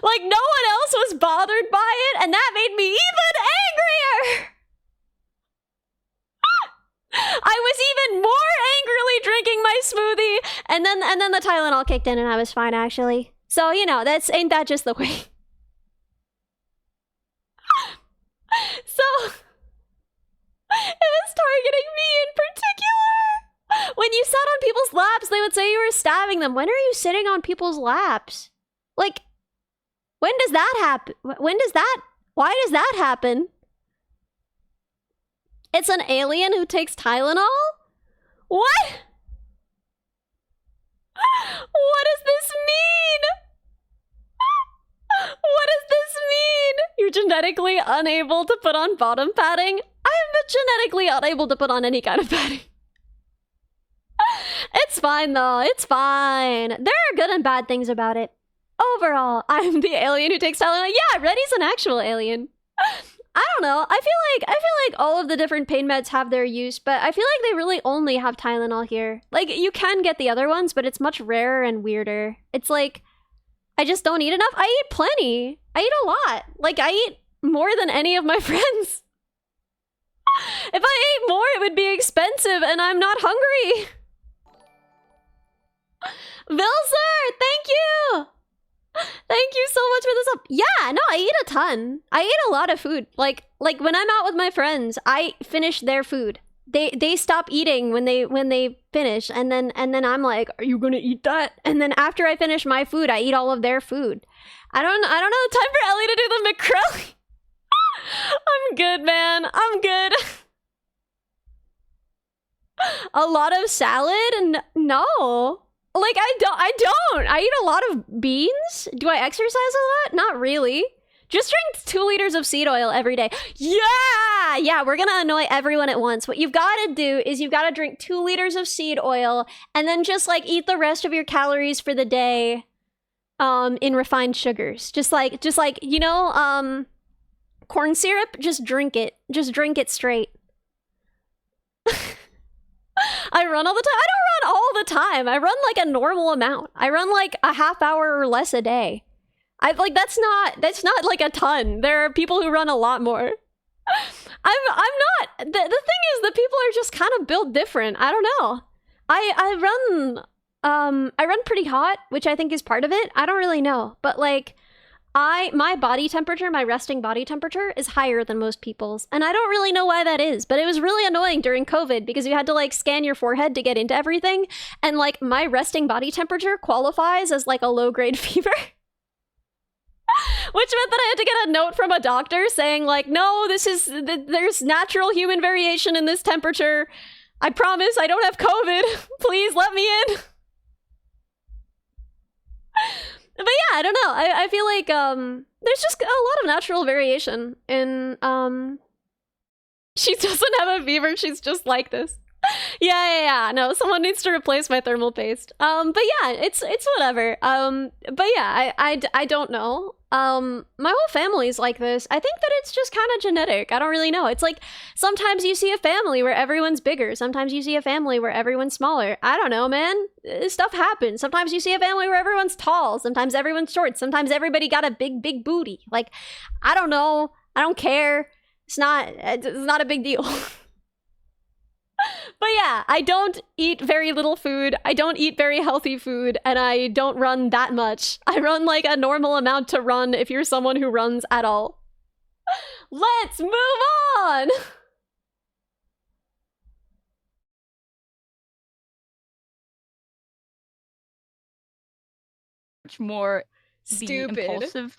Like, no one else was bothered by it, and that made me even angrier! I was even more angrily drinking my smoothie, and then the Tylenol kicked in and I was fine, actually. So, you know, ain't that just the way? So, it was targeting me in particular! When you sat on people's laps, they would say you were stabbing them. When are you sitting on people's laps? Like, when does that happen? Why does that happen? It's an alien who takes Tylenol? What? What does this mean? What does this mean? You're genetically unable to put on bottom padding? I'm genetically unable to put on any kind of padding. It's fine though, it's fine. There are good and bad things about it. Overall, I'm the alien who takes Tylenol. Yeah, Reddy's an actual alien. I don't know. I feel like all of the different pain meds have their use, but I feel like they really only have Tylenol here. Like, you can get the other ones, but it's much rarer and weirder. It's like, I just don't eat enough. I eat plenty. I eat a lot. Like, I eat more than any of my friends. If I ate more, it would be expensive, and I'm not hungry. Vilser, thank you! Thank you so much for this up. Yeah, no, I eat a ton. I eat a lot of food. Like when I'm out with my friends, I finish their food. They stop eating when they finish, and then I'm like, are you gonna eat that? And then after I finish my food, I eat all of their food. I don't know the time for Ellie to do the McCrelly. I'm good, man. I'm good. A lot of salad? No. Like, I don't. I eat a lot of beans. Do I exercise a lot? Not really. Just drink 2 liters of seed oil every day. Yeah, we're gonna annoy everyone at once. What you've got to do is you've got to drink 2 liters of seed oil and then just like eat the rest of your calories for the day in refined sugars. Just like you know, corn syrup, just drink it. Just drink it straight. I run all the time. I don't run all the time. I run like a normal amount. I run like a half hour or less a day. That's not like a ton. There are people who run a lot more. I'm not. The thing is, the people are just kind of built different. I don't know. I run pretty hot, which I think is part of it. I don't really know, but like my body temperature, my resting body temperature is higher than most people's. And I don't really know why that is, but it was really annoying during COVID because you had to like scan your forehead to get into everything. And like my resting body temperature qualifies as like a low grade fever. Which meant that I had to get a note from a doctor saying like, no, there's natural human variation in this temperature. I promise I don't have COVID. Please let me in. But yeah, I don't know. I feel like there's just a lot of natural variation in She doesn't have a fever. She's just like this. Yeah. No, someone needs to replace my thermal paste. But yeah, it's whatever. But yeah, I don't know. My whole family's like this. I think that it's just kind of genetic. I don't really know. It's like sometimes you see a family where everyone's bigger. Sometimes you see a family where everyone's smaller. I don't know, man. Stuff happens. Sometimes you see a family where everyone's tall. Sometimes everyone's short. Sometimes everybody got a big booty. Like, I don't know. I don't care. It's not a big deal. But yeah, I don't eat very little food, I don't eat very healthy food, and I don't run that much. I run like a normal amount to run if you're someone who runs at all. Let's move on! Much more Stupid. the impulsive thoughts.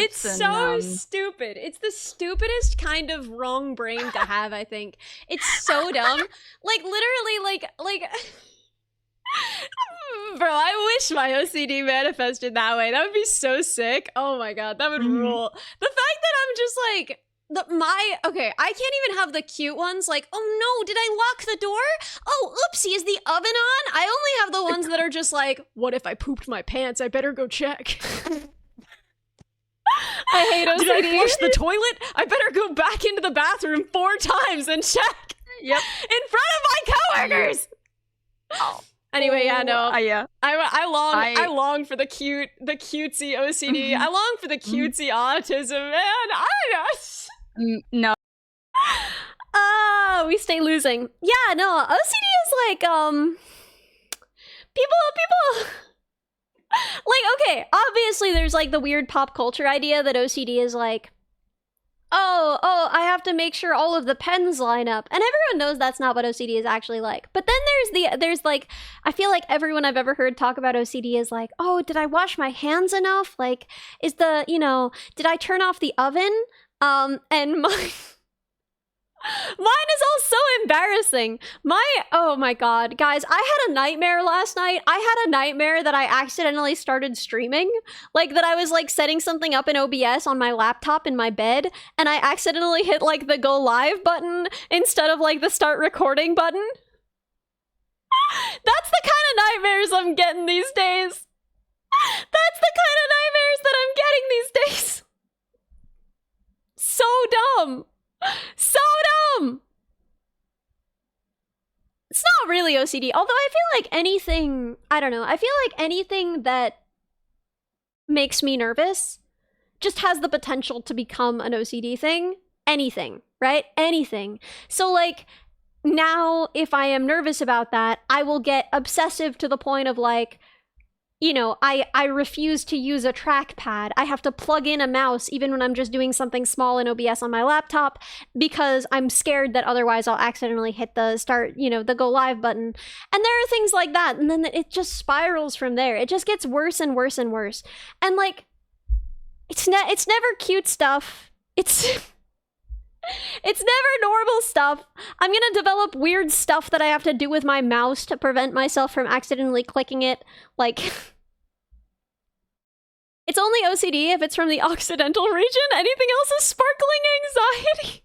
It's and, so stupid. It's the stupidest kind of wrong brain to have, I think. It's so dumb. Like, literally, like... Bro, I wish my OCD manifested that way. That would be so sick. Oh my god, that would rule. The fact that I'm just like... Okay, I can't even have the cute ones like, oh no, did I lock the door? Oh, oopsie, is the oven on? I only have the ones that are just like, what if I pooped my pants? I better go check. I hate OCD. Did I flush the toilet? I better go back into the bathroom 4 times and check. Yep. In front of my coworkers. Oh. Anyway, yeah, no. Yeah. I long for the cutesy OCD. I long for the cutesy autism, man. No. We stay losing. Yeah, no. OCD is like people. Like, okay, obviously there's like the weird pop culture idea that OCD is like, oh, I have to make sure all of the pens line up. And everyone knows that's not what OCD is actually like. But then there's like, I feel like everyone I've ever heard talk about OCD is like, oh, did I wash my hands enough? Like, did I turn off the oven? And mine is all so embarrassing. Oh my god, guys, I had a nightmare last night. I had a nightmare that I accidentally started streaming. Like, that I was like setting something up in OBS on my laptop in my bed, and I accidentally hit like the go live button instead of like the start recording button. That's the kind of nightmares I'm getting these days. That's the kind of nightmares that I'm getting these days. So dumb. So dumb! It's not really OCD, although I feel like anything, I don't know, I feel like anything that makes me nervous just has the potential to become an OCD thing. Anything, right? Anything. So like, now if I am nervous about that, I will get obsessive to the point of like, you know, I refuse to use a trackpad. I have to plug in a mouse even when I'm just doing something small in OBS on my laptop because I'm scared that otherwise I'll accidentally hit the start, the go live button. And there are things like that. And then it just spirals from there. It just gets worse and worse and worse. And like, it's never cute stuff. It's never normal stuff. I'm gonna develop weird stuff that I have to do with my mouse to prevent myself from accidentally clicking it. Like, it's only OCD if it's from the Occidental region. Anything else is sparkling anxiety.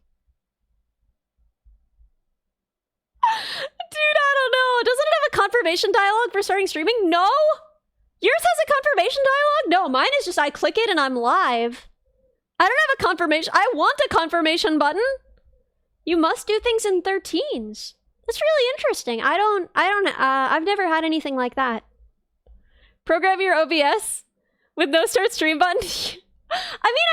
Dude, I don't know. Doesn't it have a confirmation dialogue for starting streaming? No? Yours has a confirmation dialogue? No, mine is just I click it and I'm live. I don't have a confirmation. I want a confirmation button. You must do things in 13s. That's really interesting. I've never had anything like that. Program your OBS with no start stream button. I mean,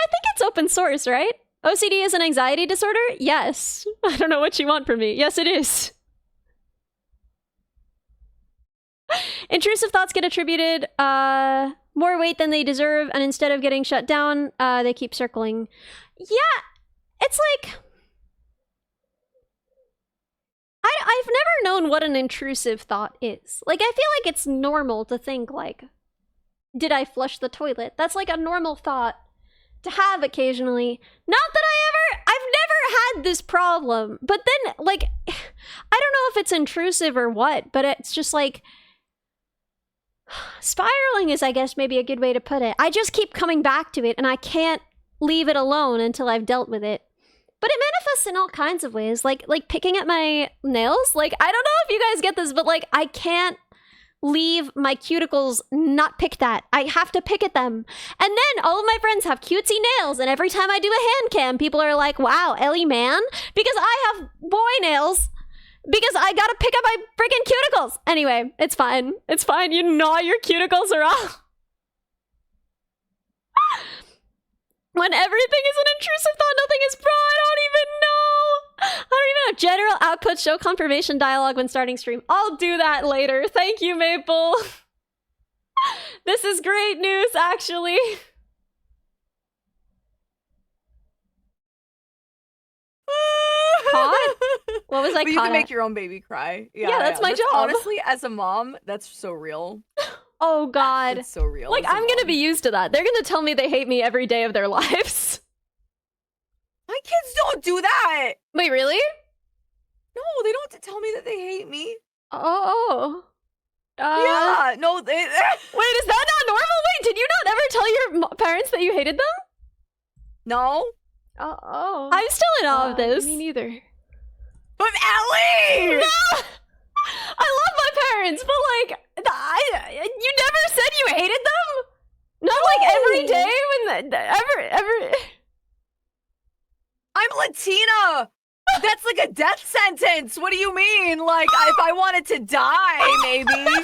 I think it's open source, right? OCD is an anxiety disorder? Yes. I don't know what you want from me. Yes, it is. Intrusive thoughts get attributed more weight than they deserve, and instead of getting shut down, they keep circling. Yeah, it's like... I've never known what an intrusive thought is. Like, I feel like it's normal to think, like, did I flush the toilet? That's like a normal thought to have occasionally. Not that I've never had this problem. But then, like, I don't know if it's intrusive or what, but it's just like... Spiraling is, I guess, maybe a good way to put it. I just keep coming back to it, and I can't leave it alone until I've dealt with it. But it manifests in all kinds of ways, like picking at my nails. Like, I don't know if you guys get this, but like I can't leave my cuticles not picked at. I have to pick at them. And then all of my friends have cutesy nails, and every time I do a hand cam, people are like, wow, Ellie man, because I have boy nails. Because I gotta pick up my freaking cuticles. Anyway, it's fine. It's fine. You gnaw your cuticles are off. When everything is an intrusive thought, nothing is pro. I don't even know. General output show confirmation dialogue when starting stream. I'll do that later. Thank you, Maple. This is great news, actually. Caught? What was I But you caught can at? make your own baby cry. Yeah, that's my job. Honestly, as a mom, that's so real. Oh, God. It's so real. Like, as a I'm gonna mom. be used to that. They're gonna tell me they hate me every day of their lives. My kids don't do that. Wait, really? No, they don't tell me that they hate me. Oh. Yeah, no, they. Wait, is that not normal? Wait, did you not ever tell your parents that you hated them? No, Oh. I'm still in awe of this. Me neither. but Ellie. No! I love my parents, but like, you never said you hated them? Not like every day when ever. I'm Latina. That's like a death sentence. What do you mean? Like, if I wanted to die, maybe. I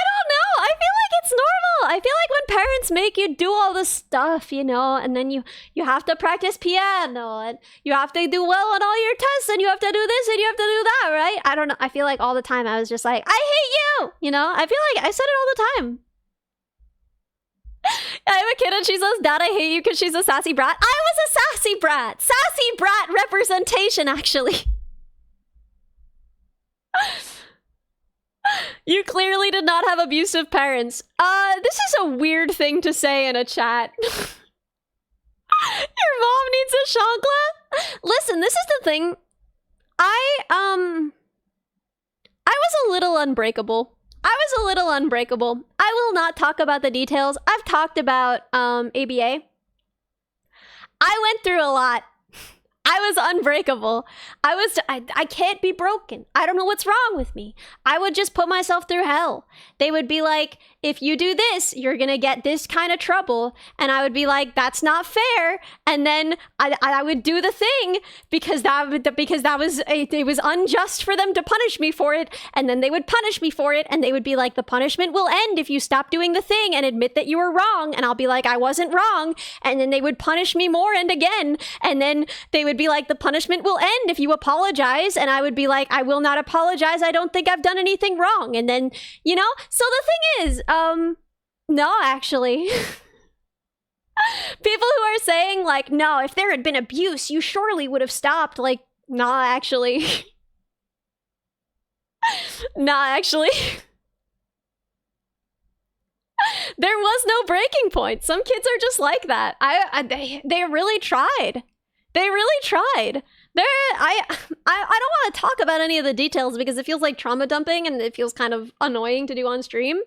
don't know. I feel like it's normal. I feel like when parents make you do all this stuff, you know, and then you have to practice piano, and you have to do well on all your tests, and you have to do this, and you have to do that, right? I don't know. I feel like all the time I was just like, I hate you, you know? I feel like I said it all the time. I have a kid and she says, Dad, I hate you because she's a sassy brat. I was a sassy brat. Sassy brat representation, actually. You clearly did not have abusive parents. This is a weird thing to say in a chat. Your mom needs a chancla? Listen, this is the thing. I was a little unbreakable. I will not talk about the details. I've talked about ABA. I went through a lot. I was unbreakable. I can't be broken. I don't know what's wrong with me. I would just put myself through hell. They would be like, if you do this, you're gonna get this kind of trouble. And I would be like, that's not fair. And then I would do the thing because it was unjust for them to punish me for it. And then they would punish me for it. And they would be like, the punishment will end if you stop doing the thing and admit that you were wrong. And I'll be like, I wasn't wrong. And then they would punish me more and again. And then they would be like, the punishment will end if you apologize. And I would be like, I will not apologize. I don't think I've done anything wrong. And then, you know, so the thing is, no, actually. People who are saying like, no, if there had been abuse, you surely would have stopped. Like, nah, actually. Nah, actually. There was no breaking point. Some kids are just like that. They really tried. They really tried. I don't want to talk about any of the details because it feels like trauma dumping and it feels kind of annoying to do on stream.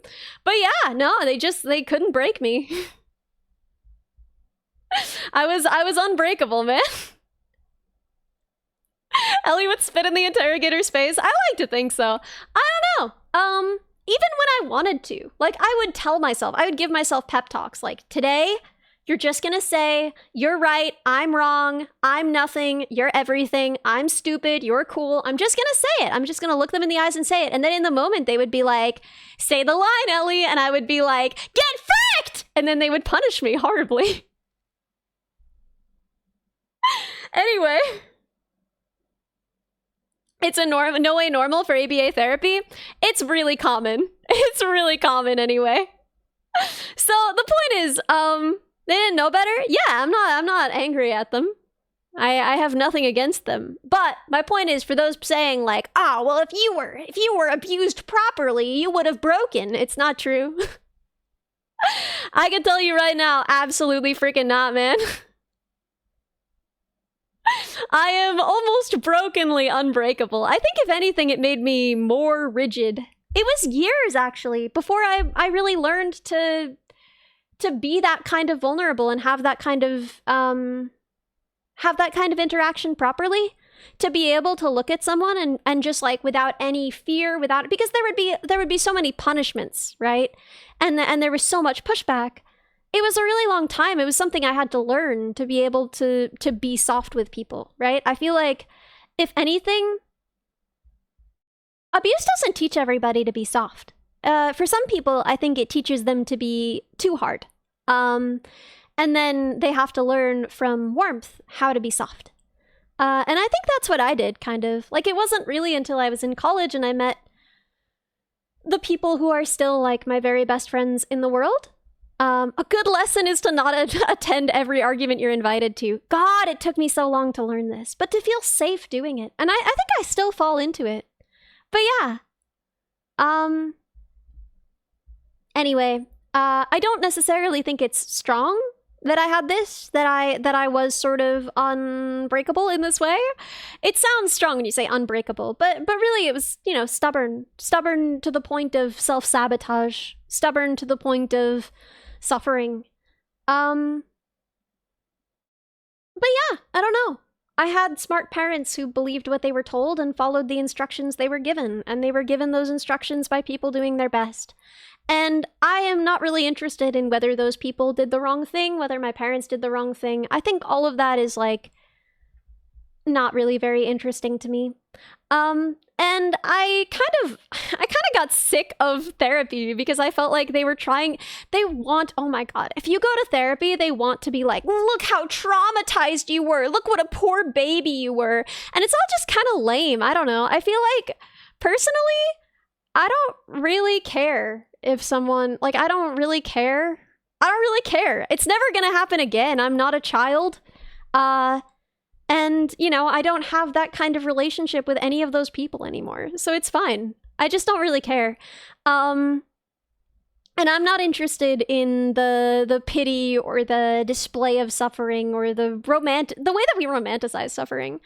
But yeah, no, they couldn't break me. I was unbreakable, man. Ellie would spit in the interrogator's face. I like to think so. I don't know. Even when I wanted to, like, I would tell myself, I would give myself pep talks like, today you're just gonna say, you're right, I'm wrong, I'm nothing, you're everything, I'm stupid, you're cool. I'm just gonna say it. I'm just gonna look them in the eyes and say it. And then in the moment, they would be like, say the line, Ellie. And I would be like, get fricked! And then they would punish me horribly. Anyway. It's a no way normal for ABA therapy. It's really common. It's really common anyway. So the point is, they didn't know better? Yeah, I'm not angry at them. I have nothing against them. But my point is, for those saying like, oh, well, if you were abused properly, you would have broken. It's not true. I can tell you right now, absolutely freaking not, man. I am almost brokenly unbreakable. I think if anything, it made me more rigid. It was years, actually, before I really learned to to be that kind of vulnerable and have that kind of interaction properly, to be able to look at someone and just like without any fear, because there would be so many punishments, right? And there was so much pushback. It was a really long time. It was something I had to learn to be able to be soft with people, right? I feel like, if anything, abuse doesn't teach everybody to be soft. For some people, I think it teaches them to be too hard. And then they have to learn from warmth how to be soft. And I think that's what I did, kind of. Like, it wasn't really until I was in college and I met the people who are still, like, my very best friends in the world. A good lesson is to not attend every argument you're invited to. God, it took me so long to learn this, but to feel safe doing it. And I think I still fall into it. But yeah. Anyway, I don't necessarily think it's strong that I had this, that I was sort of unbreakable in this way. It sounds strong when you say unbreakable, but really it was, you know, stubborn to the point of self-sabotage, stubborn to the point of suffering. But yeah, I don't know. I had smart parents who believed what they were told and followed the instructions they were given, and they were given those instructions by people doing their best. And I am not really interested in whether those people did the wrong thing, whether my parents did the wrong thing. I think all of that is, like, not really very interesting to me. And I kind of got sick of therapy because I felt like oh my God, if you go to therapy, they want to be like, look how traumatized you were. Look what a poor baby you were. And it's all just kind of lame. I don't know. I feel like, personally, I don't really care if someone, like, I don't really care. It's never gonna happen again. I'm not a child. And, you know, I don't have that kind of relationship with any of those people anymore. So it's fine. I just don't really care. And I'm not interested in the pity or the display of suffering or the way that we romanticize suffering.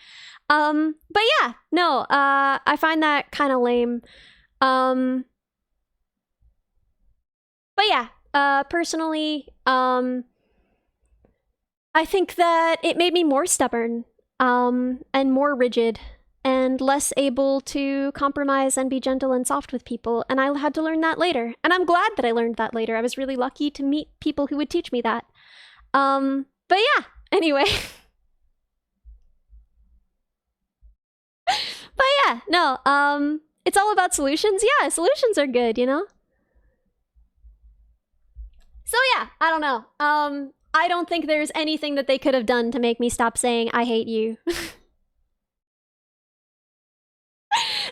But yeah, no, I find that kind of lame. But yeah, personally, I think that it made me more stubborn, and more rigid, and less able to compromise and be gentle and soft with people, and I had to learn that later. And I'm glad that I learned that later. I was really lucky to meet people who would teach me that. But yeah, anyway. But yeah, no, it's all about solutions. Yeah, solutions are good, you know? So yeah, I don't know. I don't think there's anything that they could have done to make me stop saying, I hate you.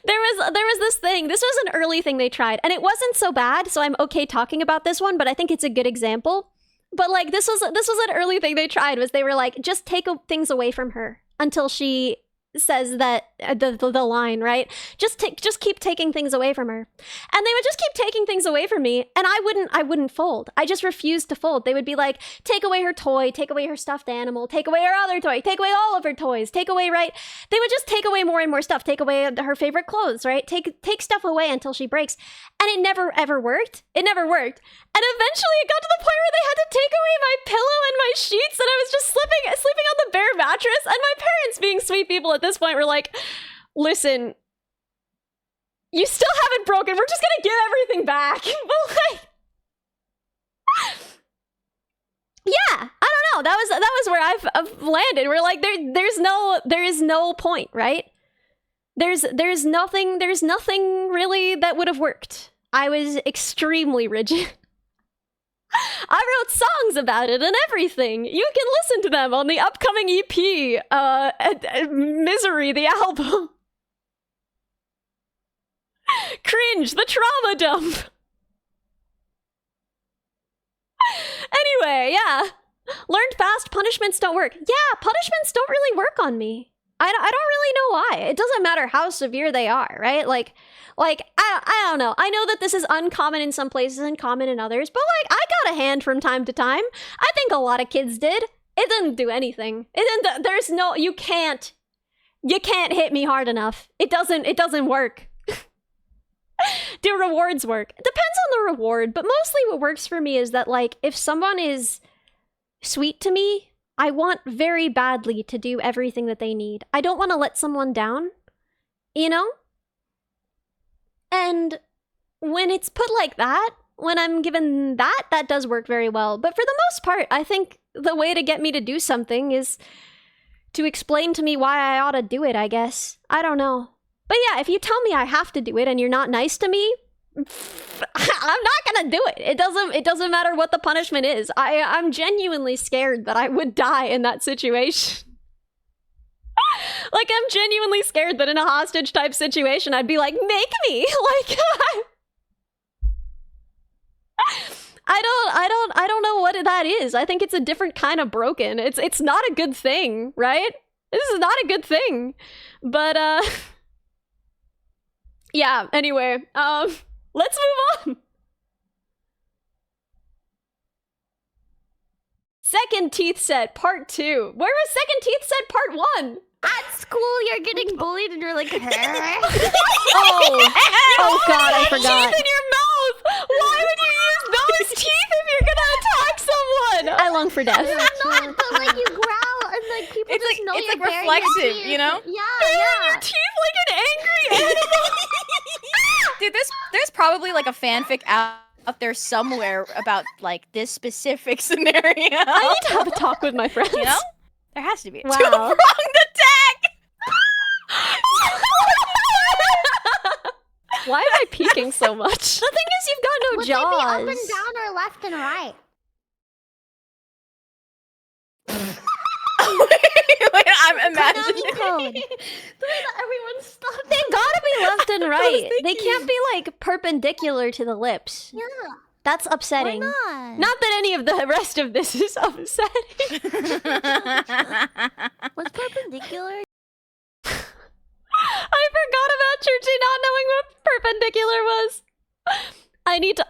There was this thing. This was an early thing they tried, and it wasn't so bad, so I'm okay talking about this one, but I think it's a good example. But like, this was an early thing they tried, was they were like, just take things away from her until she says that the line, right? Just keep taking things away from her. And they would just keep taking things away from me, and I wouldn't fold. I just refused to fold. They would be like, take away her toy, take away her stuffed animal, take away her other toy, take away all of her toys, take away, right? They would just take away more and more stuff, take away her favorite clothes, right? Take stuff away until she breaks. And it never ever worked. It never worked. And eventually it got to the point where they had to take away my pillow and my sheets, and I was just sleeping on the bare mattress. And my parents, being sweet people at this point, were like, listen, you still haven't broken. We're just gonna give everything back. But like, yeah, I don't know. That was where I've landed. We're like, there is no point, right? There's nothing really that would have worked. I was extremely rigid. I wrote songs about it and everything. You can listen to them on the upcoming EP, Misery, the album. Cringe, the trauma dump. Anyway, yeah. Learned fast, punishments don't work. Yeah, punishments don't really work on me. I don't really know why. It doesn't matter how severe they are, right? Like I don't know. I know that this is uncommon in some places and common in others, but like, I got a hand from time to time. I think a lot of kids did. It didn't do anything. There's no, you can't hit me hard enough. It doesn't work. Do rewards work? It depends on the reward, but mostly what works for me is that, like, if someone is sweet to me, I want very badly to do everything that they need. I don't want to let someone down, you know? And when it's put like that, when I'm given that, that does work very well. But for the most part, I think the way to get me to do something is to explain to me why I ought to do it, I guess. I don't know. But yeah, if you tell me I have to do it and you're not nice to me, I'm not gonna do it. It doesn't matter what the punishment is. I'm genuinely scared that I would die in that situation. Like, I'm genuinely scared that in a hostage type situation, I'd be like, make me! Like, I don't know what that is. I think it's a different kind of broken. It's not a good thing, right? This is not a good thing. But, yeah, anyway, let's move on. Second teeth set, part 2. Where was second teeth set, part 1? At school, you're getting bullied, and you're like, Oh god, I forgot. Teeth in your mouth! Why would you use those teeth if you're gonna attack someone? I long for death. You're not, but like you growl, and like people It's just like- know it's you're like baring your reflexive, teeth. you know? Yeah, Your teeth like an angry animal. Dude, there's probably like a fanfic out there somewhere about like this specific scenario. I need to have a talk with my friends. You know? There has to be. Wow. Two-pronged attack! Why am I peeking so much? The thing is, you've got no Would jaws. they be up and down or left and right? Wait, I'm imagining. Konami code. The way that everyone stopped. They gotta be left and right. They thinking. can't be like perpendicular to the lips. Yeah. That's Why upsetting. not? Not that any of the rest of this is upsetting. What's perpendicular? I forgot about Churchy not knowing what perpendicular was. I need to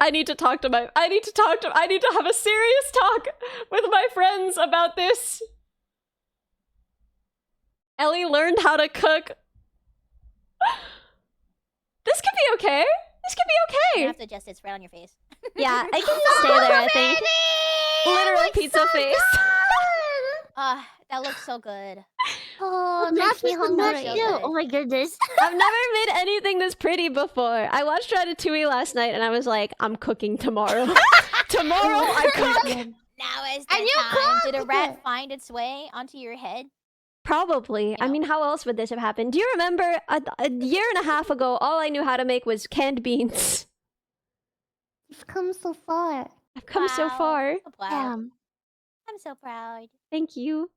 have a serious talk with my friends about this. Ellie learned how to cook. This could be okay. This could be You okay. have to adjust it right on your face. Yeah, I can just stay there, I think. Literal pizza face. That looks so good. Oh, it makes me hungry. so too. good. Oh my goodness. I've never made anything this pretty before. I watched Ratatouille last night and I was like, I'm cooking tomorrow. Tomorrow I cook. Now is And the you time. Did a cooked! rat find its way onto your head? Probably. I Yeah. mean, how else would this have happened? Do you remember a year and a half ago, all I knew how to make was canned beans? You've come so far. I've come so Wow. far. So proud. Damn. I'm so proud. Thank you.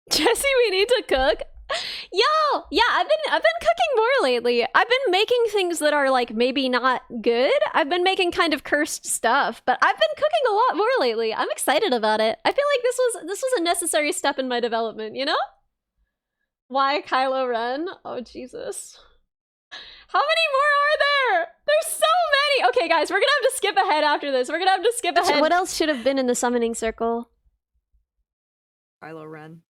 Jesse, we need to cook. Yo, yeah, I've been cooking more lately. I've been making things that are like maybe not good. I've been making kind of cursed stuff, but I've been cooking a lot more lately. I'm excited about it. I feel like this was a necessary step in my development, you know? Why Kylo Ren? Oh Jesus. How many more are there? There's so many. Okay, guys, we're gonna have to skip ahead after this. We're gonna have to skip ahead. What else should have been in the summoning circle? Kylo Ren.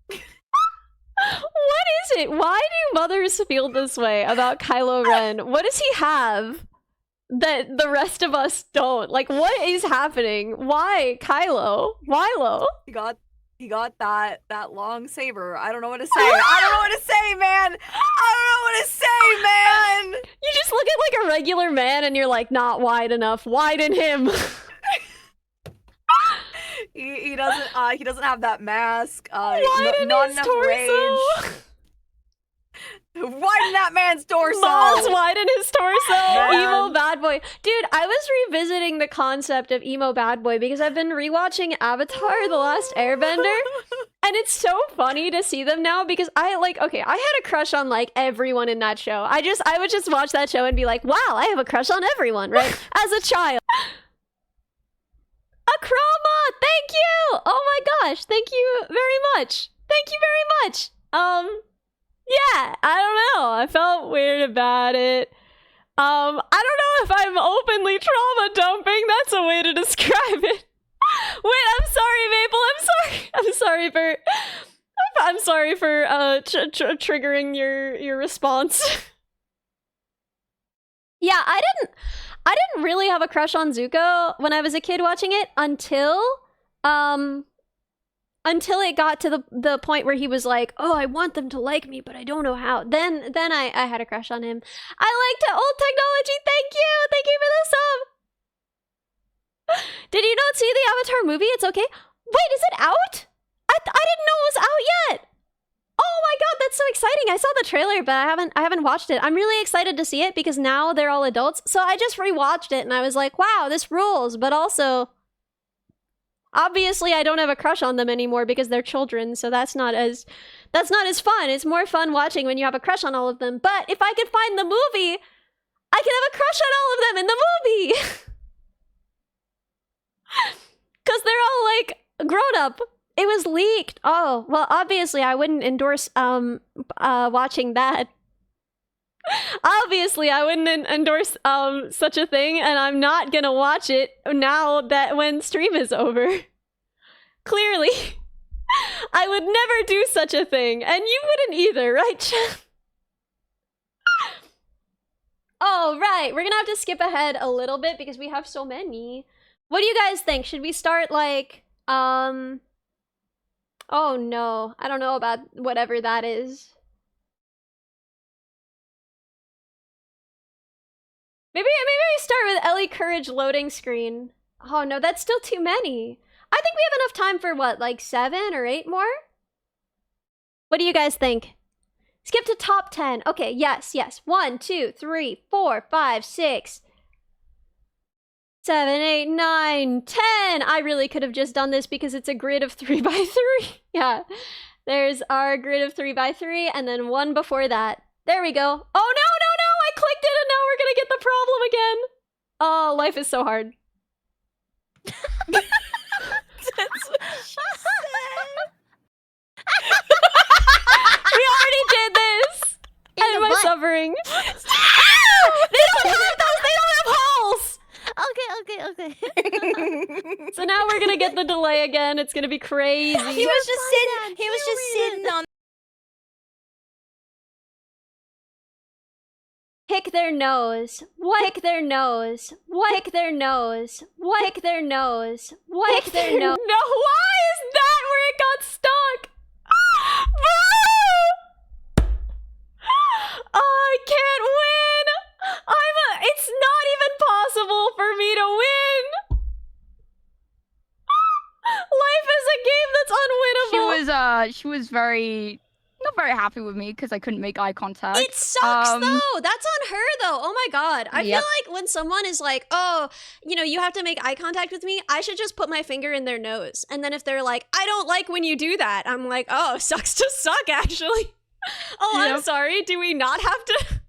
What is it? Why do mothers feel this way about Kylo Ren? What does he have that the rest of us don't? Like, what is happening? Why Kylo? Wylo? He got that long saber. I don't know what to say. I don't know what to say, man. I don't know what to say, man. You just look at like a regular man and you're like, not wide enough. Widen him. He doesn't have that mask. Widen not his enough torso. rage. Widen that man's torso. Balls widen his torso. Man. Emo bad boy. Dude, I was revisiting the concept of emo bad boy because I've been rewatching Avatar: The Last Airbender. And it's so funny to see them now because I had a crush on like everyone in that show. I would just watch that show and be like, wow, I have a crush on everyone, right? As a child. Akrama, thank you! Oh my gosh, thank you very much. Thank you very much. Yeah, I don't know. I felt weird about it. I don't know if I'm openly trauma dumping. That's a way to describe it. Wait, I'm sorry, Maple. I'm sorry, Bert. I'm sorry for triggering your response. Yeah, I didn't really have a crush on Zuko when I was a kid watching it until it got to the point where he was like, "Oh, I want them to like me, but I don't know how." Then I had a crush on him. I liked old technology. Thank you for the sub. Did you not see the Avatar movie? It's okay. Wait, is it out? I didn't know it was out yet. Oh my god, that's so exciting. I saw the trailer, but I haven't watched it. I'm really excited to see it because now they're all adults. So I just rewatched it and I was like, wow, this rules. But also, obviously I don't have a crush on them anymore because they're children, so that's not as fun. It's more fun watching when you have a crush on all of them. But if I could find the movie, I could have a crush on all of them in the movie. Cause they're all like grown up. It was leaked. Oh, well, obviously I wouldn't endorse watching that. Obviously I wouldn't endorse such a thing, and I'm not gonna watch it now that when stream is over. Clearly. I would never do such a thing, and you wouldn't either, right, Chan? Oh, right. We're gonna have to skip ahead a little bit because we have so many. What do you guys think? Should we start like oh no, I don't know about whatever that is. Maybe we start with Ellie Courage loading screen. Oh no, that's still too many. I think we have enough time for what, like 7 or 8 more? What do you guys think? Skip to top 10. Okay, yes. 1, 2, 3, 4, 5, 6, 7, 8, 9, 10. I really could have just done this because it's a grid of 3 by 3. Yeah. There's our grid of 3 by 3 and then one before that. There we go. Oh, no. I clicked it and now we're gonna get the problem again. Oh, life is so hard. That's what she said. We already did this. In And the my butt. suffering. They don't have those. They don't have holes. Okay. So now we're gonna get the delay again. It's gonna be crazy. He was just sitting on. Pick their nose. What? Pick their nose. What? Pick their nose. What? Pick their nose. What? Pick their nose. No, why is that where it got stuck? Bro! I can't win. It's not even possible for me to win. Life is a game that's unwinnable. She was not very happy with me because I couldn't make eye contact. It sucks though. That's on her though. Oh my god. I feel like when someone is like, oh, you have to make eye contact with me, I should just put my finger in their nose. And then if they're like, I don't like when you do that, I'm like, oh, sucks to suck actually. Oh, I'm sorry. Do we not have to?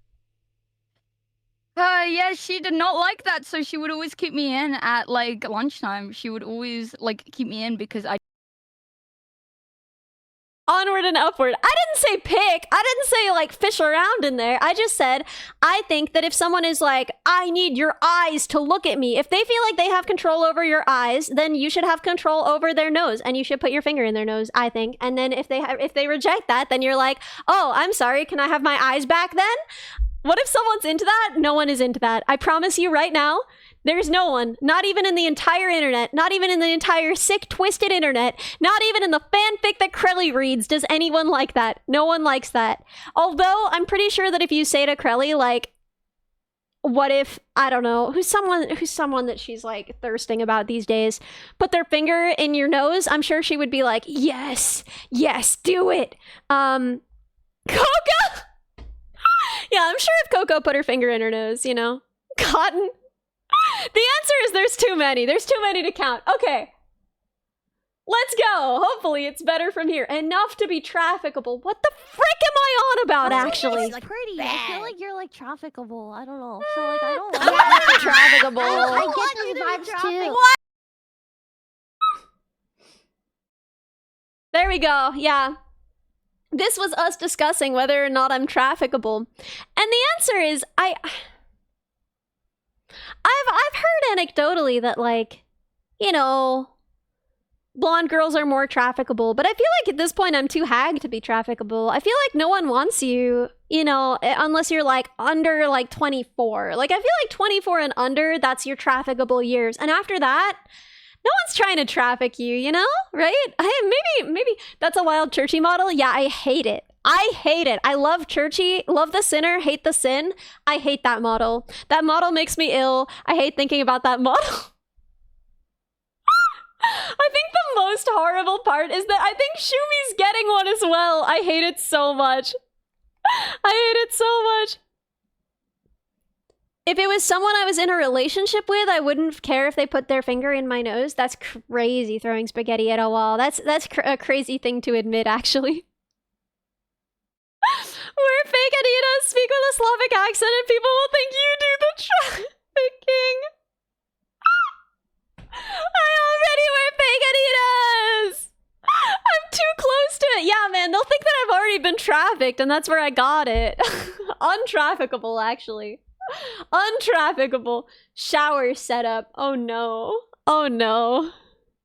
Yeah, she did not like that, so she would always keep me in at like lunchtime. She would always like keep me in because I Onward and upward. I didn't say pick. I didn't say like fish around in there. I just said, I think that if someone is like, I need your eyes to look at me, if they feel like they have control over your eyes, then you should have control over their nose and you should put your finger in their nose, I think. And then if they reject that, then you're like, oh, I'm sorry. Can I have my eyes back then? What if someone's into that? No one is into that. I promise you right now, there's no one, not even in the entire internet, not even in the entire sick, twisted internet, not even in the fanfic that Krelly reads does anyone like that. No one likes that. Although, I'm pretty sure that if you say to Krelly, like, what if, I don't know, who's someone that she's, like, thirsting about these days, put their finger in your nose, I'm sure she would be like, yes, do it. Coco? Yeah, I'm sure if Coco put her finger in her nose, Cotton. The answer is there's too many. There's too many to count. Okay. Let's go. Hopefully it's better from here. Enough to be trafficable. What the frick am I on about, actually? It's pretty. I feel like you're like trafficable. I don't know. So like I don't I'm like not trafficable. I get those vibes too. There we go. Yeah. This was us discussing whether or not I'm trafficable. And the answer is I've heard anecdotally that, like, blonde girls are more trafficable, but I feel like at this point I'm too hag to be trafficable. I feel like no one wants you, you know, unless you're like under like 24. Like I feel like 24 and under, that's your trafficable years. And after that, no one's trying to traffic you, you know? Right? Maybe that's a wild churchy model. Yeah, I hate it. I hate it. I love churchy, love the sinner, hate the sin. I hate that model. That model makes me ill. I hate thinking about that model. I think the most horrible part is that I think Shumi's getting one as well. I hate it so much. I hate it so much. If it was someone I was in a relationship with, I wouldn't care if they put their finger in my nose. That's crazy, throwing spaghetti at a wall. That's a crazy thing to admit, actually. We're fake Adidas, speak with a Slavic accent, and people will think you do the trafficking. I already wear fake Adidas! I'm too close to it. Yeah, man, they'll think that I've already been trafficked, and that's where I got it. Untrafficable, actually. Untrafficable. Shower setup. Oh no. Oh no.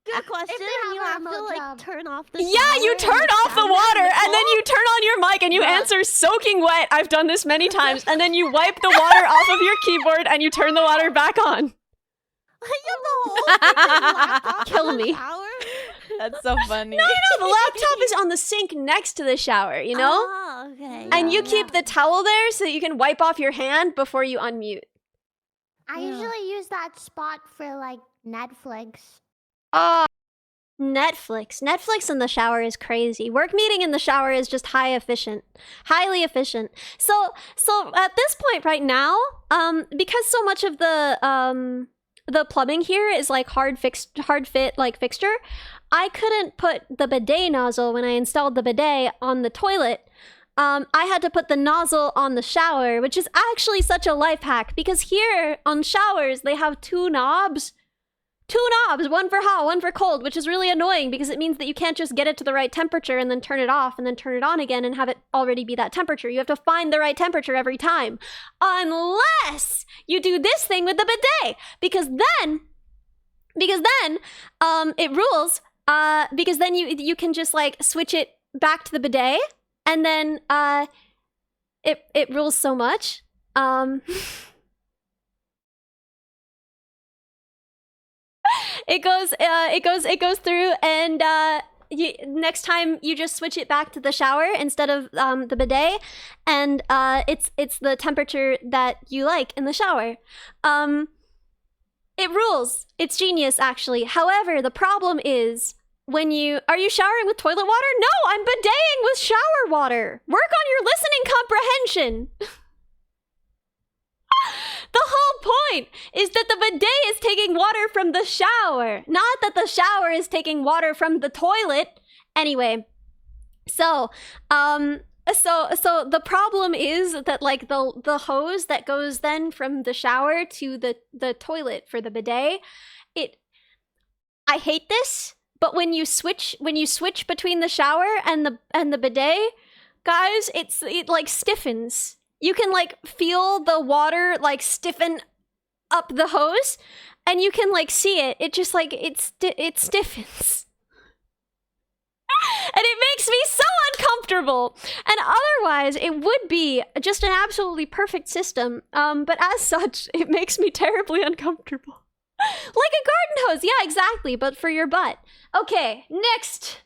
Good question. they You have have a to remote like job. turn off the Yeah, shower you and turn off the stand water in the and then cold? you turn on your mic and you Yeah. answer soaking wet. I've done this many times. And then you wipe the water off of your keyboard and you turn the water back on. You have the whole freaking laptop Kill in the me. shower? That's so funny. No, the laptop is on the sink next to the shower, you know? Oh, okay. And you yeah. keep the towel there so that you can wipe off your hand before you unmute. I Yeah. usually use that spot for like Netflix. Netflix. Netflix in the shower is crazy. Work meeting in the shower is just highly efficient. So at this point right now, because so much of the plumbing here is like hard fit like fixture, I couldn't put the bidet nozzle when I installed the bidet on the toilet. I had to put the nozzle on the shower, which is actually such a life hack because here on showers they have two knobs, one for hot, one for cold, which is really annoying because it means that you can't just get it to the right temperature and then turn it off and then turn it on again and have it already be that temperature. You have to find the right temperature every time. Unless you do this thing with the bidet, because then it rules, because then you can just like switch it back to the bidet and then it rules so much. It goes through and next time you just switch it back to the shower instead of the bidet, and it's the temperature that you like in the shower. It rules. It's genius, actually. However, the problem is are you showering with toilet water? No, I'm bideting with shower water. Work on your listening comprehension. The whole point is that the bidet is taking water from the shower, not that the shower is taking water from the toilet. Anyway, so the problem is that like the hose that goes then from the shower to the toilet for the bidet, I hate this, but when you switch between the shower and the bidet, guys, it like stiffens. You can like feel the water like stiffen up the hose, and you can like see it. It just like it stiffens, and it makes me so uncomfortable. And otherwise, it would be just an absolutely perfect system. But as such, it makes me terribly uncomfortable, like a garden hose. Yeah, exactly. But for your butt. Okay, next.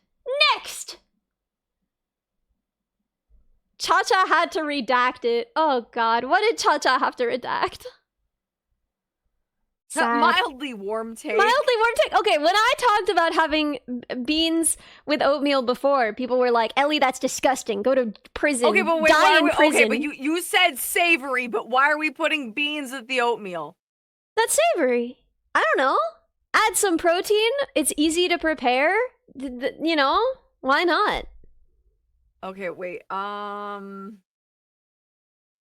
Cha-Cha had to redact it. Oh god, what did Cha-Cha have to redact? Sad. Mildly warm take. Okay, when I talked about having beans with oatmeal before, people were like, Ellie, that's disgusting. Go to prison. Okay, but wait, die in prison. okay, but you said savory, but why are we putting beans with the oatmeal? That's savory. I don't know. Add some protein. It's easy to prepare. You know, why not? Okay, wait.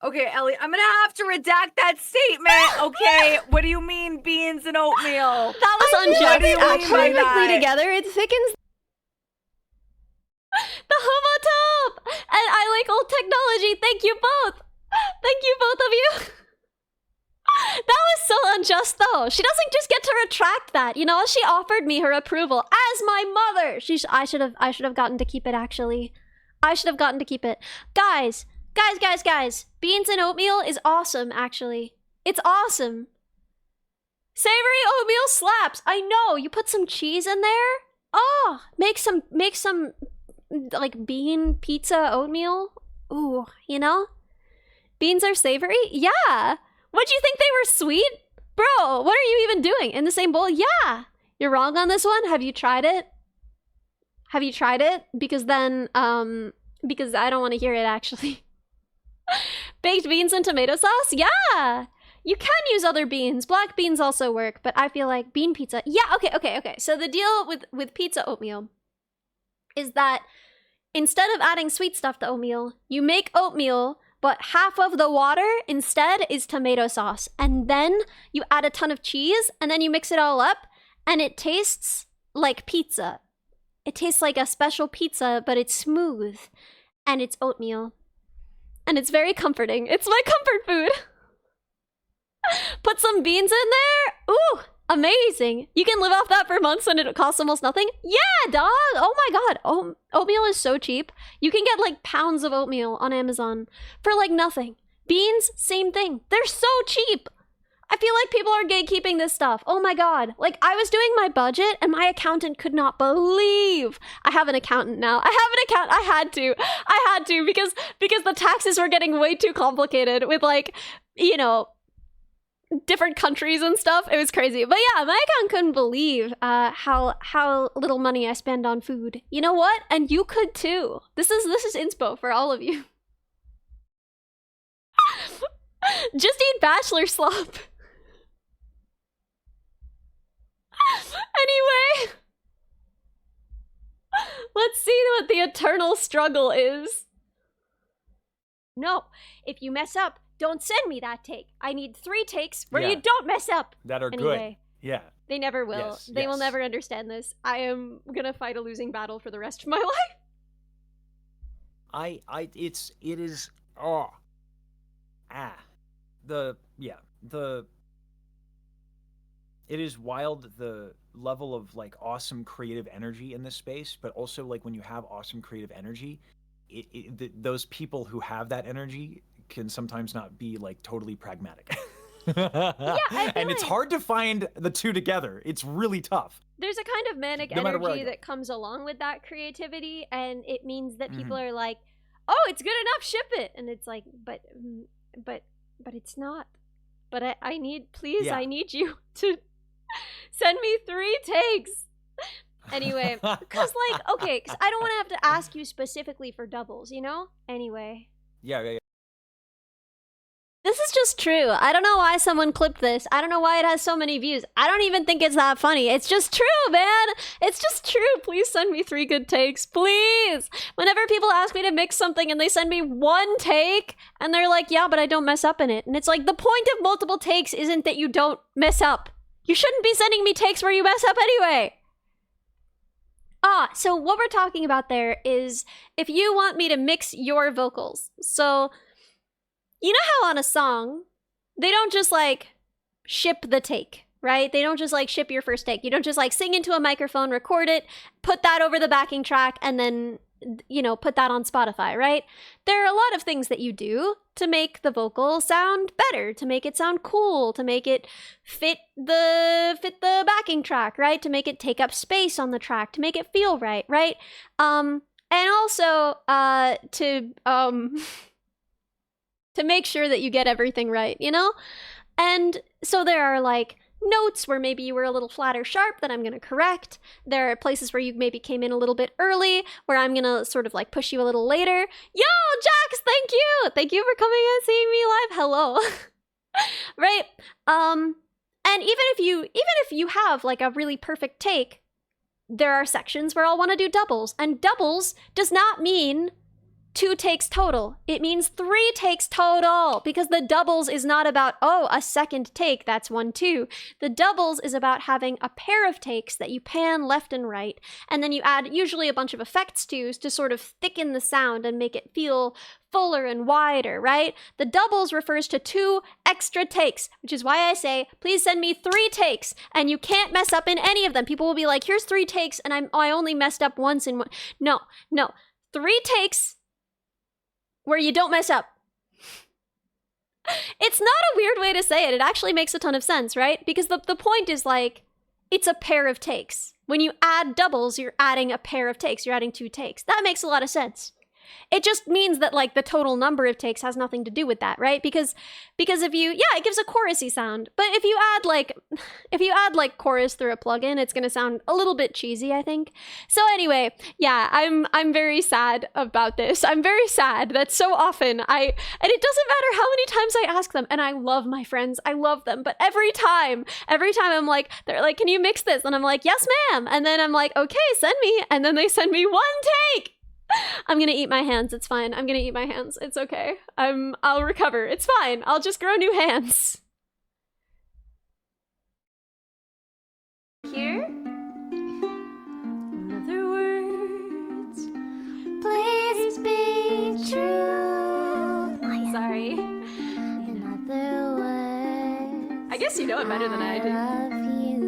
Okay, Ellie, I'm gonna have to redact that statement. Okay, what do you mean beans and oatmeal? That was unjust. What do you mean by Perfectly that? together. It thickens the homo top. And I like old technology. Thank you both. Thank you, both of you. That was so unjust, though. She doesn't just get to retract that. You know, she offered me her approval as my mother. I should have gotten to keep it. Actually, I should have gotten to keep it. Guys. Beans and oatmeal is awesome. Actually, it's awesome. Savory oatmeal slaps. I know. You put some cheese in there. Oh, make some like bean pizza oatmeal. Ooh, you know? Beans are savory? Yeah. What, do you think they were sweet? Bro, what are you even doing? In the same bowl? Yeah. You're wrong on this one. Have you tried it? Have you tried it? Because then, because I don't want to hear it, actually. Baked beans and tomato sauce? Yeah. You can use other beans. Black beans also work, but I feel like bean pizza. Yeah, okay. So the deal with pizza oatmeal is that instead of adding sweet stuff to oatmeal, you make oatmeal, but half of the water instead is tomato sauce. And then you add a ton of cheese, and then you mix it all up, and it tastes like pizza. It tastes like a special pizza, but it's smooth, and it's oatmeal. And it's very comforting. It's my comfort food. Put some beans in there. Ooh, amazing. You can live off that for months and it costs almost nothing. Yeah, dog. Oh my god. Oatmeal is so cheap. You can get like pounds of oatmeal on Amazon for like nothing. Beans, same thing. They're so cheap. I feel like people are gatekeeping this stuff. Oh my god. Like, I was doing my budget and my accountant could not believe. I have an accountant now. I have an account. I had to because the taxes were getting way too complicated with, like, you know, different countries and stuff. It was crazy. But yeah, my account couldn't believe how little money I spend on food. You know what? And you could too. This is inspo for all of you. Just eat bachelor slop. Anyway, let's see what the eternal struggle is. No, if you mess up, don't send me that take. I need 3 takes where you don't mess up. That are Anyway. good. Yeah. They never will. Yes, They will yes. never understand this. I am gonna fight a losing battle for the rest of my life. It is it is wild, the level of like awesome creative energy in this space, but also like when you have awesome creative energy, those people who have that energy can sometimes not be like totally pragmatic. And it's hard to find the two together. It's really tough. There's a kind of manic No matter where I energy go. that comes along with that creativity, and it means that people are like, "Oh, it's good enough, ship it," and it's like, but it's not. But I need, please, Yeah. I need you to send me 3 takes. Anyway, because like, okay, because I don't want to have to ask you specifically for doubles, you know. Anyway. Yeah. This is just true. I don't know why someone clipped this. I don't know why it has so many views. I don't even think it's that funny. It's just true, man. It's just true. Please send me 3 good takes. Please. Whenever people ask me to mix something and they send me 1 take and they're like, yeah, but I don't mess up in it. And it's like, the point of multiple takes isn't that you don't mess up. You shouldn't be sending me takes where you mess up anyway. So what we're talking about there is if you want me to mix your vocals. So you know how on a song, they don't just like ship the take, right? They don't just like ship your first take. You don't just like sing into a microphone, record it, put that over the backing track, and then, you know, put that on Spotify, right? There are a lot of things that you do to make the vocal sound better, to make it sound cool, to make it fit the backing track, right? To make it take up space on the track, to make it feel right, right? And also to make sure that you get everything right, you know? And so there are like notes where maybe you were a little flat or sharp that I'm gonna correct. There are places where you maybe came in a little bit early where I'm gonna sort of like push you a little later. Yo, Jax, thank you! Thank you for coming and seeing me live. Hello. Right? And even if you have like a really perfect take, there are sections where I'll want to do doubles. And doubles does not mean 2 takes total. It means 3 takes total, because the doubles is not about, oh, a second take, that's 1, 2. The doubles is about having a pair of takes that you pan left and right, and then you add usually a bunch of effects to sort of thicken the sound and make it feel fuller and wider, right? The doubles refers to 2 extra takes, which is why I say, please send me 3 takes, and you can't mess up in any of them. People will be like, here's 3 takes, and I only messed up once in one. No, 3 takes where you don't mess up. It's not a weird way to say it. It actually makes a ton of sense, right? Because the point is like, it's a pair of takes. When you add doubles, you're adding a pair of takes. You're adding 2 takes. That makes a lot of sense. It just means that like the total number of takes has nothing to do with that, right? Because if you, yeah, it gives a chorusy sound. But if you add like chorus through a plugin, it's gonna sound a little bit cheesy, I think. So anyway, yeah, I'm very sad about this. I'm very sad that so often and it doesn't matter how many times I ask them, and I love my friends, I love them, but every time I'm like, they're like, can you mix this? And I'm like, yes, ma'am. And then I'm like, okay, send me. And then they send me 1 take. I'm gonna eat my hands. It's fine. I'm gonna eat my hands. It's okay. I'll recover. It's fine. I'll just grow new hands. Here. In other words, Please be true. sorry. In other words, I guess you know it better than I do. love you.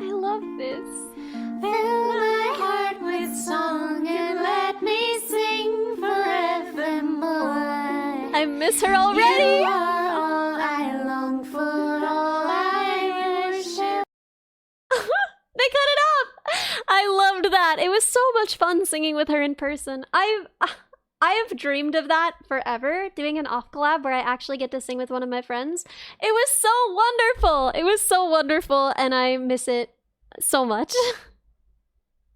I love this. Fill my heart with song and let me sing forevermore. I miss her already. You are all I long for, all I worship. They cut it up. I loved that. It was so much fun singing with her in person. I have dreamed of that forever, doing an off collab where I actually get to sing with one of my friends. It was so wonderful. It was so wonderful, and I miss it so much.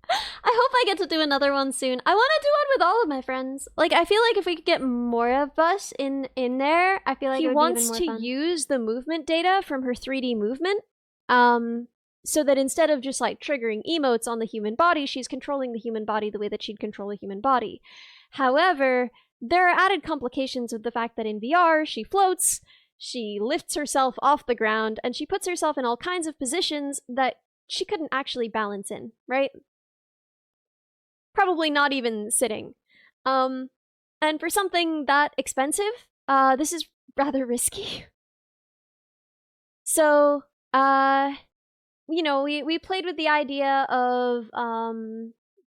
I hope I get to do another one soon. I want to do one with all of my friends. Like, I feel like if we could get more of us in there, I feel like it would be even more fun. Use the movement data from her 3D movement. So that instead of just like triggering emotes on the human body, she's controlling the human body the way that she'd control a human body. However, there are added complications with the fact that in VR, she floats, she lifts herself off the ground, and she puts herself in all kinds of positions that she couldn't actually balance in, right? Probably not even sitting. And for something that expensive, this is rather risky. So, you know, we played with the idea of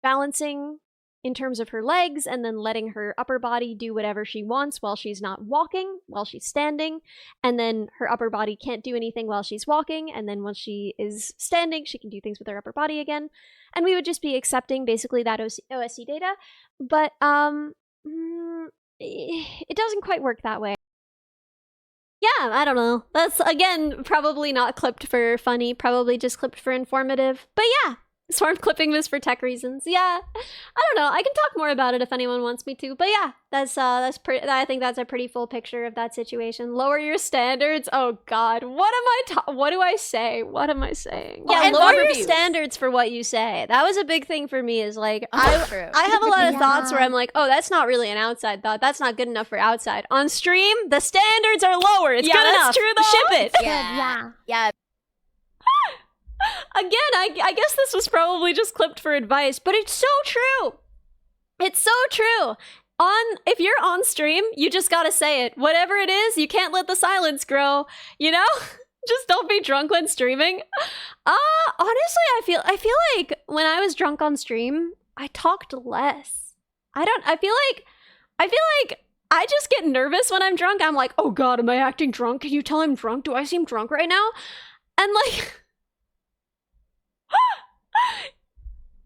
balancing in terms of her legs and then letting her upper body do whatever she wants while she's not walking, while she's standing, and then her upper body can't do anything while she's walking, and then once she is standing, she can do things with her upper body again. And we would just be accepting basically that OSC data, but it doesn't quite work that way. Yeah, I don't know. That's, again, probably not clipped for funny, probably just clipped for informative. But yeah, Swarm clipping this for tech reasons. Yeah, I don't know. I can talk more about it if anyone wants me to. But yeah, I think that's a pretty full picture of that situation. Lower your standards. Oh God, what do I say? What am I saying? Yeah, and lower more your reviews. standards for what you say. That was a big thing for me. Is like True. I have a lot of Yeah. thoughts where I'm like, oh, that's not really an outside thought. That's not good enough for outside. On stream, the standards are lower. It's Yeah, good that's enough. true, though. Ship it. Yeah. Yeah. Again, I guess this was probably just clipped for advice, but it's so true. It's so true. If you're on stream, you just gotta say it. Whatever it is, you can't let the silence grow. You know, just don't be drunk when streaming. Honestly, I feel like when I was drunk on stream, I talked less. I feel like I just get nervous when I'm drunk. I'm like, oh God, am I acting drunk? Can you tell I'm drunk? Do I seem drunk right now? And like.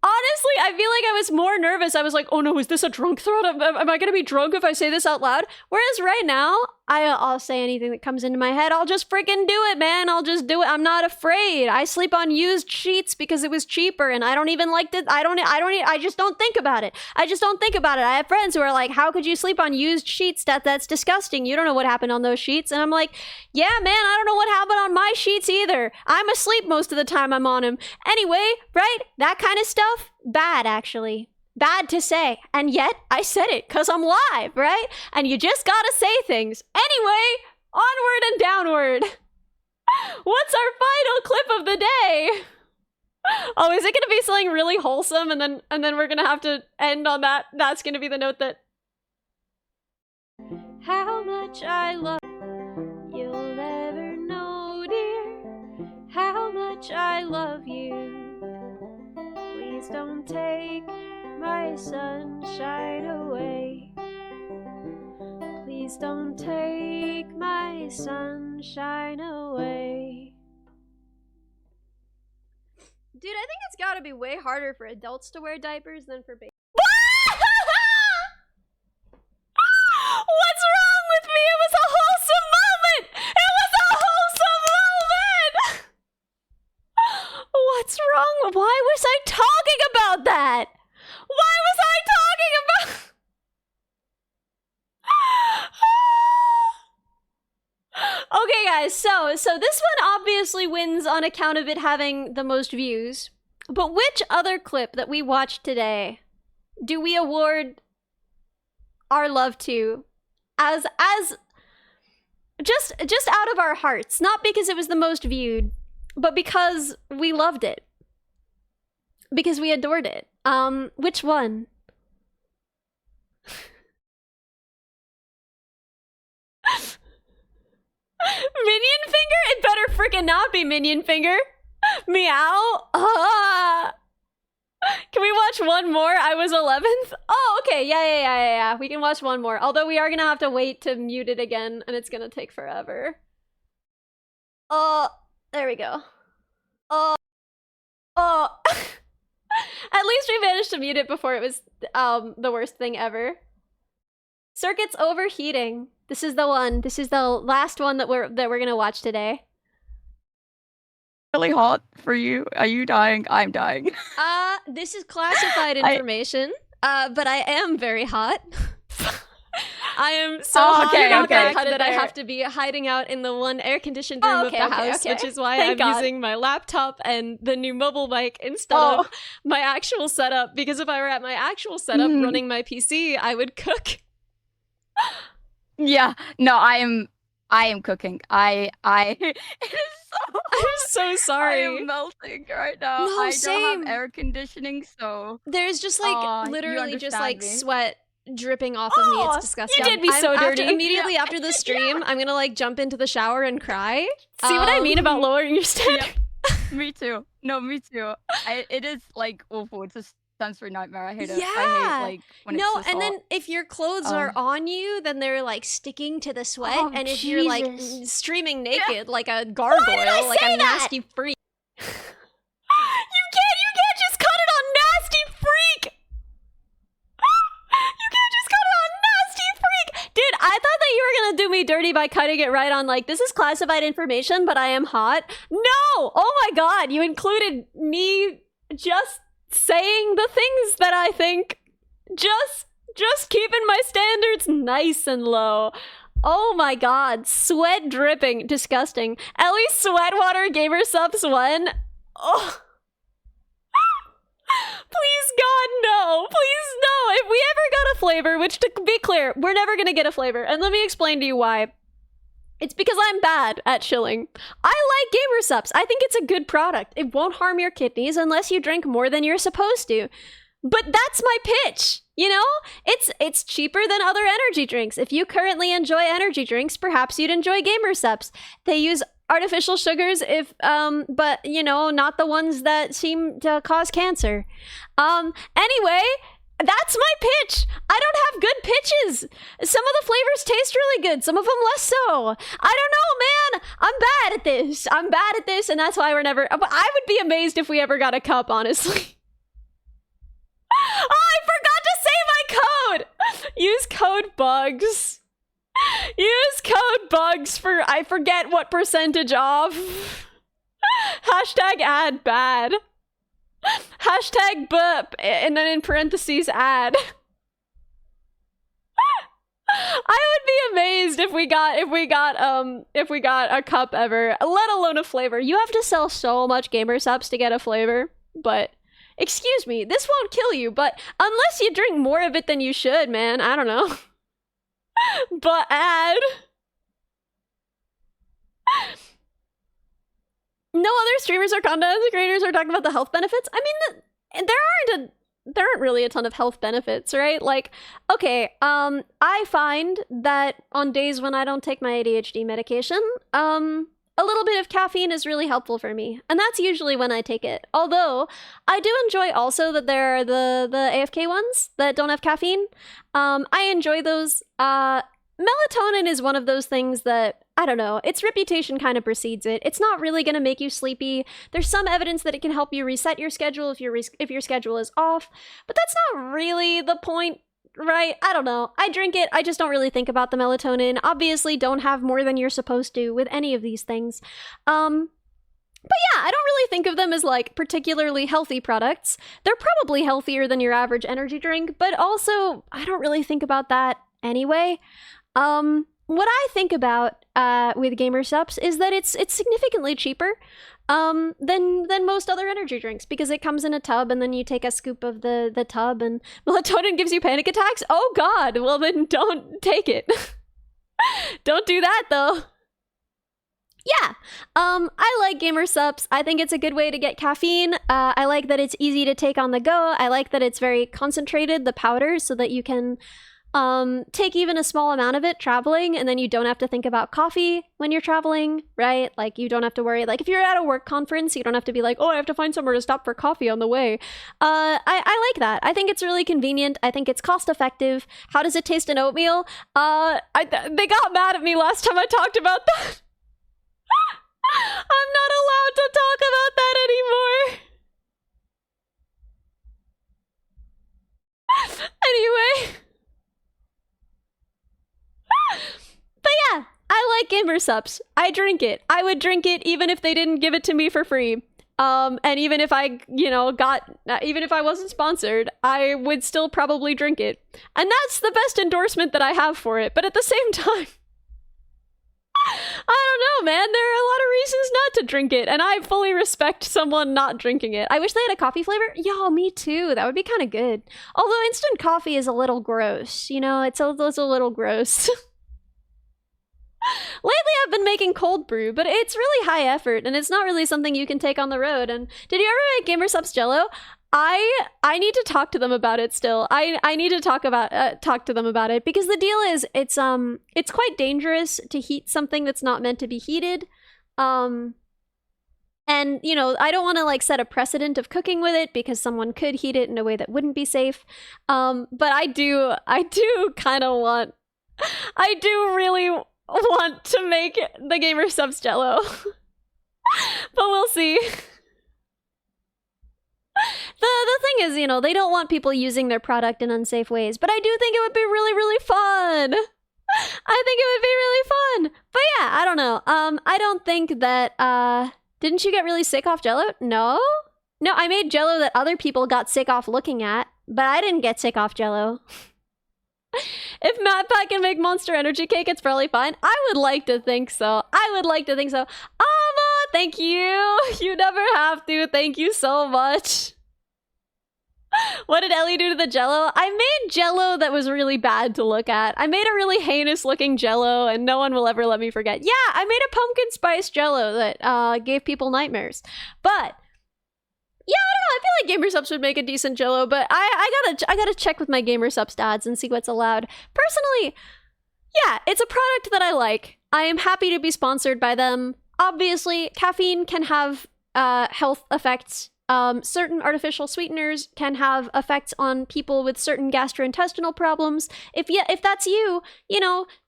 Honestly, I feel like I was more nervous. I was like, oh no, is this a drunk throat? Am I gonna be drunk if I say this out loud? Whereas right now, I'll say anything that comes into my head. I'll just freaking do it, man. I'll just do it. I'm not afraid. I sleep on used sheets because it was cheaper, and I don't even like to. I just don't think about it. I just don't think about it. I have friends who are like, "How could you sleep on used sheets? That's disgusting. You don't know what happened on those sheets." And I'm like, "Yeah, man. I don't know what happened on my sheets either. I'm asleep most of the time I'm on them. Anyway, right? That kind of stuff. Bad, actually." Bad to say, and yet I said it because I'm live, right? And you just gotta say things. Anyway, onward and downward. What's our final clip of the day? Oh, is it gonna be something really wholesome, and then we're gonna have to end on that? That's gonna be the note that. How much I love you'll never know, dear. How much I love you. Please don't take my sunshine away. Please don't take my sunshine away. Dude, I think it's gotta be way harder for adults to wear diapers than for babies. What's wrong with me? It was a wholesome moment! It was a wholesome moment! What's wrong? Why was I talking about that? Why was I talking about? Okay, guys, so this one obviously wins on account of it having the most views. But which other clip that we watched today do we award our love to as just out of our hearts? Not because it was the most viewed, but because we loved it. Because we adored it. Which one? Minion Finger? It better freaking not be Minion Finger. Meow. Can we watch one more? I was 11th. Oh, okay. Yeah. We can watch one more. Although we are gonna have to wait to mute it again, and it's gonna take forever. There we go. At least we managed to mute it before it was the worst thing ever. Circuits overheating. This is the one. This is the last one that we're gonna watch today. Really hot for you. Are you dying? I'm dying. This is classified information. But I am very hot. I am so hot that I have to be hiding out in the one air-conditioned room of the house, which is why I'm using my laptop and the new mobile mic instead of my actual setup, because if I were at my actual setup running my PC, I would cook. Yeah, no, I am cooking. It is so I'm so sorry. I am melting right now. No, I same. don't have air conditioning, so there's just like literally just like me. sweat dripping off of me. It's disgusting. You did me so dirty. Immediately after the stream, I'm gonna like jump into the shower and cry. See what I mean about lowering your standard? Me too. No, me too. It is like awful. It's a sensory nightmare. I hate it. Yeah. I hate like when it's this and hot. then if your clothes are on you, then they're like sticking to the sweat, and if you're like streaming naked like a gargoyle, like a nasty freak. You can't just cut it on nasty freak. You can't just cut it on nasty freak. Dude, I thought that you were gonna do me dirty by cutting it right on like, this is classified information, but I am hot. No! Oh my god, you included me just saying the things that I think. Just keeping my standards nice and low. Oh my god, sweat dripping. Disgusting. At least Sweatwater Gamer Subs won. Oh. Please, God, no. Please, no. If we ever got a flavor, which to be clear, we're never gonna get a flavor. And let me explain to you why. It's because I'm bad at chilling. I like Gamer Subs. I think it's a good product. It won't harm your kidneys unless you drink more than you're supposed to. But that's my pitch, you know? It's cheaper than other energy drinks. If you currently enjoy energy drinks, perhaps you'd enjoy Gamer Subs. They use artificial sugars but you know, not the ones that seem to cause cancer. Anyway, that's my pitch. I don't have good pitches. Some of the flavors taste really good, some of them less so. I don't know, man. I'm bad at this, and that's why we're never. But I would be amazed if we ever got a cup, honestly. code BUGS. Use code BUGS for I forget what percentage off. Hashtag ad bad. Hashtag bup, and then in parentheses ad. I would be amazed if we got a cup ever, let alone a flavor. You have to sell so much gamer subs to get a flavor, but excuse me, this won't kill you, but unless you drink more of it than you should, man, I don't know. But ad. No other streamers or content creators are talking about the health benefits. I mean, there aren't really a ton of health benefits, right? Like, okay, I find that on days when I don't take my ADHD medication, a little bit of caffeine is really helpful for me, and that's usually when I take it. Although, I do enjoy also that there are the AFK ones that don't have caffeine. I enjoy those. Melatonin is one of those things that, I don't know, its reputation kind of precedes it. It's not really going to make you sleepy. There's some evidence that it can help you reset your schedule if your schedule is off, but that's not really the point, right? I don't know. I drink it. I just don't really think about the melatonin. Obviously, don't have more than you're supposed to with any of these things. But yeah, I don't really think of them as like particularly healthy products. They're probably healthier than your average energy drink, but also I don't really think about that anyway. What I think about with Gamer Supps is that it's significantly cheaper than most other energy drinks because it comes in a tub and then you take a scoop of the tub and melatonin gives you panic attacks. Oh god, well then don't take it. Don't do that though. Yeah, I like Gamer Supps. I think it's a good way to get caffeine. I like that it's easy to take on the go. I like that it's very concentrated, the powder, so that you can take even a small amount of it traveling, and then you don't have to think about coffee when you're traveling, right? Like, you don't have to worry. Like, if you're at a work conference, you don't have to be like, oh, I have to find somewhere to stop for coffee on the way. I like that. I think it's really convenient. I think it's cost effective. How does it taste in oatmeal? They got mad at me last time I talked about that. I'm not allowed to talk about that anymore. Anyway. But yeah, I like Gamer Supps. I drink it. I would drink it even if they didn't give it to me for free. And even if I, even if I wasn't sponsored, I would still probably drink it. And that's the best endorsement that I have for it. But at the same time, I don't know, man. There are a lot of reasons not to drink it, and I fully respect someone not drinking it. I wish they had a coffee flavor. Yo, me too. That would be kind of good. Although instant coffee is a little gross. It's a little gross. Lately, I've been making cold brew, but it's really high effort, and it's not really something you can take on the road. And did you ever make Gamer Supps Jello? I need to talk to them about it still. I need to talk to them about it, because the deal is it's quite dangerous to heat something that's not meant to be heated. And I don't want to like set a precedent of cooking with it because someone could heat it in a way that wouldn't be safe. But I do really want to make the Gamer Supps Jello. But we'll see. The thing is, they don't want people using their product in unsafe ways, but I do think it would be really, really fun. I think it would be really fun. But yeah, I don't know. I don't think that, didn't you get really sick off Jello? No? No, I made Jello that other people got sick off looking at, but I didn't get sick off Jello. If MatPat can make Monster Energy Cake, it's probably fine. I would like to think so. Amma, thank you. You never have to. Thank you so much. What did Ellie do to the Jello? I made Jello that was really bad to look at. I made a really heinous looking Jello, and no one will ever let me forget. Yeah, I made a pumpkin spice Jello that gave people nightmares. But yeah, I don't know. I feel like Gamer Supps would make a decent Jello, but I gotta check with my Gamer Supps dads and see what's allowed. Personally, yeah, it's a product that I like. I am happy to be sponsored by them. Obviously, caffeine can have health effects. Certain artificial sweeteners can have effects on people with certain gastrointestinal problems. If that's you,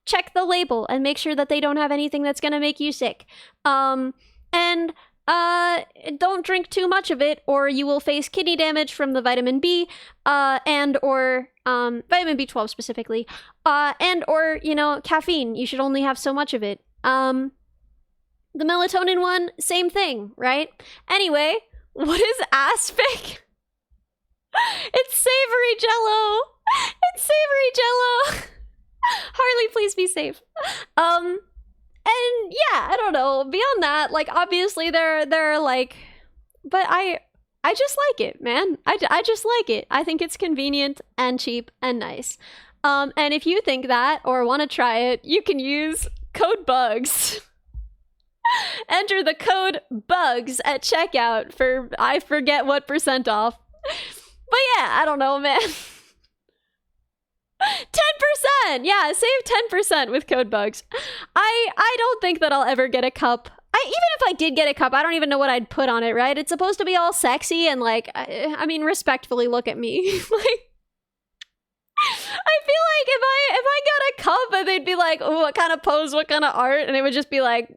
check the label and make sure that they don't have anything that's gonna make you sick. And don't drink too much of it, or you will face kidney damage from the vitamin B, and or vitamin B12 specifically, and or caffeine. You should only have so much of it. The melatonin one, same thing, right? Anyway, what is aspic? It's savory jello. It's savory jello. Harley, please be safe. And yeah, I don't know. Beyond that, like obviously they're like, but I just like it, man. I just like it. I think it's convenient and cheap and nice. And if you think that or want to try it, you can use code BUGS. Enter the code BUGS at checkout for I forget what % off. But yeah, I don't know, man. 10%! Yeah, save 10% with code BUGS. I don't think that I'll ever get a cup. Even if I did get a cup, I don't even know what I'd put on it, right? It's supposed to be all sexy and like, I mean, respectfully look at me. Like, I feel like if I got a cup and they'd be like, oh, what kind of pose, what kind of art? And it would just be like,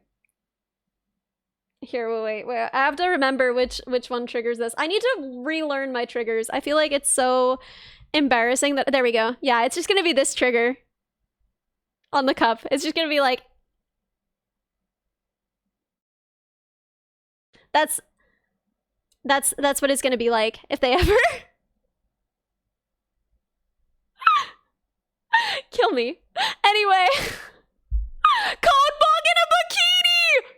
here, wait. I have to remember which one triggers this. I need to relearn my triggers. I feel like it's so embarrassing that there we go. Yeah, it's just gonna be this trigger on the cup. It's just gonna be like that's what it's gonna be like if they ever kill me. Anyway, code bug in a bikini.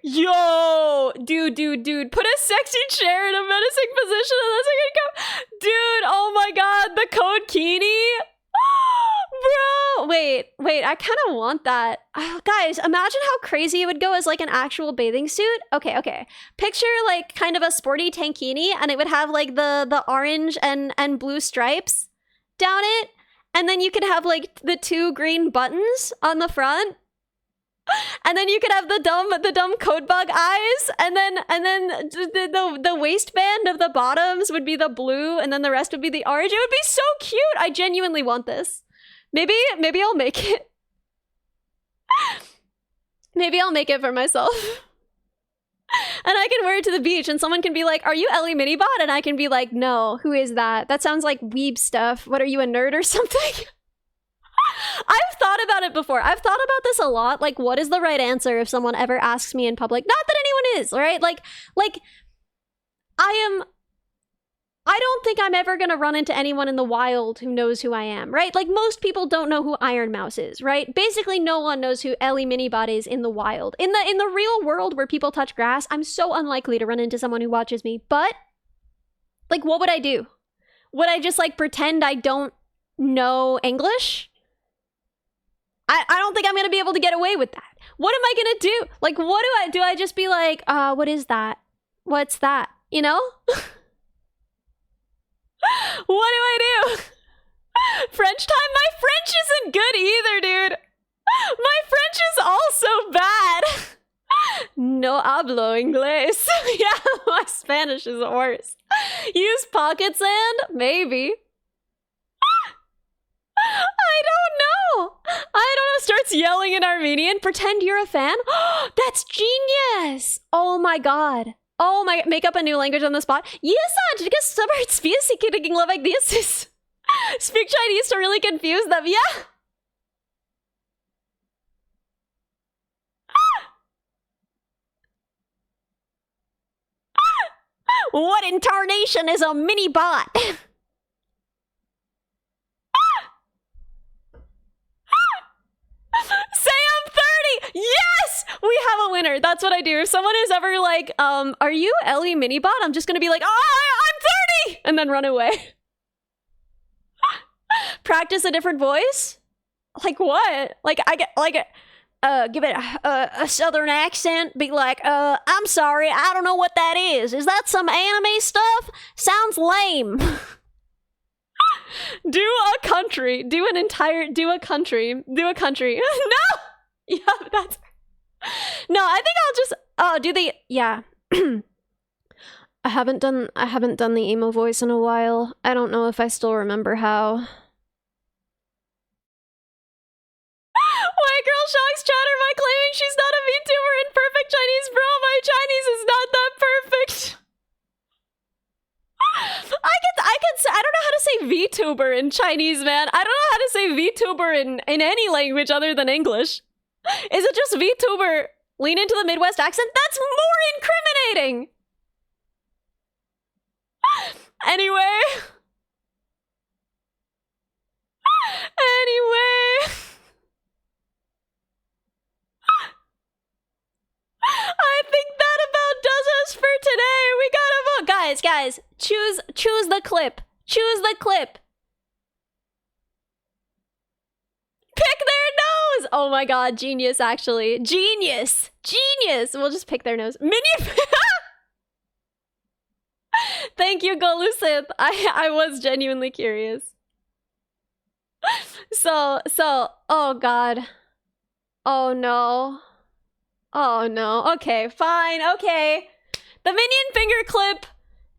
Yo, dude, put a sexy chair in a menacing position and that's gonna come. Dude, oh my god, the code Kini. Bro, wait, I kind of want that. Oh, guys, imagine how crazy it would go as like an actual bathing suit. Okay. Picture like kind of a sporty tankini and it would have like the orange and blue stripes down it. And then you could have like the 2 green buttons on the front. And then you could have the dumb code bug eyes, and then the waistband of the bottoms would be the blue, and then the rest would be the orange. It would be so cute. I genuinely want this. Maybe I'll make it. Maybe I'll make it for myself. And I can wear it to the beach, and someone can be like, "Are you Ellie Minibot?" And I can be like, "No, who is that? That sounds like weeb stuff. What, are you a nerd or something?" I've thought about it before. I've thought about this a lot. Like, what is the right answer if someone ever asks me in public? Not that anyone is, right? Like, I don't think I'm ever gonna run into anyone in the wild who knows who I am, right? Like, most people don't know who Iron Mouse is, right? Basically, no one knows who Ellie Minibot is in the wild. In the real world where people touch grass, I'm so unlikely to run into someone who watches me. But, like, what would I do? Would I just, like, pretend I don't know English? I don't think I'm gonna be able to get away with that. What am I gonna do? Like, what do? I just be like, what is that? What's that? You know? What do I do? French time? My French isn't good either, dude. My French is also bad. No hablo inglés. Yeah, my Spanish is worse. Use pocket sand? Maybe. I don't know. Starts yelling in Armenian. Pretend you're a fan. That's genius. Oh my god. Oh my, make up a new language on the spot. Yes, I guess somewhere speaks like this. Speak Chinese to really confuse them. Yeah. What in tarnation is a mini bot? Say I'm 30! Yes! We have a winner. That's what I do. If someone is ever like, are you Ellie Minibot? I'm just gonna be like, I'm 30! And then run away. Practice a different voice? Like what? Like, I get, like, give it a southern accent. Be like, I'm sorry, I don't know what that is. Is that some anime stuff? Sounds lame. Do a country. Do a country. No! Yeah, that's... No, I think I'll just, do the, yeah. I haven't done the emo voice in a while. I don't know if I still remember how. White girl shocks chatter by claiming she's not a VTuber in perfect Chinese. Bro, my Chinese is not that perfect. I don't know how to say VTuber in Chinese, man. I don't know how to say VTuber in any language other than English. Is it just VTuber? Lean into the Midwest accent? That's more incriminating! Anyway. Anyway. I think that about does us for today. We gotta vote. Guys, choose the clip. Choose the clip. Pick their nose! Oh my god, genius, actually. Genius! Genius! We'll just pick their nose. Minion! Thank you, Golucith. I was genuinely curious. So, oh god. Oh no. Oh no. Okay, fine, okay. The Minion finger clip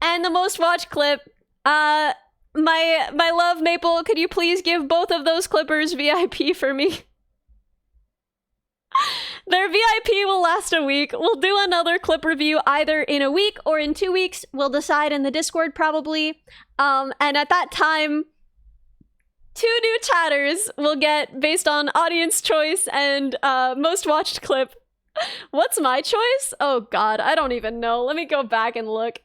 and the most watched clip. My love, Maple, could you please give both of those clippers VIP for me? Their VIP will last a week. We'll do another clip review either in a week or in 2 weeks. We'll decide in the Discord probably. And at that time, 2 new chatters will get based on audience choice and most watched clip. What's my choice? Oh god, I don't even know. Let me go back and look.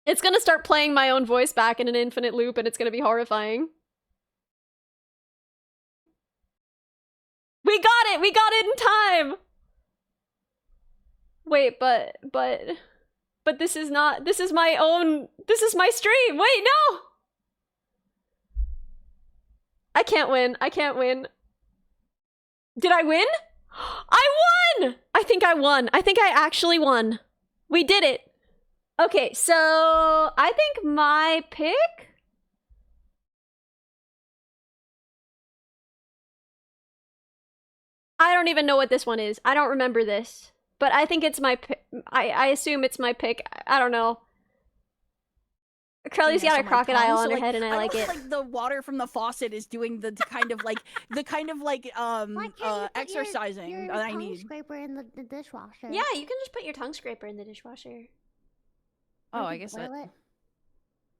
It's gonna start playing my own voice back in an infinite loop and it's gonna be horrifying. We got it! We got it in time! Wait, but this is not, this is my own, this is my stream! Wait, no! I can't win, I can't win. Did I win? I won! I think I won. I think I actually won. We did it. Okay, so I think my pick? I don't even know what this one is. I don't remember this. But I think it's my pick. I assume it's my pick. I don't know. Curly's got a crocodile on her head and I like it. Like the water from the faucet is doing the kind of like exercising your that I tongue need. scraper in the dishwasher. Yeah, you can just put your tongue scraper in the dishwasher. Oh, I guess that.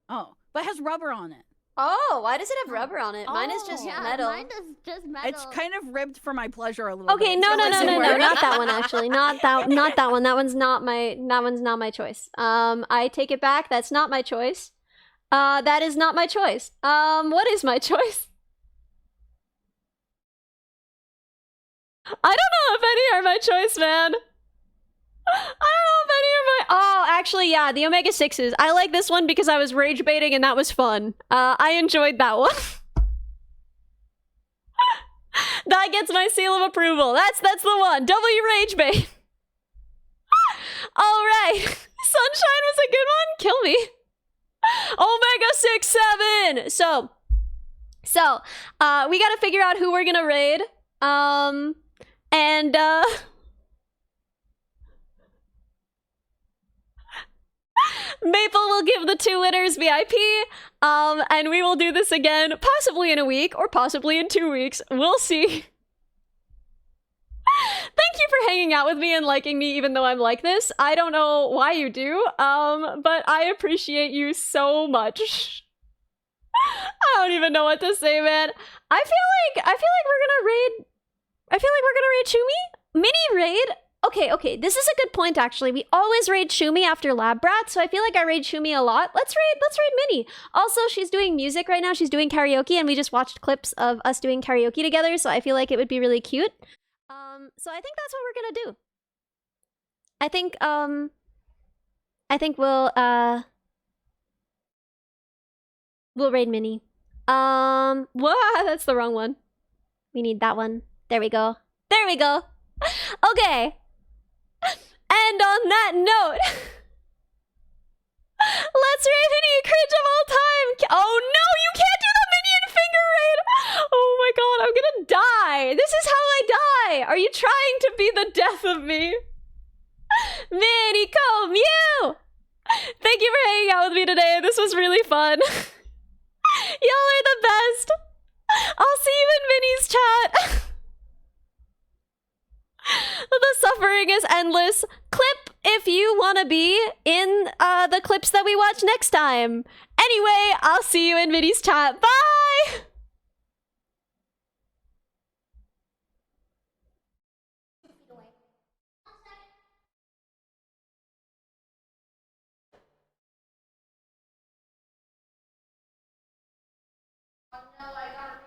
Oh, but it has rubber on it. Oh, why does it have rubber on it? Mine is just metal. Mine is just metal. It's kind of ribbed for my pleasure a little Okay, bit. no, so not it's that one actually. Not that one. That one's not my choice. I take it back. That's not my choice. That is not my choice. What is my choice? I don't know if any are my choice, man. I don't know if any are my— Oh, actually, yeah, the Omega 6s. I like this one because I was rage baiting and that was fun. I enjoyed that one. That gets my seal of approval. That's the one. W rage bait. All right. Sunshine was a good one. Kill me. Omega 6, 7. So, we gotta figure out who we're gonna raid. Maple will give the 2 winners VIP, and we will do this again, possibly in a week, or possibly in 2 weeks. We'll see. Thank you for hanging out with me and liking me even though I'm like this. I don't know why you do, but I appreciate you so much. I don't even know what to say, man. I feel like we're gonna raid Shumi? Mini raid? Okay, this is a good point actually. We always raid Shumi after Lab Brat, so I feel like I raid Shumi a lot. Let's raid Mini. Also, she's doing music right now. She's doing karaoke, and we just watched clips of us doing karaoke together, so I feel like it would be really cute. So I think that's what we're gonna do. I think we'll raid Mini. Whoa, that's the wrong one. We need that one. There we go. There we go. Okay. And on that note, let's raid Mini cringe of all time. Oh no, you can't do the Minion finger raid. Oh my god, I'm gonna die. This is how I die. Are you trying to be the death of me? Mini Mew! Thank you for hanging out with me today. This was really fun. Y'all are the best. I'll see you in Minnie's chat. The suffering is endless. Clip if you want to be in the clips that we watch next time. Anyway, I'll see you in Middy's chat. Bye! No, I got